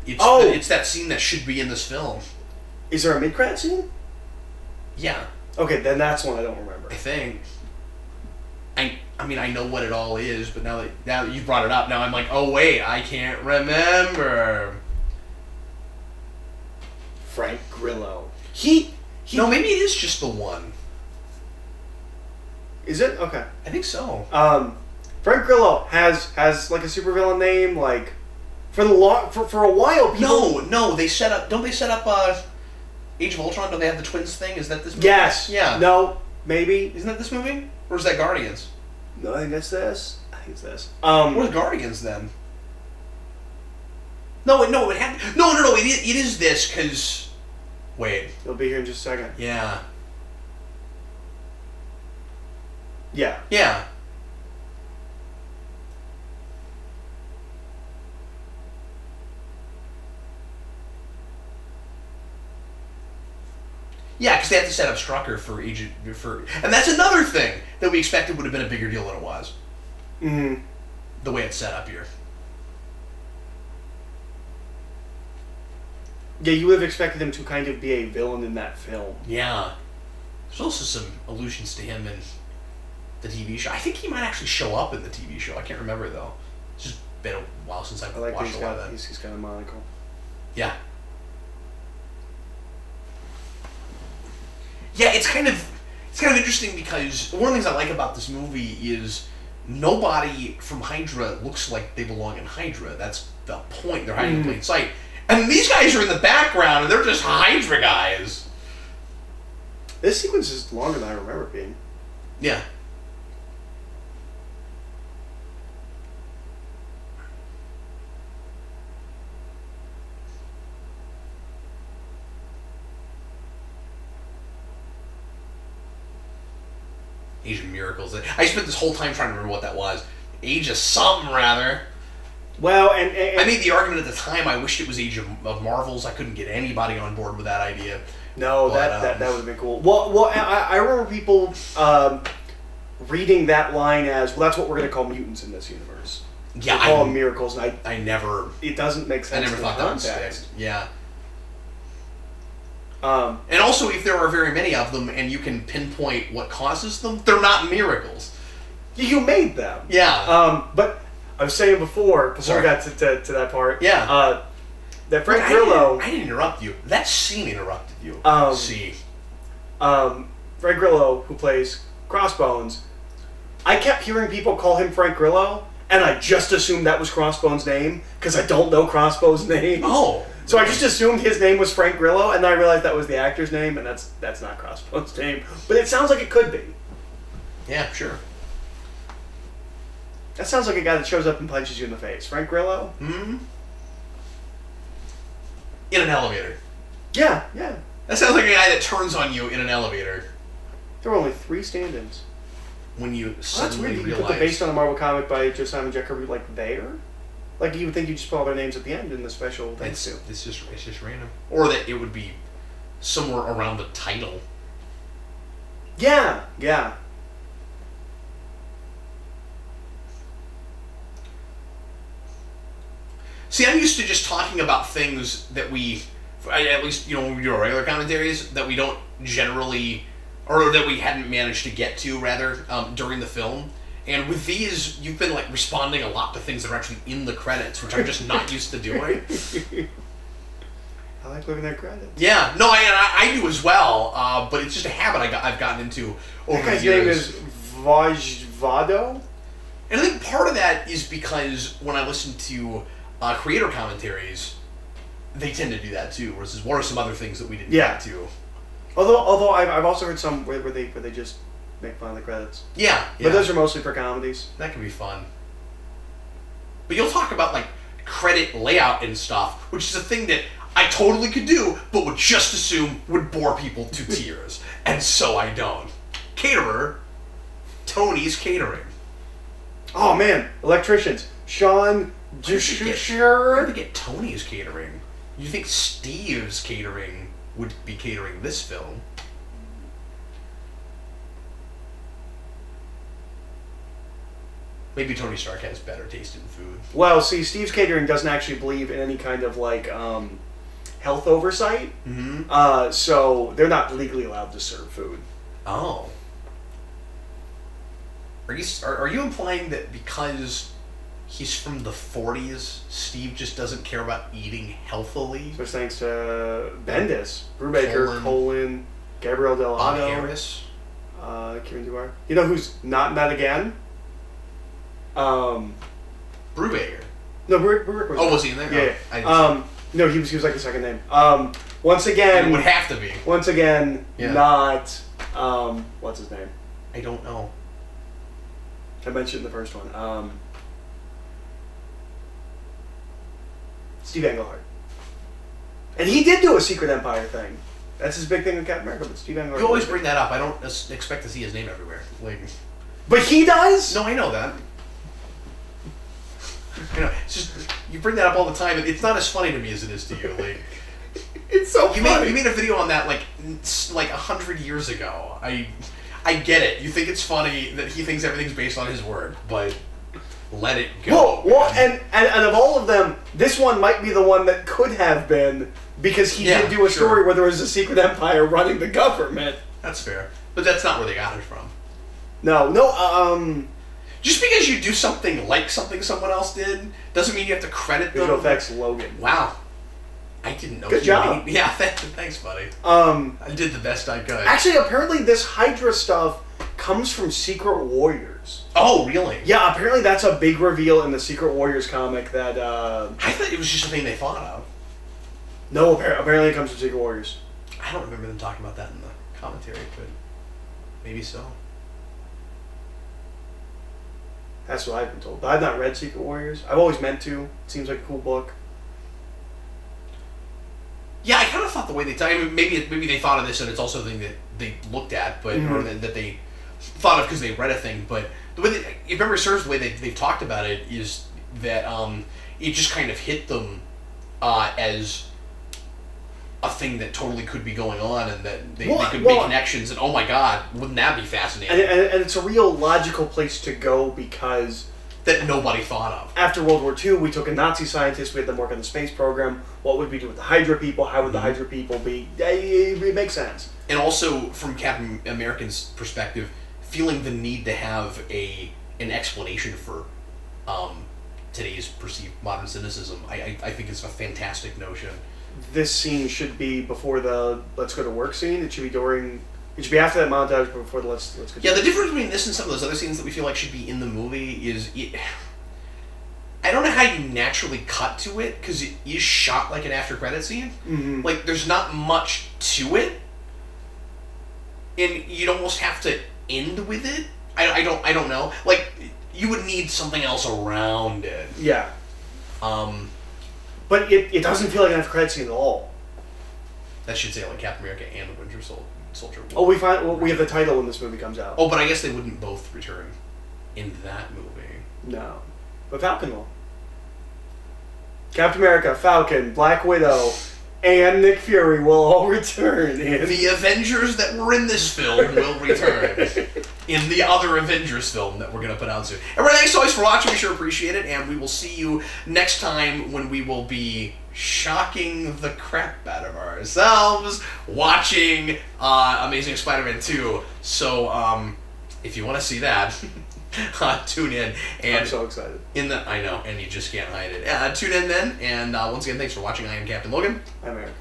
It's that scene that should be in this film. Is there a mid-credit scene? Yeah. Okay, then that's one I don't remember. I think. I mean, I know what it all is, but now that you brought it up, now I'm like, oh wait, I can't remember. Frank Grillo. No, maybe it is just the one. Is it? Okay. I think so. Frank Grillo has like a supervillain name, like for a while. People... No, they set up. Don't they set up Age of Ultron? Don't they have the twins thing? Is that this movie? Yes. Yeah. No. Maybe. Isn't that this movie? Or is that Guardians? No, I think it's this. I think it's this. Where's Guardians then? No, it had. No. It is this because. Wait. It'll be here in just a second. Yeah. Yeah. Yeah. Yeah, because they have to set up Strucker and that's another thing that we expected would have been a bigger deal than it was. Mm-hmm. The way it's set up here. Yeah, you would have expected him to kind of be a villain in that film. Yeah. There's also some allusions to him in the TV show. I think he might actually show up in the TV show. I can't remember, though. It's just been a while since I've watched a lot of that. He's got a monocle. Yeah. Yeah, it's kind of interesting because one of the things I like about this movie is nobody from Hydra looks like they belong in Hydra. That's the point. They're hiding in plain sight. And these guys are in the background, and they're just Hydra guys. This sequence is longer than I remember it being. Yeah. Age of Miracles. I spent this whole time trying to remember what that was. Age of something, rather. Well, and I made the argument at the time I wished it was Age of Marvels. I couldn't get anybody on board with that idea. No, but, that would have been cool. Well, I remember people reading that line as, well, that's what we're going to call mutants in this universe. Yeah, we call them miracles, and I never... It doesn't make sense. I never thought that would stick. Yeah. And also, if there are very many of them and you can pinpoint what causes them, they're not miracles. You made them. Yeah. But I was saying before we got to that part. Yeah. That Frank Grillo... I didn't interrupt you. That scene interrupted you. Frank Grillo, who plays Crossbones, I kept hearing people call him Frank Grillo, and I just assumed that was Crossbones' name, because I don't know Crossbones' name. Oh. So I just assumed his name was Frank Grillo, and then I realized that was the actor's name, and that's not Crossbones' name. But it sounds like it could be. Yeah, sure. That sounds like a guy that shows up and punches you in the face. Frank Grillo? Mm-hmm. In an elevator. Yeah. That sounds like a guy that turns on you in an elevator. There were only 3 stand-ins. When you that's suddenly weird. You realize... put the based on a Marvel comic by Joe Simon Jack Kirby, like, there? Like, you would think you just put all their names at the end in the special things too. It's just random. Or that it would be somewhere around the title. Yeah. See, I'm used to just talking about things that we, at least, when we do our regular commentaries, that we don't generally, or that we hadn't managed to get to, rather, during the film. And with these, you've been responding a lot to things that are actually in the credits, which I'm just not used to doing. I like looking at credits. Yeah, no, I do as well, but it's just a habit I've gotten into over the years. His name is Vajvado? And I think part of that is because when I listen to creator commentaries, they tend to do that too. Whereas what are some other things that we didn't get to? Although I've also heard some where they just make fun of the credits. Yeah. But those are mostly for comedies. That can be fun. But you'll talk about credit layout and stuff, which is a thing that I totally could do, but would just assume would bore people to tears. And so I don't. Caterer, Tony's Catering. Oh man, electricians. Sean Where did they get Tony's Catering? You think Steve's catering would be catering this film? Maybe Tony Stark has better taste in food. Well, see, Steve's Catering doesn't actually believe in any kind of health oversight. Mm-hmm. So they're not legally allowed to serve food. Oh. Are you implying that because he's from the 40s, Steve just doesn't care about eating healthily? So thanks to Bendis, Brubaker, Colin, Gabriel Delgado, Harris, Kieran Dubar. You know who's not again? Brubaker. No, Brubaker was. Oh, was he in there? Yeah. Oh, no, he was like the second name. Once again, it would have to be. Once again, yeah. Not. What's his name? I don't know. I mentioned in the first one. Steve Englehart. And he did do a Secret Empire thing. That's his big thing with Captain America, but Steve Englehart. You always bring that up. I don't expect to see his name everywhere. But he does? No, I know that. It's just, you bring that up all the time, and it's not as funny to me as it is to you. It's so funny. You made a video on that like 100 years ago. I get it. You think it's funny that he thinks everything's based on his word, but let it go. Well, and of all of them, this one might be the one that could have been, because he did do a story where there was a secret empire running the government. That's fair. But that's not where they got it from. No, Just because you do something like something someone else did, doesn't mean you have to credit them. Visual effects, Logan. Wow. I didn't know. Good job. Yeah, thanks, buddy. I did the best I could. Actually, apparently this Hydra stuff comes from Secret Warriors. Oh, really? Yeah, apparently that's a big reveal in the Secret Warriors comic that... I thought it was just a thing they thought of. No, apparently it comes from Secret Warriors. I don't remember them talking about that in the commentary, but maybe so. That's what I've been told. But I've not read Secret Warriors. I've always meant to. It seems like a cool book. Yeah, I kind of thought the way they... I mean, maybe they thought of this and it's also the thing that they looked at, but or that they thought of because they read a thing. But the way if memory serves, the way they've talked about it is that it just kind of hit them as a thing that totally could be going on, and that they could make connections. And oh my god, wouldn't that be fascinating? And it's a real logical place to go because that nobody thought of. After World War II, we took a Nazi scientist, we had them work on the space program. What would we do with the Hydra people? How would the Hydra people be? It makes sense. And also, from Captain America's perspective, feeling the need to have an explanation for today's perceived modern cynicism, I think is a fantastic notion. This scene should be before the let's go to work scene. It should be during... It should be after that montage, but before the let's go. Yeah, the difference between this and some of those other scenes that we feel like should be in the movie is... I don't know how you naturally cut to it, because it is shot like an after-credit scene. Mm-hmm. Like, there's not much to it. And you'd almost have to end with it. I don't know. Like, you would need something else around it. Yeah. But it doesn't feel like an after-credit scene at all. That should say like Captain America and the Winter Soldier. Oh, we have the title when this movie comes out. Oh, but I guess they wouldn't both return in that movie. No. But Falcon will. Captain America, Falcon, Black Widow, and Nick Fury will all return. The Avengers that were in this film will return in the other Avengers film that we're going to put out soon. Everybody, thanks always for watching. We sure appreciate it. And we will see you next time when we will be shocking the crap out of ourselves watching Amazing Spider-Man 2. So, if you want to see that... tune in. And I'm so excited. I know, and you just can't hide it. Tune in then, and once again, thanks for watching. I am Captain Logan. I'm Eric.